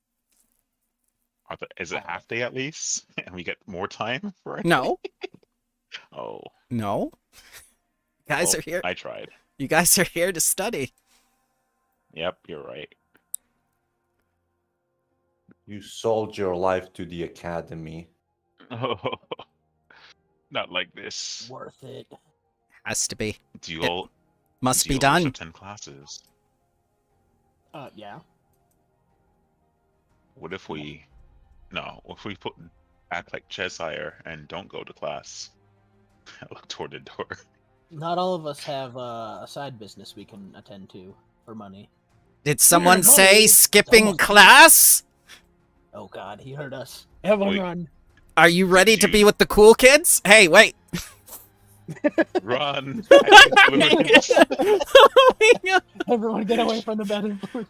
Is it half day at least, and we get more time for it? No. Oh. No. Guys Well, are here. I tried. You guys are here to study. Yep, you're right. You sold your life to the academy. Oh, not like this. Worth it. Has to be. Do you It all Must do be you all done. attend classes? Yeah. What if we act like Cheshire and don't go to class? I look toward the door. Not all of us have a side business we can attend to for money. Did someone Money. say It's skipping almost- class? Oh God, he heard us. Everyone Wait. run. Are you ready to you- be with the cool kids? Hey, wait. Run! Oh my God. Everyone get away from the bed influence.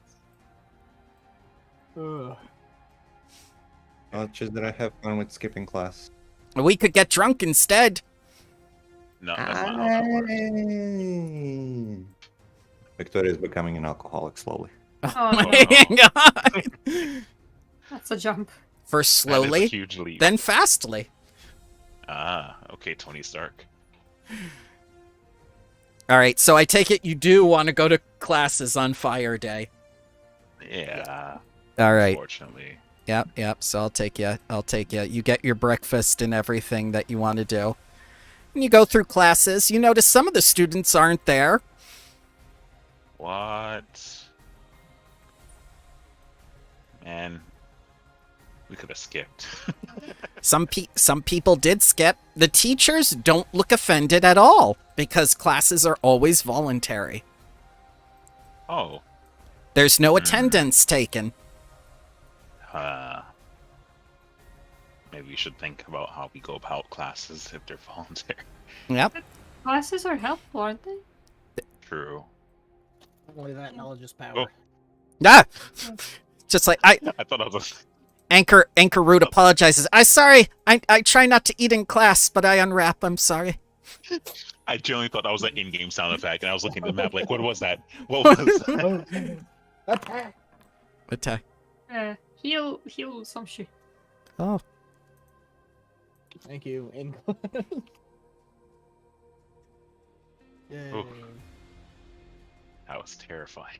Ugh. Just that I have fun with skipping class. We could get drunk instead. No, that's not how that works. Victoria is becoming an alcoholic slowly. Oh, my God. That's a jump. First That is a slowly, huge leap. then fastly. Ah, okay, Tony Stark. All right, so I take it you do want to go to classes on Fire Day. Yeah. All right. Unfortunately. Yep. So I'll take you. You get your breakfast and everything that you want to do. And you go through classes. You notice some of the students aren't there. What? Man, we could have skipped. Some people did skip. The teachers don't look offended at all because classes are always voluntary. Oh. There's no attendance taken. Maybe we should think about how we go about classes if they're voluntary. Yep. Classes are helpful, aren't they? True. Only that knowledge is power. Oh. Ah! Just like I thought I was. Anchor Root apologizes. I'm sorry. I try not to eat in class, but I unwrap. I'm sorry. I genuinely thought that was an in-game sound effect, and I was looking at the map like, what was that? What was that? Attack! Attack. Heal some shit. Oh. Thank you. Yay. Oof. That was terrifying.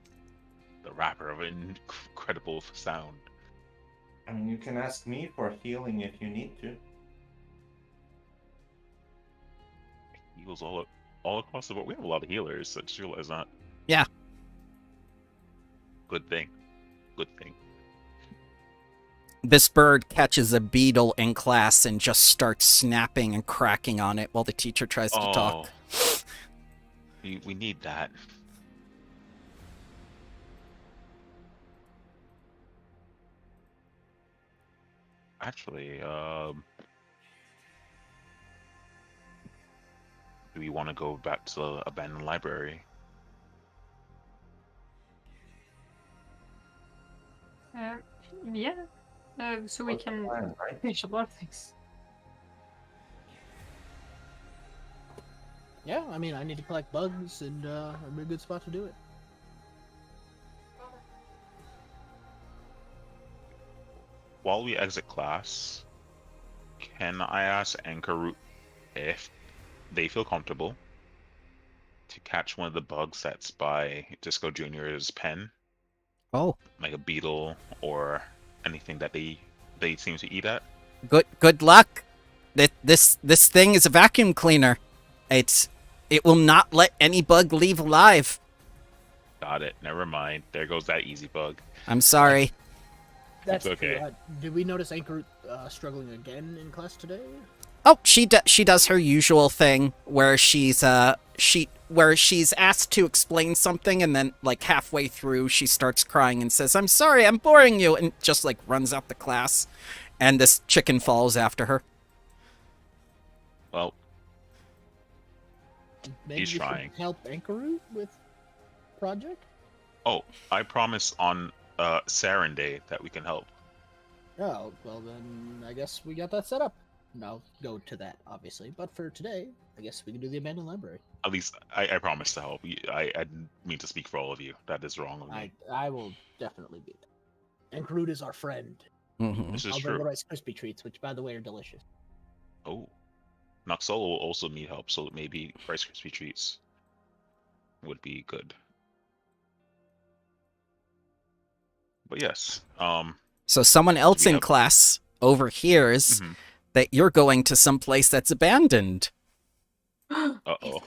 The rapper of an incredible sound. I mean, you can ask me for healing if you need to. Heals all across the board. We have a lot of healers. I just realized that. Yeah. Good thing. Good thing. This bird catches a beetle in class and just starts snapping and cracking on it while the teacher tries to talk. We need that. Actually, do we want to go back to the abandoned library? Yeah. So we can Fine, right? finish a lot of things. Yeah, I mean, I need to collect bugs, and I'm in a good spot to do it. While we exit class, can I ask Anchor if they feel comfortable to catch one of the bugs that's by Disco Junior's pen, Oh, like a beetle or anything that they seem to eat at? good luck. This thing is a vacuum cleaner. It will not let any bug leave alive. Got it. Never mind. There goes that easy bug. I'm sorry. That's It's okay. true. Did we notice Anchor struggling again in class today? Oh, she does her usual thing where she's asked to explain something and then like halfway through she starts crying and says, "I'm sorry, I'm boring you," and just like runs out the class, and this chicken follows after her. Well, Maybe He's we should trying. help Anchor with project. oh, I promise on Saren Day that we can help. Oh, well then, I guess we got that set up. And I'll go to that, obviously. But for today, I guess we can do the abandoned library. At least I promise to help. I didn't mean to speak for all of you. That is wrong of me. I will definitely be there. And Groot is our friend. Mm-hmm. This is I'll bring the true. Rice Krispie treats, which, by the way, are delicious. Oh, Noxolo will also need help, so maybe Rice Krispie treats would be good. But yes, So someone else we in have- class overhears mhm. that you're going to some place that's abandoned. Uh-oh.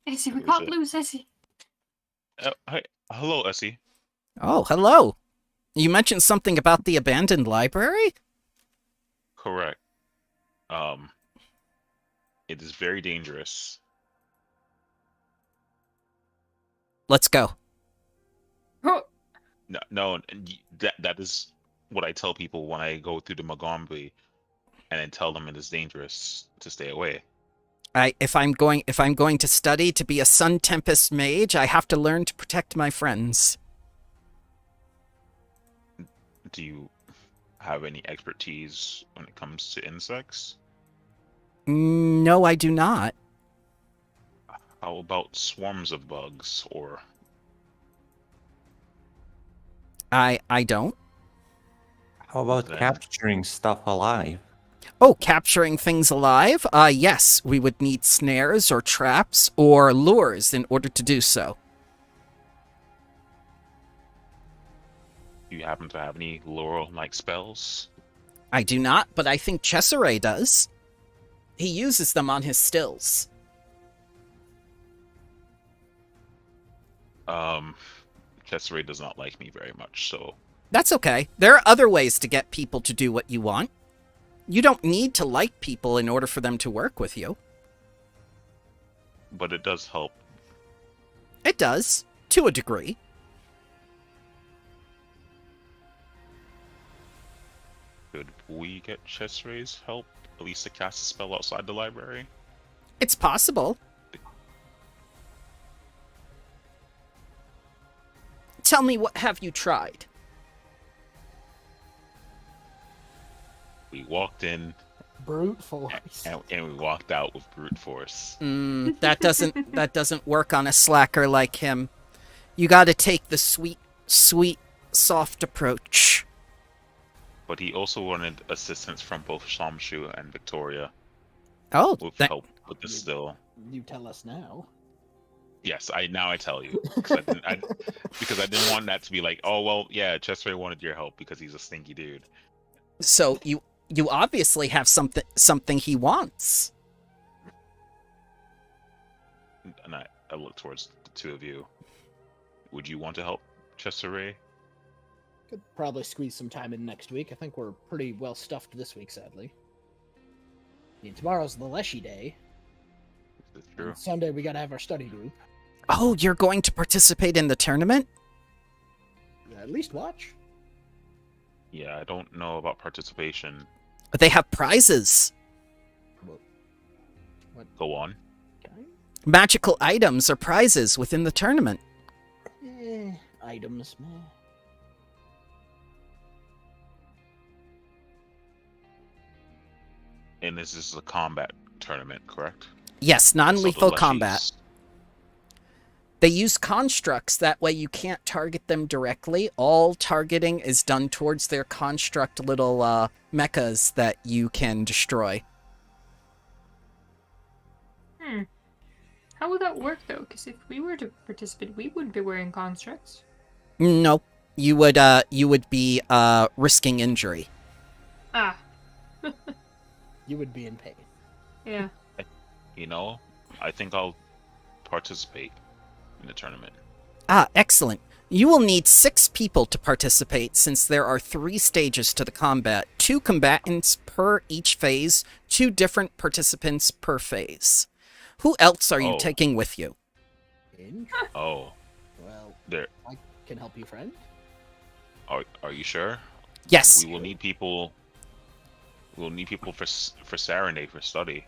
Essie, we Who is can't it? lose Essie. Hi, hello, Essie. Oh, hello. You mentioned something about the abandoned library? Correct. It is very dangerous. Let's go. No, that is what I tell people when I go through the Magombe, and then tell them it is dangerous to stay away. If I'm going to study to be a Sun Tempest mage, I have to learn to protect my friends. Do you have any expertise when it comes to insects? No, I do not. How about swarms of bugs or I don't. How about Then- capturing stuff alive? Oh, capturing things alive? Yes, we would need snares or traps or lures in order to do so. do you happen to have any Laurel-like spells? I do not, but I think Cesare does. He uses them on his stills. Cesare does not like me very much, so That's okay. There are other ways to get people to do what you want. You don't need to like people in order for them to work with you. but it does help. It does, to a degree. Could we get Cesare's help, at least to cast a spell outside the library? It's possible. Tell me, what have you tried? We walked in, Brute force. And we walked out with brute force. That doesn't work on a slacker like him. You got to take the sweet, soft approach. But he also wanted assistance from both Shamshu and Victoria Oh, with help with the still. You tell us now. Yes, I tell you because I didn't want that to be like, oh well, yeah, Chester wanted your help because he's a stinky dude. So you obviously have something he wants. And I look towards the two of you. Would you want to help Chester Ray? Could probably squeeze some time in next week. I think we're pretty well stuffed this week, sadly. I mean, tomorrow's the Leshy Day. Is it true? And Sunday we gotta have our study group. Oh, you're going to participate in the tournament? At least watch. Yeah, I don't know about participation. They have prizes. What Go on. kind? Magical items or prizes within the tournament. Items, man. And this is a combat tournament, correct? Yes, non-lethal So the combat. Leshies- They use constructs, that way you can't target them directly. All targeting is done towards their construct little mechas that you can destroy. How would that work though? Because if we were to participate, we wouldn't be wearing constructs. No, you would be risking injury. Ah, You would be in pain. yeah. You know, I think I'll participate in the tournament. Ah, excellent. You will need 6 people to participate since there are 3 stages to the combat. 2 combatants per each phase, 2 different participants per phase. Who else are you Oh. taking with you? Oh, Well, there. I can help you, friend. Are you sure? Yes, We will need people. We'll need people for Saturday for study.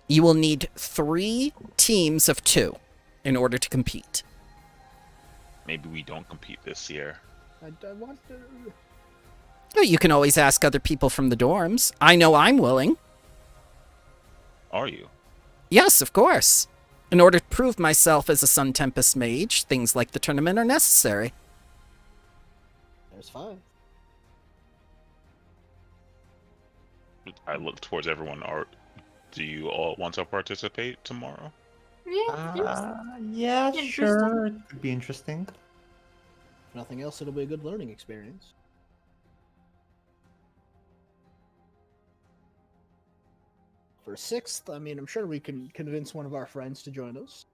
you will need 3 teams of 2 in order to compete. Maybe we don't compete this year. I want to... Oh, you can always ask other people from the dorms. I know I'm willing. Are you? Yes, of course. In order to prove myself as a Sun Tempest mage, things like the tournament are necessary. There's 5. I look towards everyone. Do you all want to participate tomorrow? Yeah. Yeah, Interesting. sure. It could be interesting. If nothing else, it'll be a good learning experience. For 6th, I mean, I'm sure we can convince one of our friends to join us.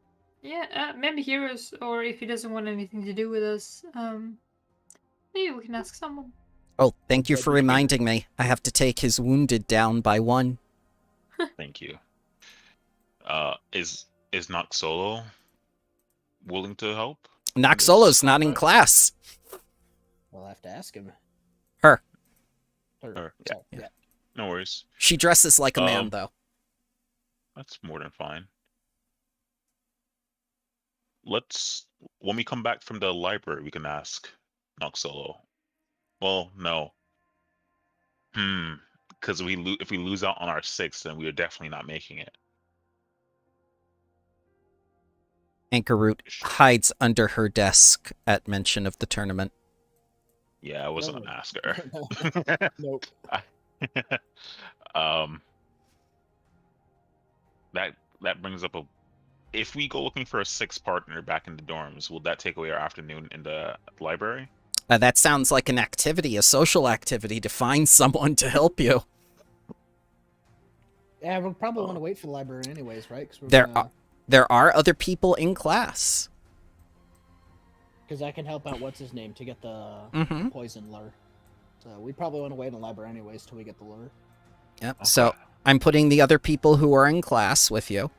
Yeah, maybe Heroes, or if he doesn't want anything to do with us, maybe we can ask someone. Oh, thank you for reminding me. I have to take his wounded down by 1. Thank you. Is Nox Solo willing to help? Noxolo's not in class. We'll have to ask him. Her. Her, Sorry, yeah. No worries. She dresses like a man, though. That's more than fine. When we come back from the library, we can ask Nox Solo. Well, no. Because if we lose out on our 6th, then we are definitely not making it. Anchorroot hides under her desk at mention of the tournament. Yeah, I wasn't No. gonna ask her. Nope. That brings up if we go looking for a 6th partner back in the dorms, will that take away our afternoon in the library? That sounds like an activity, a social activity, to find someone to help you. Yeah, we'll probably want to wait for the library anyways, right? There are other people in class. Because I can help out what's his name to get the Mm-hmm. poison lure. So we probably want to wait in the library anyways till we get the lure. Yep. Okay. So I'm putting the other people who are in class with you.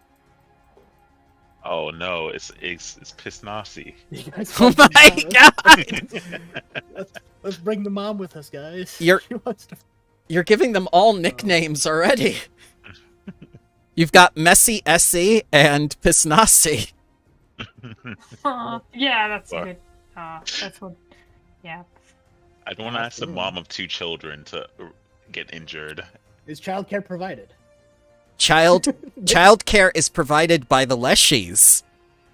Oh no, it's Pisnasi. You guys Oh want my to- god! Let's bring the mom with us, guys. You're- She wants to- You're giving them all nicknames already. You've got Messy Essie and Pisnasi. Yeah, that's Fuck. good. That's what. Yeah. I don't want to ask the mom of 2 children to get injured. Is childcare provided? Childcare is provided by the Leshies.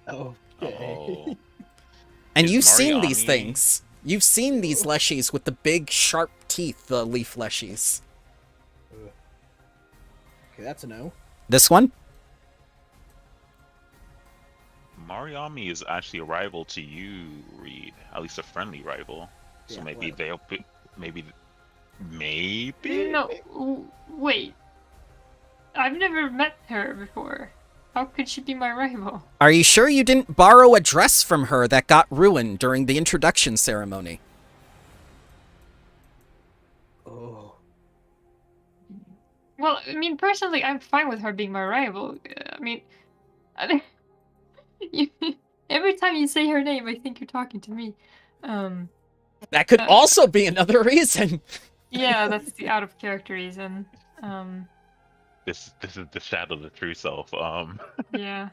Okay. Oh. And Is you've seen these Mariami- things. You've seen these Leshies with the big, sharp teeth, the leaf Leshies. Okay, that's a no. This one? Mariami is actually a rival to you, Reed. At least a friendly rival. So Yeah, maybe whatever. they'll maybe. No, wait. I've never met her before. How could she be my rival? Are you sure you didn't borrow a dress from her that got ruined during the introduction ceremony? Oh. Well, I mean, personally, I'm fine with her being my rival. I mean, every time you say her name, I think you're talking to me. That could also be another reason. Yeah, that's the out of character reason. This is the shadow of the true self. Yeah,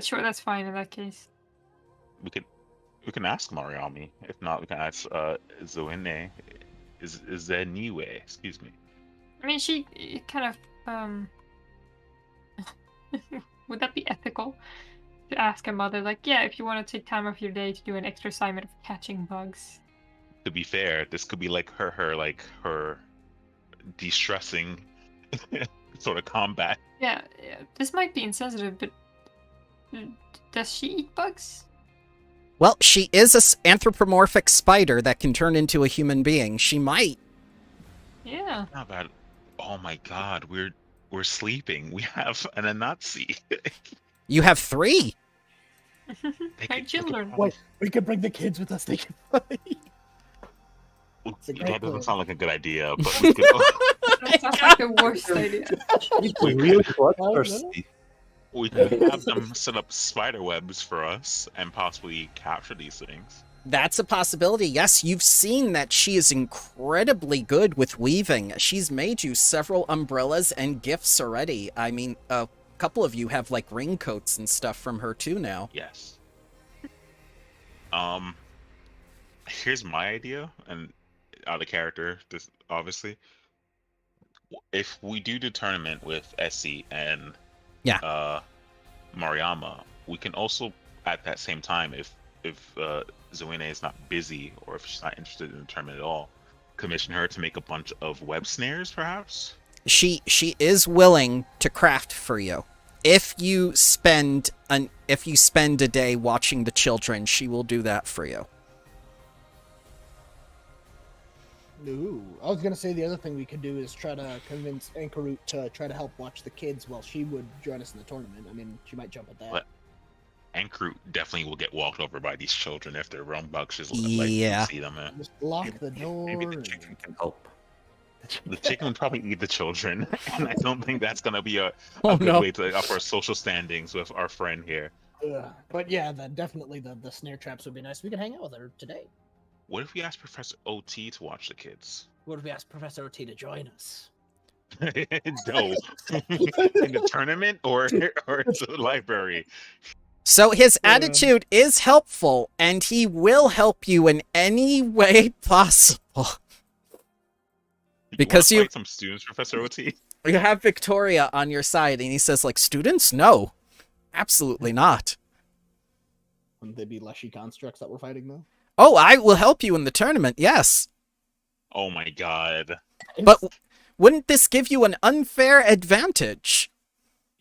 sure, that's fine in that case. we can ask Mariami. If not, we can ask Zoine. Is there any way? Excuse me. I mean, she kind of would that be ethical to ask a mother, like, yeah, if you want to take time off your day to do an extra assignment of catching bugs? To be fair, this could be like her de-stressing sort of combat. Yeah, this might be insensitive, but does she eat bugs? Well, she is an anthropomorphic spider that can turn into a human being. She might. Yeah. Not bad. Oh my God, we're sleeping. We have an Anazi. You have 3. My children. Wait, we could bring the kids with us. They can fight. a great That doesn't plan. sound like a good idea, but we could. That sounds like the worst idea. We Real could- bloodthirsty. We could have them set up spider webs for us and possibly capture these things. That's a possibility. Yes, you've seen that she is incredibly good with weaving. She's made you several umbrellas and gifts already. I mean, a couple of you have like raincoats and stuff from her too now. Yes. Here's my idea, and out of character, this obviously. If we do the tournament with Essie and Mariama, we can also at that same time, if Zoine is not busy or if she's not interested in the tournament at all, commission her to make a bunch of web snares, perhaps. She is willing to craft for you. If you spend a day watching the children, she will do that for you. Ooh, I was gonna say the other thing we could do is try to convince Ankarut to try to help watch the kids while she would join us in the tournament. I mean, she might jump at that. But Ankroot definitely will get walked over by these children if they're rambunctious. Yeah. See them. Just lock the door. Maybe the and- chicken can help. The chicken would probably eat the children, and I don't think that's gonna be a Oh, good no. way to up our social standings with our friend here. But yeah, definitely the snare traps would be nice. We could hang out with her today. What if we ask Professor OT to watch the kids? What if we ask Professor OT to join us? No, in the tournament or to the library. So his attitude is helpful, and he will help you in any way possible. Because wanna fight some students, Professor OT. You have Victoria on your side, and he says, like, students? No. Absolutely not. Wouldn't they be Leshy constructs that we're fighting though? Oh, I will help you in the tournament, yes. Oh my God. But wouldn't this give you an unfair advantage?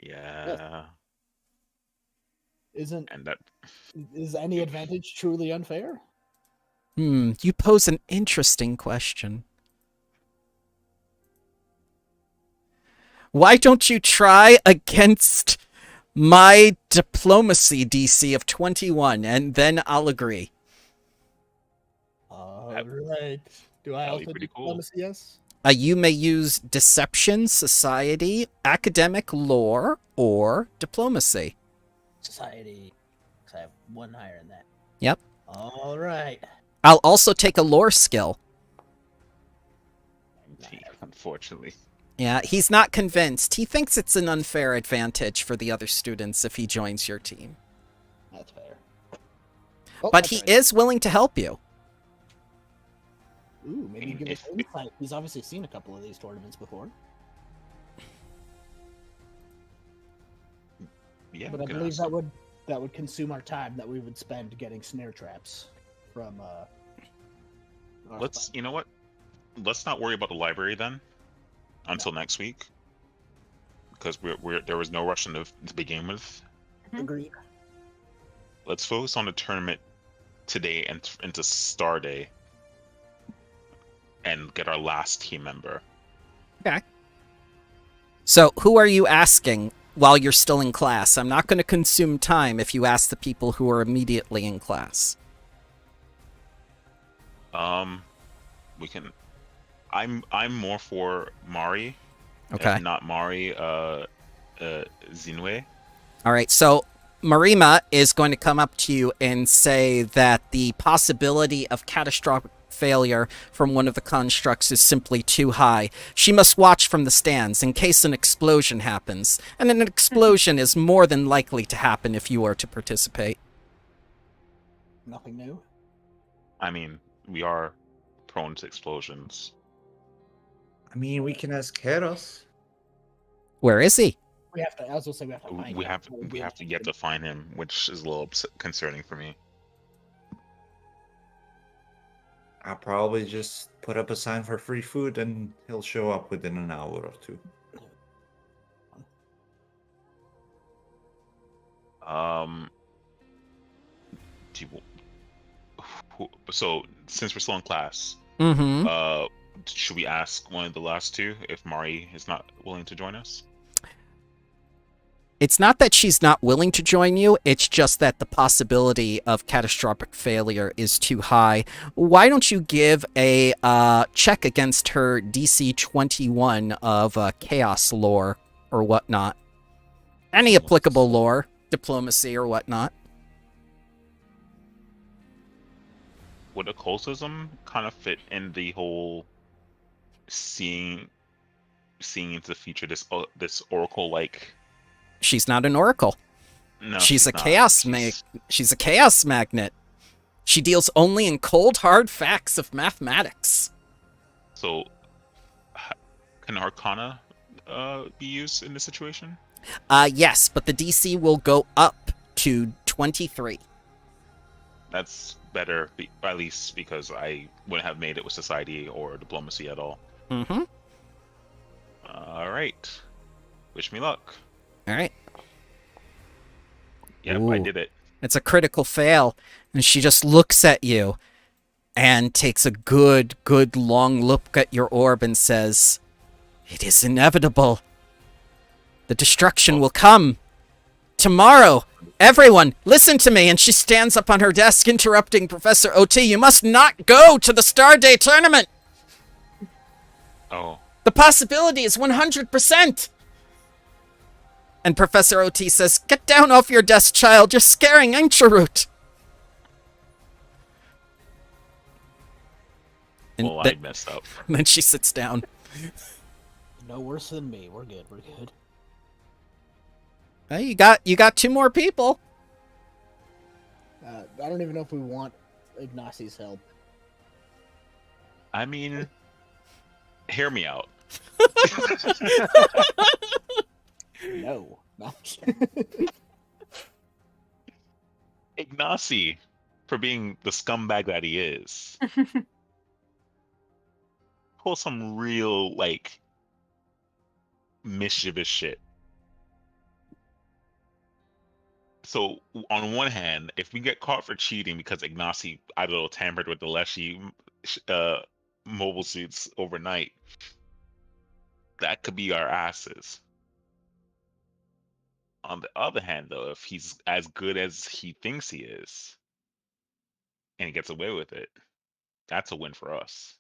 Yeah. Isn't And that is any advantage truly unfair? You pose an interesting question. Why don't you try against my diplomacy DC of 21, and then I'll agree. All right. Do I That'd be also pretty do cool. diplomacy? Yes. You may use deception, society, academic lore, or diplomacy. Society. 'Cause I have one higher in that. Yep. All right. I'll also take a lore skill. unfortunately. Yeah, he's not convinced. He thinks it's an unfair advantage for the other students if he joins your team. That's fair. Oh, But that's he right. is willing to help you. Ooh, maybe give us If- insight. He's obviously seen a couple of these tournaments before. Yeah, But we I can believe ask that him. would consume our time that we would spend getting snare traps from our Let's. spot. You know what? Let's not worry about the library then until next week, because there was no rush to begin with. Agreed. Let's focus on the tournament today and into Star Day, and get our last team member. Okay. So, who are you asking while you're still in class? I'm not going to consume time if you ask the people who are immediately in class. We can. I'm more for Mari. Okay. If not Mari, Zinwe. All right. So, Marima is going to come up to you and say that the possibility of catastrophic failure from one of the constructs is simply too high. She must watch from the stands in case an explosion happens, and an explosion is more than likely to happen if you are to participate. Nothing new. I mean, we are prone to explosions. I mean, we can ask Heros. Where is he? We have to. I was gonna say we have to find. We him. have to get to find him, which is a little concerning for me. I'll probably just put up a sign for free food and he'll show up within an hour or two. Do so since we're still in class, Mm-hmm. should we ask one of the last two if Mari is not willing to join us? It's not that she's not willing to join you, it's just that the possibility of catastrophic failure is too high. Why don't you give a check against her DC 21 of chaos lore or whatnot? Any applicable lore, diplomacy or whatnot. Would occultism kind of fit in the whole seeing into the future, this oracle like? She's not an oracle. No, she's a not. chaos she's a chaos magnet. She deals only in cold hard facts of mathematics. So can Arcana be used in this situation? Yes, but the DC will go up to 23. That's better, at least because I wouldn't have made it with society or diplomacy at all. Mm-hmm. All right. Wish me luck. All right. Yep, Ooh. I did it. It's a critical fail, and she just looks at you and takes a good long look at your orb and says, "It is inevitable. The destruction will come. Tomorrow, everyone, listen to me." And she stands up on her desk, interrupting Professor OT. "You must not go to the Star Day tournament. Oh. The possibility is 100%. And Professor OT says, "Get down off your desk, child. You're scaring Ancharut." Well, I messed up. And then she sits down. No worse than me. We're good. We're good. Hey, you got two more people. I don't even know if we want Ignacio's help. I mean, hear me out. No. Ignacy, for being the scumbag that he is, pull some real, like, mischievous shit. So, on one hand, if we get caught for cheating because Ignacy, I don't know, tampered with the Leshy mobile suits overnight, that could be our asses. On the other hand, though, if he's as good as he thinks he is, and he gets away with it, that's a win for us.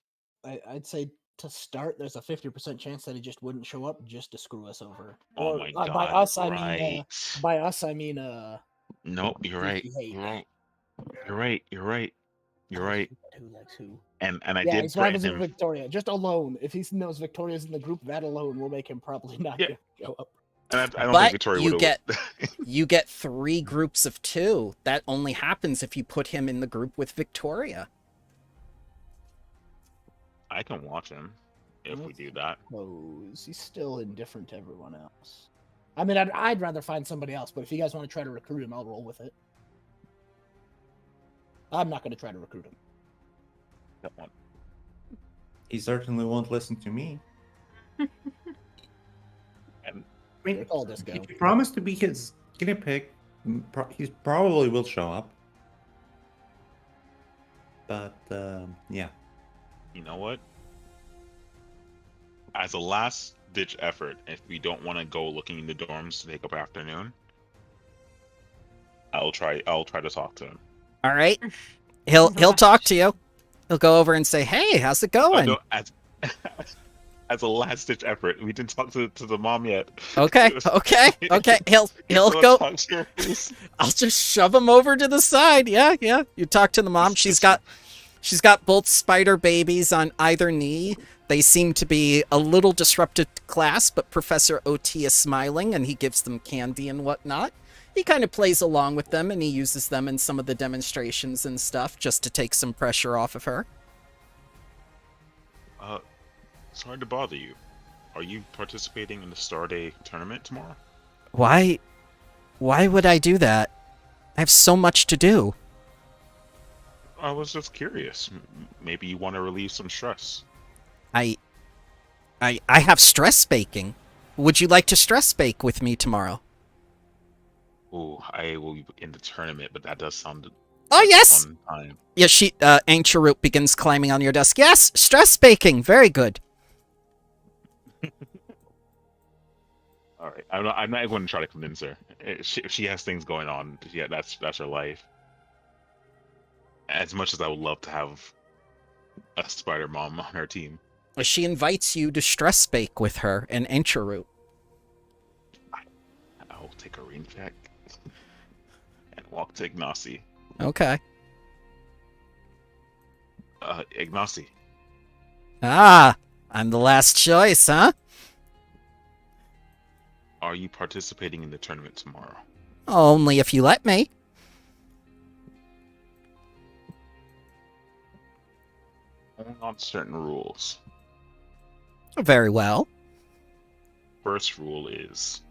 I'd say to start, there's a 50% chance that he just wouldn't show up just to screw us over. Oh my god! By us, right. I mean. Nope, you're right. You're right. You're right. You're right. You're right. Who likes who? And I Yeah, did he's threaten not him. Victoria. Just alone. If he knows Victoria's in the group, that alone will make him probably not go up. And I don't But think Victoria you would get you get 3 groups of 2. That only happens if you put him in the group with Victoria. can watch him if we do that. Suppose he's still indifferent to everyone else. I mean, I'd rather find somebody else, but if you guys want to try to recruit him, I'll roll with it. I'm not going to try to recruit him. That one. He certainly won't listen to me. And I mean, All this go. if you promise to be his guinea pig, he probably will show up. But, yeah. you know what? As a last-ditch effort, if we don't want to go looking in the dorms to take up afternoon, I'll try to talk to him. All right. He'll talk to you. He'll go over and say, "Hey, how's it going?" No, as a last-ditch effort, we didn't talk to the mom yet. Okay. He'll go. Talk to her, please. I'll just shove him over to the side. Yeah. You talk to the mom. She's got both spider babies on either knee. They seem to be a little disrupted to class, but Professor OT is smiling and he gives them candy and whatnot. He kind of plays along with them and he uses them in some of the demonstrations and stuff just to take some pressure off of her. Sorry to bother you. Are you participating in the Star Day tournament tomorrow? Why would I do that? I have so much to do. I was just curious. Maybe you want to relieve some stress. I have stress baking. Would you like to stress bake with me tomorrow? Oh, I will be in the tournament, but that does sound Oh, like a yes! fun time. Yeah, Ancient Root begins climbing on your desk. Yes, stress baking. Very good. All right, I'm not going to try to convince her. If she has things going on, yeah, that's her life. As much as I would love to have a spider mom on her team. She invites you to stress bake with her and Ancient Root. I'll take a rain check and walk to Ignacy. Okay. Ignacy, Ah, I'm the last choice, huh? are you participating in the tournament tomorrow? Only if you let me. Only on certain rules. Very well. First rule is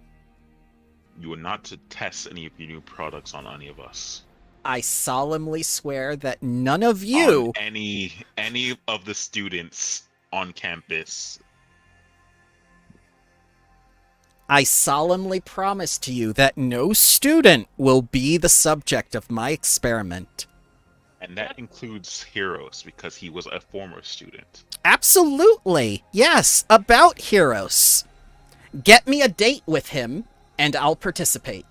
you are not to test any of your new products on any of us. I solemnly swear that none of you... On any of the students on campus. I solemnly promise to you that no student will be the subject of my experiment. And that includes Heroes, because he was a former student. Absolutely. Yes, about Heroes. Get me a date with him, and I'll participate.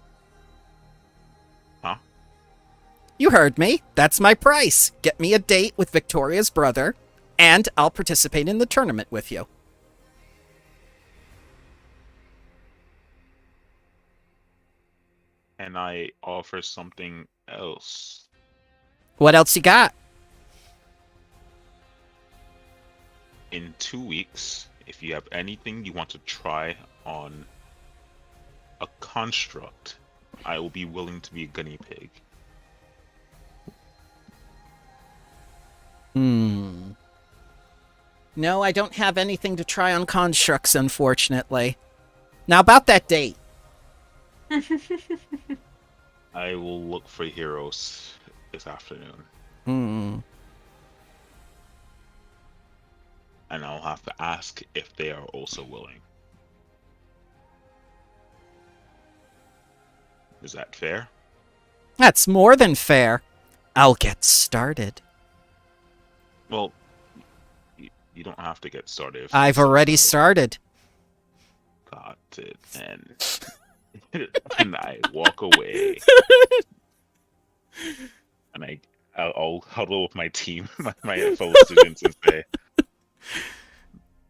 Huh? You heard me. That's my price. Get me a date with Victoria's brother, and I'll participate in the tournament with you. And I offer something else. What else you got? In 2 weeks, if you have anything you want to try on a construct, I will be willing to be a guinea pig. No, I don't have anything to try on constructs, unfortunately. Now, about that date. I will look for Heroes this afternoon. And I'll have to ask if they are also willing. Is that fair? That's more than fair. I'll get started. Well, you don't have to get started. if I've you already don't. started. Got it. And I walk away. And I'll huddle with my team, my fellow students, and say,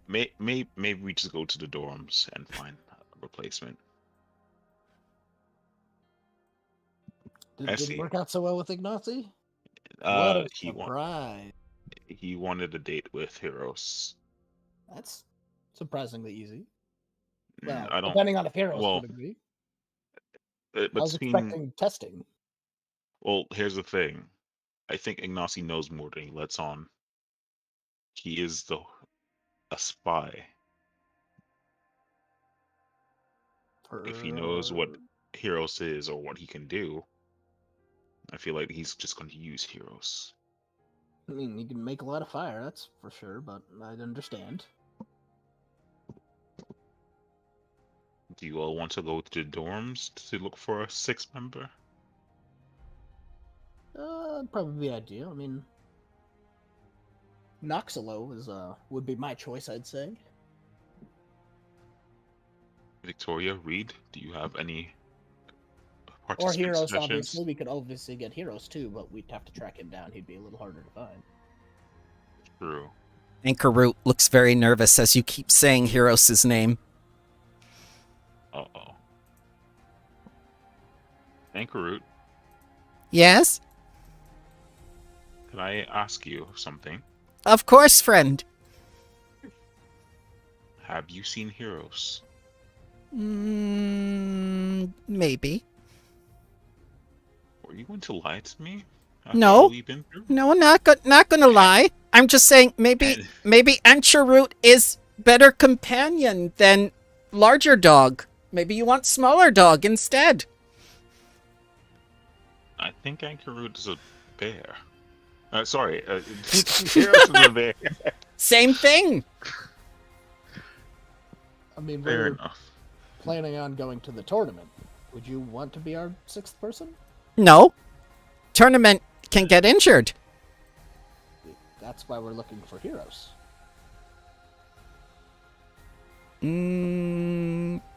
maybe we just go to the dorms and find a replacement. Did it work out so well with Ignacy? What a He surprise. wanted a date with Heroes. That's surprisingly easy. Mm, Well, I don't. depending on if Heroes well, would agree. I was Between expecting testing. well, here's the thing. I think Ignacy knows more than he lets on. He is the a spy. If he knows what Heroes is or what he can do, I feel like he's just going to use Heroes. I mean, he can make a lot of fire, that's for sure, but I understand. Do you all want to go to the dorms to look for a sixth member? Probably be ideal. I mean, Noxalo is would be my choice, I'd say. Victoria, Reed, do you have any Or participant Heroes, suggestions? obviously. We could obviously get Heroes too, but we'd have to track him down. He'd be a little harder to find. True. Anchor Root looks very nervous as you keep saying Heros' name. Uh-oh. Anchorroot, Yes? can I ask you something? Of course, friend. Have you seen Heroes? Maybe. Were you going to lie to me? After No. all we've been through? No, not gonna lie. I'm just saying maybe Anchorroot is better companion than larger dog. Maybe you want smaller dog instead. I think Anchorroot is a bear. Sorry, Heroes is a bear. Same thing. I mean, Fair we're enough. planning on going to the tournament. Would you want to be our sixth person? No. Tournament can get injured. That's why we're looking for Heroes.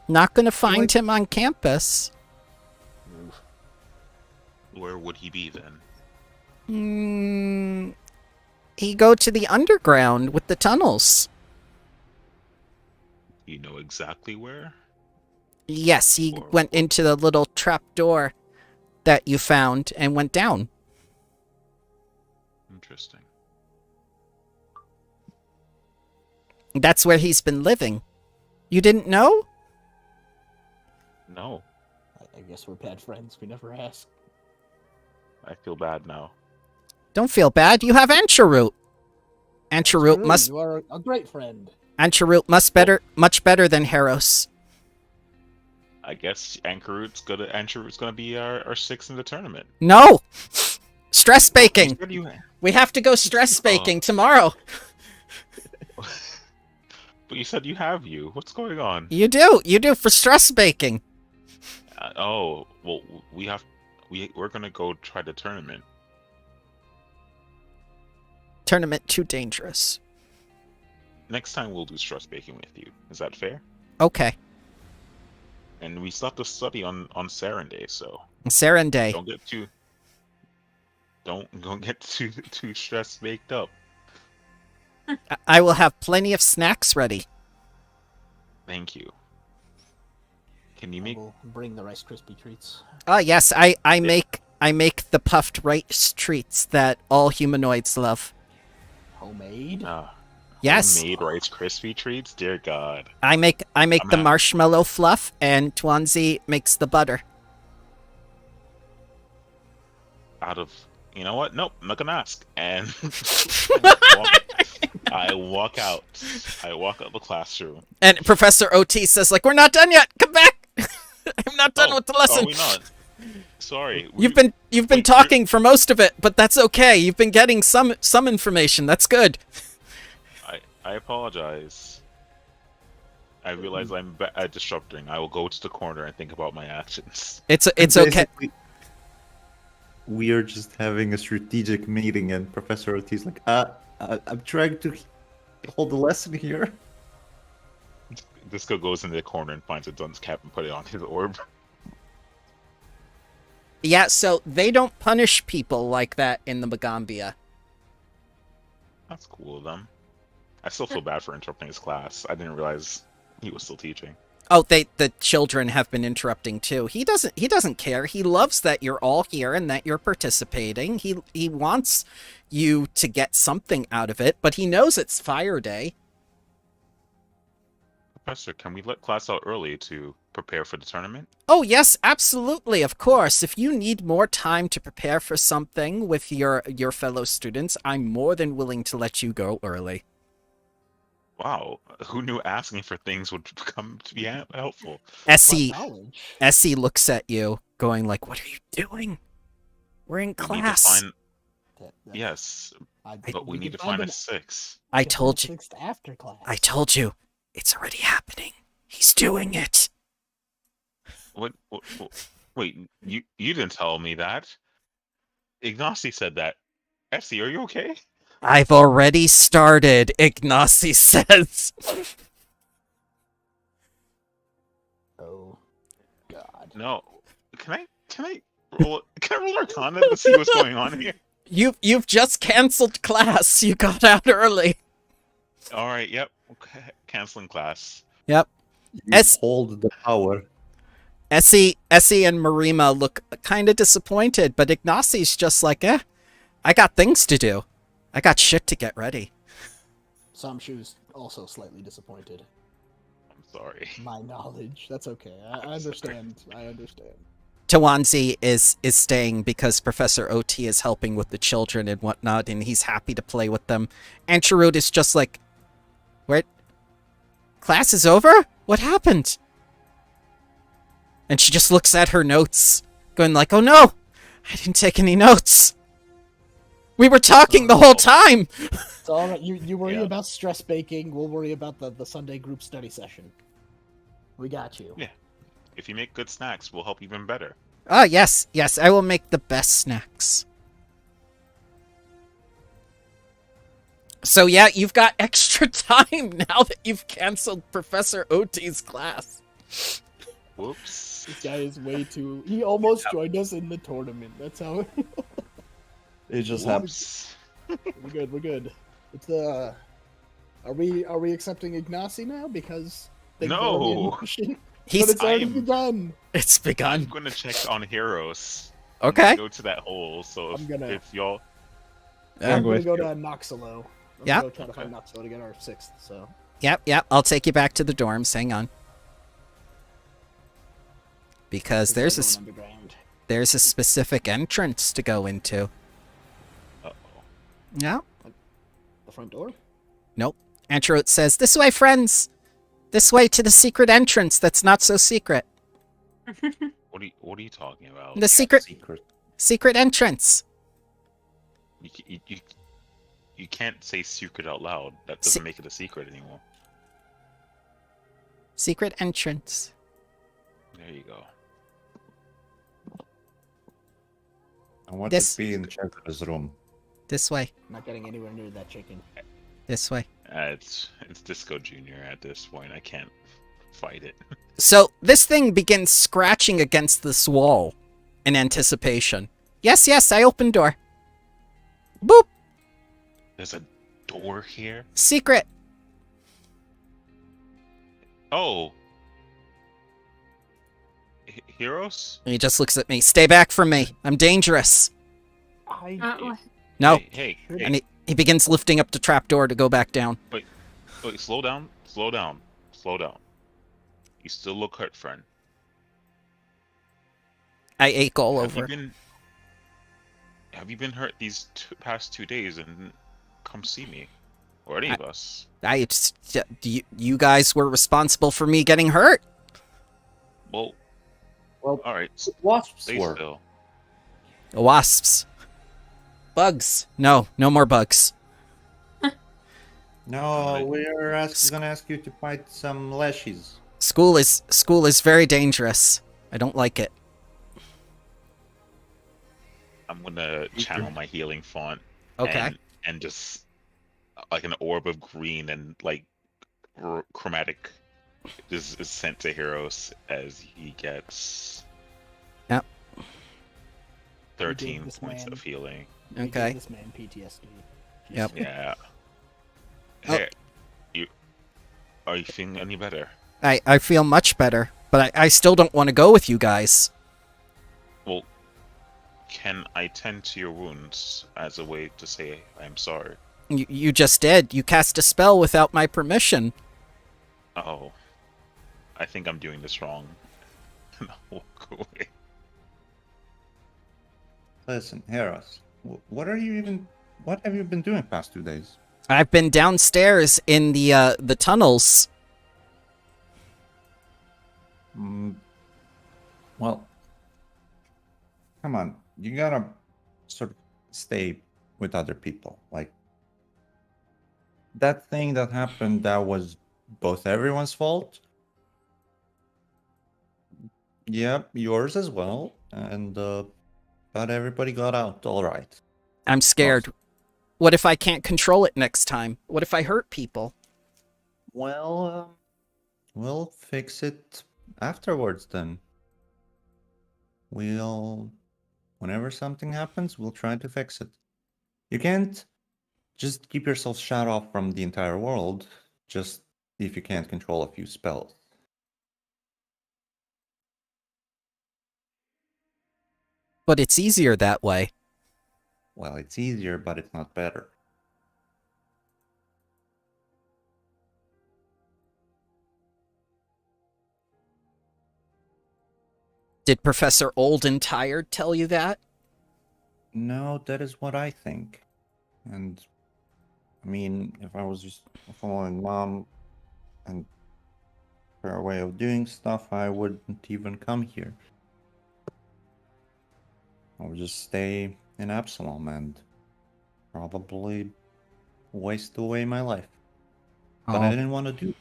Not gonna find him on campus. Where would he be then? He go to the underground with the tunnels. You know exactly where? Yes, he Or- went into the little trap door that you found and went down. Interesting. That's where he's been living. You didn't know? No, I guess we're bad friends. We never asked. I feel bad now. Don't feel bad. You have Anchorroot. Anchorroot True, must You are a great friend. much better than Heros. I guess Anchorroot's gonna be our sixth in the tournament. No. Stress You baking. said you- We have to go stress baking tomorrow. But you said you have you. What's going on? You do for stress baking. Oh, well, we're gonna go try the tournament. Tournament too dangerous. Next time we'll do stress baking with you. Is that fair? Okay. And we still have to study on Saren Day, so Serenday. don't get too stress baked up. I will have plenty of snacks ready. Thank you. Can you I make will bring the Rice Krispie treats. Yes, I make the puffed rice treats that all humanoids love. Homemade. Yes. homemade Rice Krispie treats? Dear God. I make the happy. marshmallow fluff and Twanzi makes the butter. You know what? Nope, I'm not gonna ask. And I walk out. I walk out the classroom. And Professor OT says, like, we're not done yet. Come back. I'm not done with the lesson. Are we not? Sorry. You've been talking for most of it, but that's okay. You've been getting some information. That's good. I apologize. I realize I'm disrupting. I will go to the corner and think about my actions. It's okay. Basically, we are just having a strategic meeting, and Professor Ortiz like, I'm trying to hold the lesson here. Disco goes into the corner and finds a dunce cap and put it on his orb. Yeah, so they don't punish people like that in the Magambia. That's cool of them. I still feel bad for interrupting his class. I didn't realize he was still teaching. Oh, the children have been interrupting too. He doesn't care. He loves that you're all here and that you're participating. He wants you to get something out of it, but he knows it's Fire Day. Professor, can we let class out early to prepare for the tournament? Oh, yes, absolutely, of course. If you need more time to prepare for something with your fellow students, I'm more than willing to let you go early. Wow, who knew asking for things would come to be helpful? Essie, Knowledge. Essie looks at you, going like, "What are you doing? We're in We need to class." find. That's- Yes, but we need can to find a them- 6. I we can find told the you. sixth after class. I told you. It's already happening. He's doing it. What wait, you didn't tell me that. Ignacy said that. Essie, are you okay? I've already started, Ignacy says. Oh, God. No. Can I roll Arcana to see what's going on here? You've just canceled class. You got out early. All right. Yep. Okay. Canceling class. Yep. You Es- hold the power. Essie and Marima look kind of disappointed, but Ignacy's just like, I got things to do. I got shit to get ready. Samshu's also slightly disappointed. I'm sorry. My knowledge. That's okay. I understand. I understand. Tawanzi is staying because Professor OT is helping with the children and whatnot, and he's happy to play with them. And Chirrut is just like, "What? Class is over? What happened?" And she just looks at her notes, going like, "Oh no, I didn't take any notes. We were talking the whole time." It's all right. You worry Yeah. about stress baking. We'll worry about the Sunday group study session. We got you. Yeah. If you make good snacks, we'll help even better. Oh, yes, I will make the best snacks. So yeah, you've got extra time now that you've canceled Professor OT's class. Whoops. This guy is way too. He almost joined us in the tournament. That's how. It just happened. Whoops. We're good. It's Are we accepting Ignacy now because things are already in No. motion? He's But it's already I'm- begun. It's I'm begun. gonna check on Heroes. Okay. Go to that hole. So I'm gonna- if y'all. I'm with gonna go you. to Noxalo. I'm Yeah. gonna go try to find Noxalo to get our 6th. So Yep. I'll take you back to the dorms. Hang on. Because we're going underground. there's a specific entrance to go into. Uh-oh. Yeah. The front door. Nope. Antrot says, "This way, friends. This way to the secret entrance that's not so secret. What are you talking about? The secret Secret. entrance. You can't say secret out loud. That doesn't make it a secret anymore. Secret entrance." There you go. I want This- to be in Chester's room. This way. Not getting anywhere near that chicken. This way. It's Disco Junior at this point. I can't fight it. So this thing begins scratching against this wall in anticipation. Yes, I open door. Boop. There's a door here. Secret. Oh. Heroes? And he just looks at me. "Stay back from me. I'm dangerous." I No. Hey. And he begins lifting up the trapdoor to go back down. Wait, slow down. You still look hurt, friend. I ache all Have over. Have you been hurt these past 2 days and come see me? Or any of us? You guys were responsible for me getting hurt. Well, Well, alright. wasps Stay were. still. Wasps. Bugs. No more bugs. No, we're gonna ask you to fight some lashes. School is very dangerous. I don't like it. I'm gonna channel my healing font. Okay. And just like an orb of green and like chromatic is sent to Heroes as he gets Yep. 13 this points man- of healing. we gave Okay. This man PTSD. Yep. Yeah. Oh. Hey, are you feeling any better? I feel much better, but I still don't want to go with you guys. Well, can I tend to your wounds as a way to say I'm sorry? You just did. You cast a spell without my permission. Oh, I think I'm doing this wrong. And I'll walk away. Listen, Heros, what have you been doing past 2 days? I've been downstairs in the tunnels. Well, come on. You gotta sort of stay with other people. Like, that thing that happened, that was both everyone's fault. Yep, yours as well. And, but everybody got out all right. I'm scared. What if I can't control it next time? What if I hurt people? Well, we'll fix it afterwards then. Whenever something happens, we'll try to fix it. You can't just keep yourself shut off from the entire world just if you can't control a few spells. But it's easier that way. Well, it's easier, but it's not better. Did Professor Old and Tired tell you that? No, that is what I think. And, I mean, if I was just following Mom and her way of doing stuff, I wouldn't even come here. I would just stay in Absalom and probably waste away my life. But I didn't want to do it.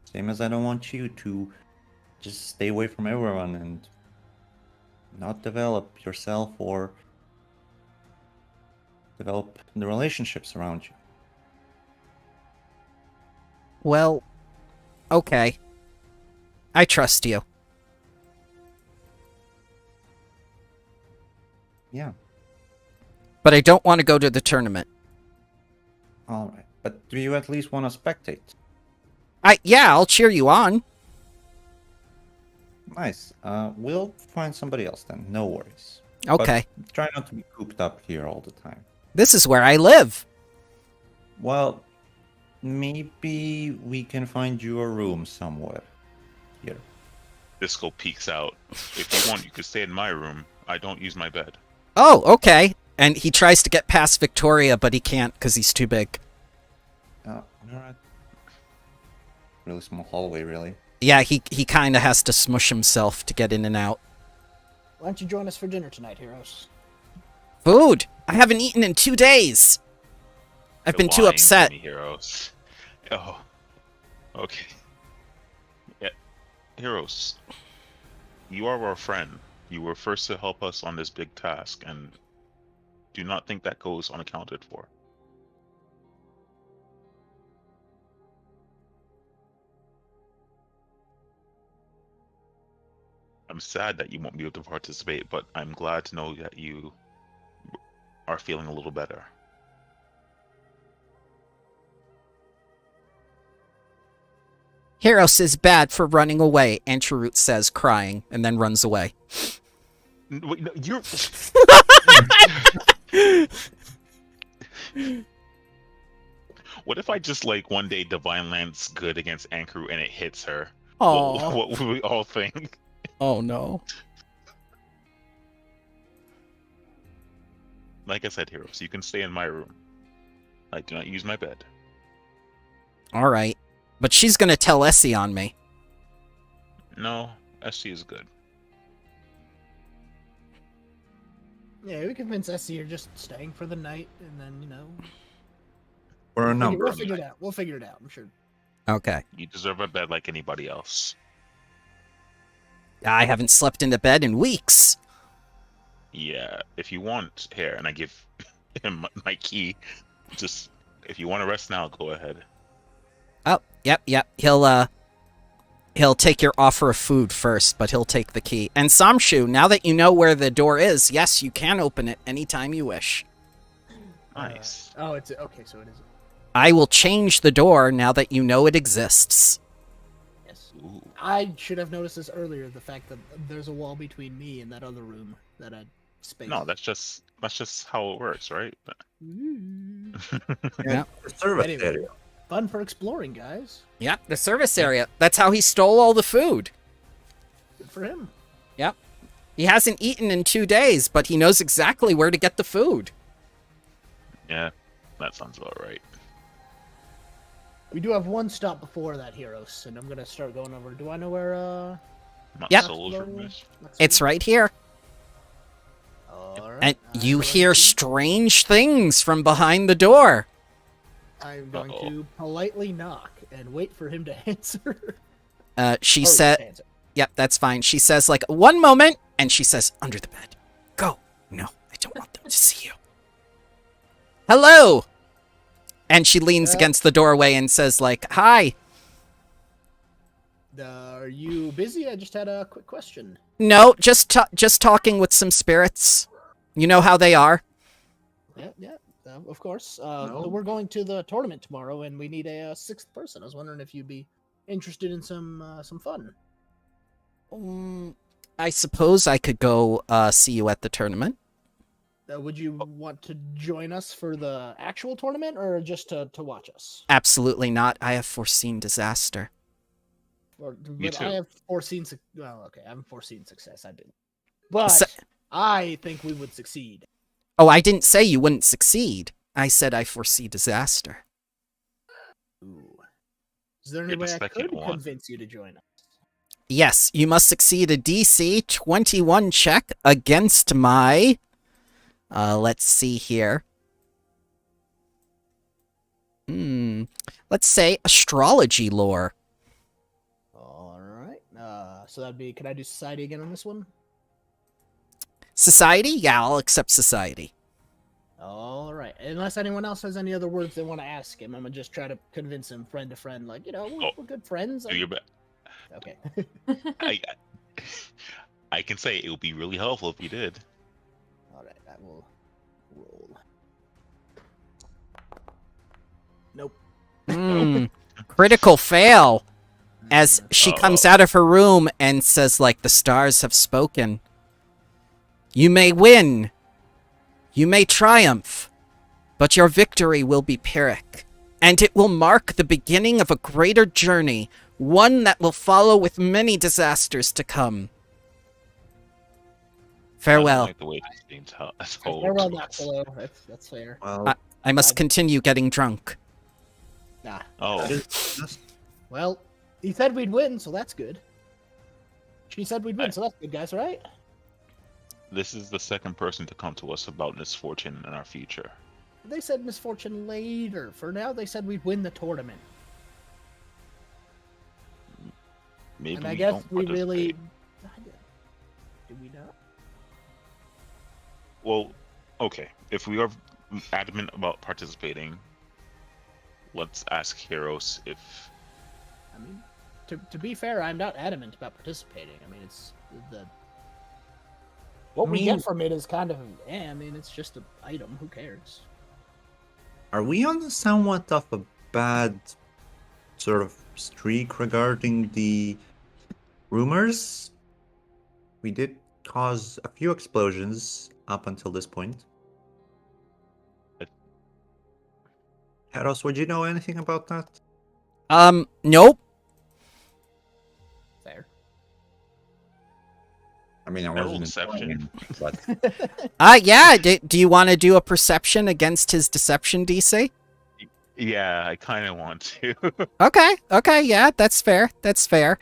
Same as I don't want you to just stay away from everyone and not develop yourself or develop the relationships around you. Well, okay. I trust you. Yeah, But I don't want to go to the tournament. all right. But do you at least want to spectate? Yeah, I'll cheer you on. Nice. We'll find somebody else then. No worries. Okay. But try not to be cooped up here all the time. This is where I live. Well, maybe we can find you a room somewhere here. Disco peeks out. If you want, you could stay in my room. I don't use my bed. Oh, okay. And he tries to get past Victoria, but he can't because he's too big. All right. Really small hallway, really. Yeah, he kind of has to smush himself to get in and out. Why don't you join us for dinner tonight, heroes? Food! I haven't eaten in 2 days. I've been You're too lying to upset. me, heroes. Oh, okay. Yeah, heroes. You are our friend. You were first to help us on this big task, and do not think that goes unaccounted for. I'm sad that you won't be able to participate, but I'm glad to know that you are feeling a little better. Heros is bad for running away, Ancherut says, crying, and then runs away. Wait, no, you're. What if I just like one day Divine Lance good against Ankru and it hits her? Oh. What would we all think? Oh no. Like I said, heroes, you can stay in my room. I do not use my bed. Alright. But she's gonna tell Essie on me. No, SC is good. Yeah, we convince Essie you're just staying for the night, and then, you know... For a number. We'll figure it out. We'll figure it out, I'm sure. Okay. You deserve a bed like anybody else. I haven't slept in the bed in weeks. Yeah, if you want, here, and I give him my key. Just, if you want to rest now, go ahead. Oh, yep. He'll take your offer of food first, but he'll take the key. And Samshu, now that you know where the door is, yes, you can open it anytime you wish. Nice. Oh, it's... Okay, so it is... I will change the door now that you know it exists. Yes. Ooh. I should have noticed this earlier, the fact that there's a wall between me and that other room that had space. No, that's just how it works, right? Ooh. Yeah. The service Anyway. area. Fun for exploring, guys. Yeah, the service area. That's how he stole all the food. Good for him. Yep. He hasn't eaten in 2 days, but he knows exactly where to get the food. Yeah. That sounds about right. We do have one stop before that, Heroes, and I'm gonna start going over. Do I know where Not Yep. Soul's room is. It's right here. Alright. And you hear strange things from behind the door. I'm going Uh-oh. to politely knock and wait for him to answer. She Or said, answer. yep, that's fine. She says, like, 1 moment, and she says, under the bed. Go. No, I don't want them to see you. Hello! And she leans against the doorway and says, like, hi. Are you busy? I just had a quick question. No, just talking with some spirits. You know how they are. Yeah, of course. So we're going to the tournament tomorrow, and we need a sixth person. I was wondering if you'd be interested in some fun. I suppose I could go see you at the tournament. Would you want to join us for the actual tournament, or just to watch us? Absolutely not. I have foreseen disaster. Me But too. I have foreseen. Well, okay, I haven't foreseen success. I didn't. But So- I think we would succeed. Oh, I didn't say you wouldn't succeed. I said I foresee disaster. Ooh. Is there any You're the way I second could one. convince you to join us? Yes, you must succeed a DC 21 check against my... let's see here. Let's say astrology lore. All right. So that'd be. Can I do society again on this one? Society? Yeah, I'll accept society. All right. Unless anyone else has any other words they want to ask him, I'm gonna just try to convince him, friend to friend, like we're good friends. Do your best. Okay. I can say it would be really helpful if you did. All right. I will roll. Nope. Critical fail. As she Uh-oh. comes out of her room and says, like, the stars have spoken. You may win. You may triumph. But your victory will be Pyrrhic. And it will mark the beginning of a greater journey. One that will follow with many disasters to come. I Farewell. don't like the way this being told Farewell, to us. Knoxville. That's fair. Well, I must continue getting drunk. Nah. Oh, Well, he said we'd win, so that's good. She said we'd win, so that's good, guys, right? this is the second person to come to us about misfortune in our future. They said misfortune later. For now, they said we'd win the tournament. Maybe And I we guess don't we really... participate. Did we not? Well, okay. If we are adamant about participating, let's ask Heroes if I mean, to be fair, I'm not adamant about participating. I mean, it's the... What we get from it is kind of... I mean, it's just an item. Who cares? are we on somewhat of a bad sort of streak regarding the rumors? We did cause a few explosions up until this point. Heros, would you know anything about that? Nope. Fair. I mean, I Roll wasn't deception. implying, but Yeah, do you want to do a perception against his deception DC? Yeah, I kind of want to. Okay, yeah, that's fair. That's fair.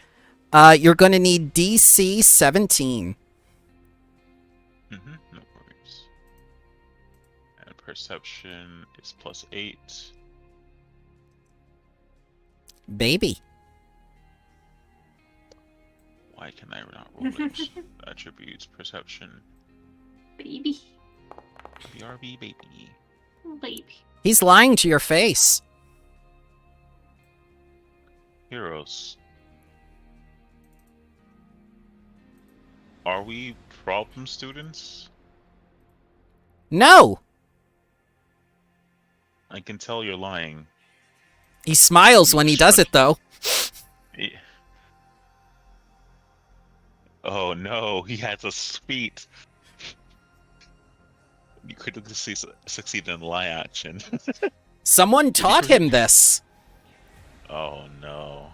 You're going to need DC 17. No worries. And perception is +8. Baby. Why can I not roll it? Attributes, perception, Baby. BRB, baby. Baby. He's lying to your face. Heroes. Are we problem students? No. I can tell you're lying. He smiles when he does it, though. Yeah. Oh no, he has a feat. You critically succeed in lie action. Someone taught him this. Oh no.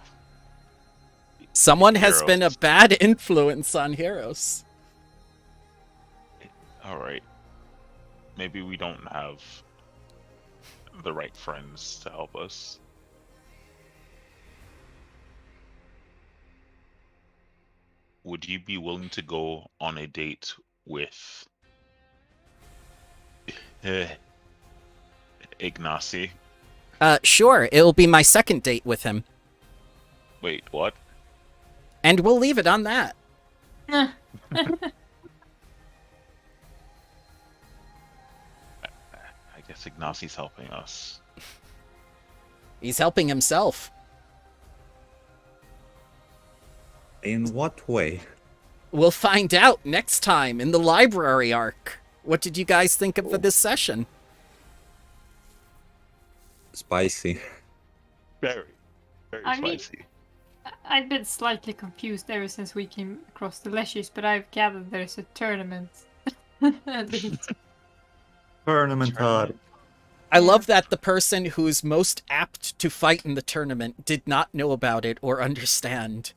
Someone has been a Heroes. bad influence on Heroes. Alright. Maybe we don't have the right friends to help us. Would you be willing to go on a date with Ignacy? Sure, it'll be my second date with him. Wait, what? And we'll leave it on that. I guess Ignacy's helping us. He's helping himself. In what way? We'll find out next time in the library arc. What did you guys think of this session? Spicy. Very I mean- spicy. I've been slightly confused ever since we came across the Leshies, but I've gathered there's a tournament. At least. Tournament hard. I love that the person who's most apt to fight in the tournament did not know about it or understand.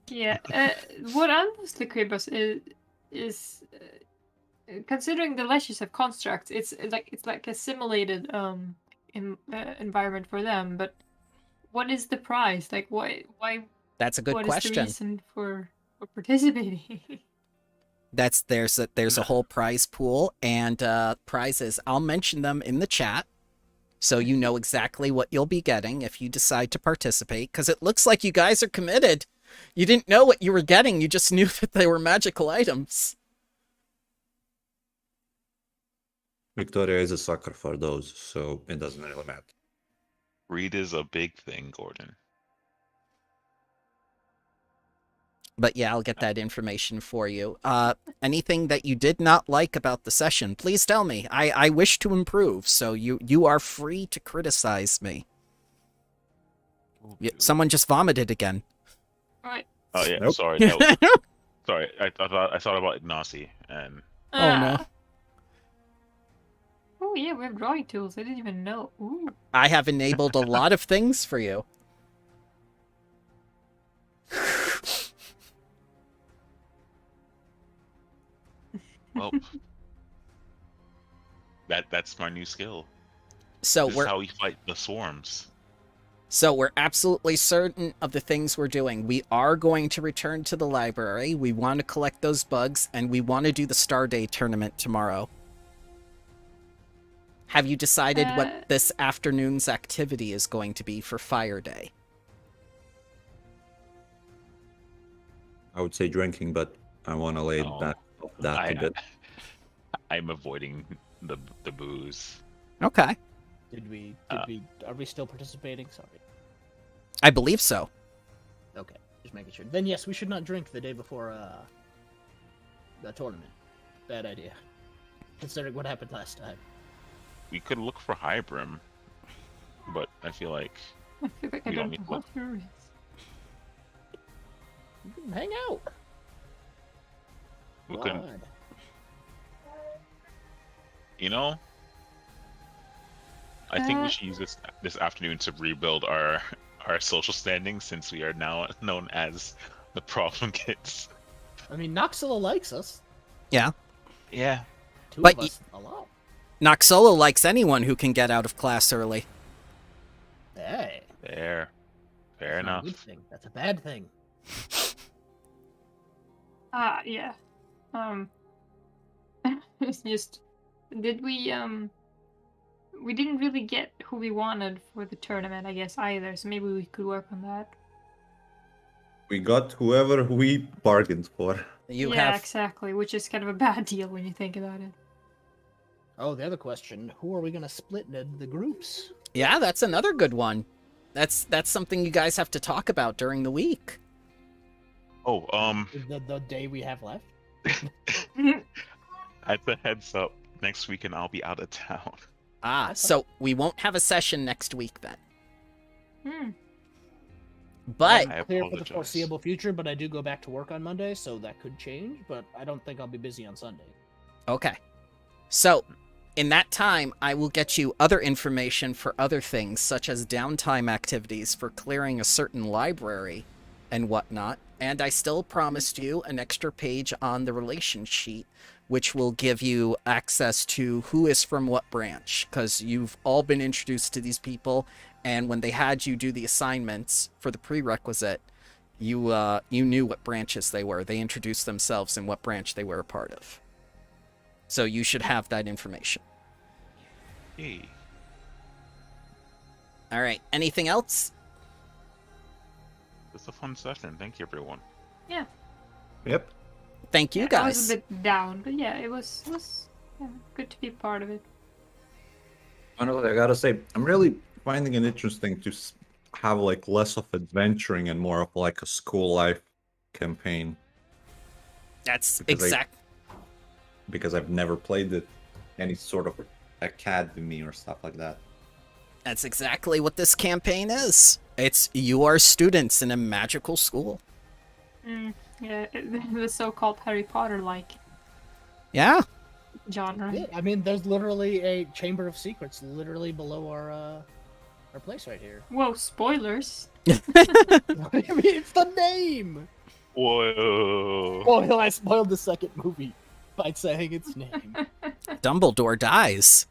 Yeah, what I'm mostly curious is considering the Leshies have constructs, it's like a simulated environment for them. But what is the prize? Like, why? That's a good What question. is the reason for participating? There's a whole prize pool and prizes. I'll mention them in the chat so you know exactly what you'll be getting if you decide to participate, because it looks like you guys are committed. You didn't know what you were getting, you just knew that they were magical items. Victoria is a sucker for those, so it doesn't really matter. Greed is a big thing, Gordon. But yeah, I'll get that information for you. Anything that you did not like about the session, please tell me. I wish to improve, so you are free to criticize me. Yeah, someone just vomited again. Right. Oh yeah, Nope. sorry. No. Sorry, I thought about Ignacy and Oh no. Oh yeah, we have drawing tools. I didn't even know. Ooh. I have enabled a lot of things for you. well, that's my new skill. So This is how we fight the swarms. So we're absolutely certain of the things we're doing. We are going to return to the library. We want to collect those bugs, and we want to do the Star Day tournament tomorrow. Have you decided what this afternoon's activity is going to be for Fire Day? I would say drinking, but I want to lay No. that a bit. I'm avoiding the booze. Okay. Are we still participating? Sorry. I believe so. Okay, just making sure. Then yes, we should not drink the day before the tournament. Bad idea. Considering what happened last time. We could look for Hybrim, but I feel like I feel like I We don't don't need know to what here is. Hang out. we could, God. you know, I think we should use this afternoon to rebuild our social standing, since we are now known as the problem kids. I mean, Noxilla likes us. Yeah. Yeah. Two But of us, a lot. Noxolo likes anyone who can get out of class early. Hey. Fair That's not a enough. good thing. That's a bad thing. Yeah. It's just, did we didn't really get who we wanted for the tournament, I guess, either. So maybe we could work on that. We got whoever we bargained for. You Yeah, have exactly. Which is kind of a bad deal when you think about it. Oh, the other question: who are we gonna split into the groups? Yeah, that's another good one. That's something you guys have to talk about during the week. Oh, The day we have left. at the heads up, next weekend I'll be out of town. Ah, so we won't have a session next week then. Hmm. But I Clear for the apologize. foreseeable future, but I do go back to work on Monday, so that could change. But I don't think I'll be busy on Sunday. okay. So, in that time, I will get you other information for other things, such as downtime activities for clearing a certain library and whatnot. And I still promised you an extra page on the relation sheet which will give you access to who is from what branch, because you've all been introduced to these people, and when they had you do the assignments for the prerequisite, you knew what branches they were. They introduced themselves and what branch they were a part of. So you should have that information. Hey. All right. Anything else? It's a fun session. Thank you, everyone. Yeah. Yep. Thank you, I guys. was a bit down, but yeah, it was good to be part of it. Honestly, I gotta say, I'm really finding it interesting to have like less of adventuring and more of like a school life campaign. That's Because exact. Because I've never played it any sort of academy or stuff like that. That's exactly what this campaign is. It's you are students in a magical school. Yeah, the so-called Harry Potter-like Yeah. genre. Yeah, I mean, there's literally a Chamber of Secrets literally below our place right here. Whoa, spoilers! I mean, it's the name. Whoa. Well, I spoiled the second movie by saying its name. Dumbledore dies.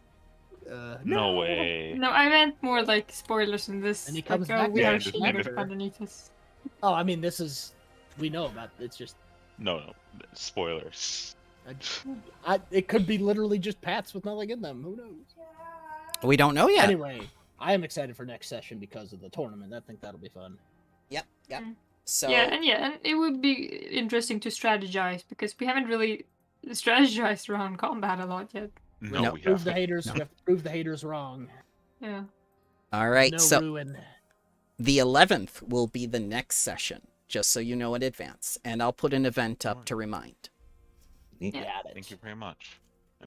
No way. No, I meant more like spoilers in this. And he like, comes back we Yeah, are in this- in shivers this- underneath us. Oh, I mean, this is we know about. It's just No. Spoilers. it could be literally just Pats with nothing in them. Who knows? We don't know yet. Anyway, I am excited for next session because of the tournament. I think that'll be fun. Yep. Mm. So Yeah, and it would be interesting to strategize because we haven't really strategized around combat a lot yet. No, No. we Prove the haven't. haters. No. We have to prove the haters wrong. Yeah. all right. No So ruin. the 11th will be the next session, just so you know in advance, and I'll put an event up to remind. Got it. Thank you very much.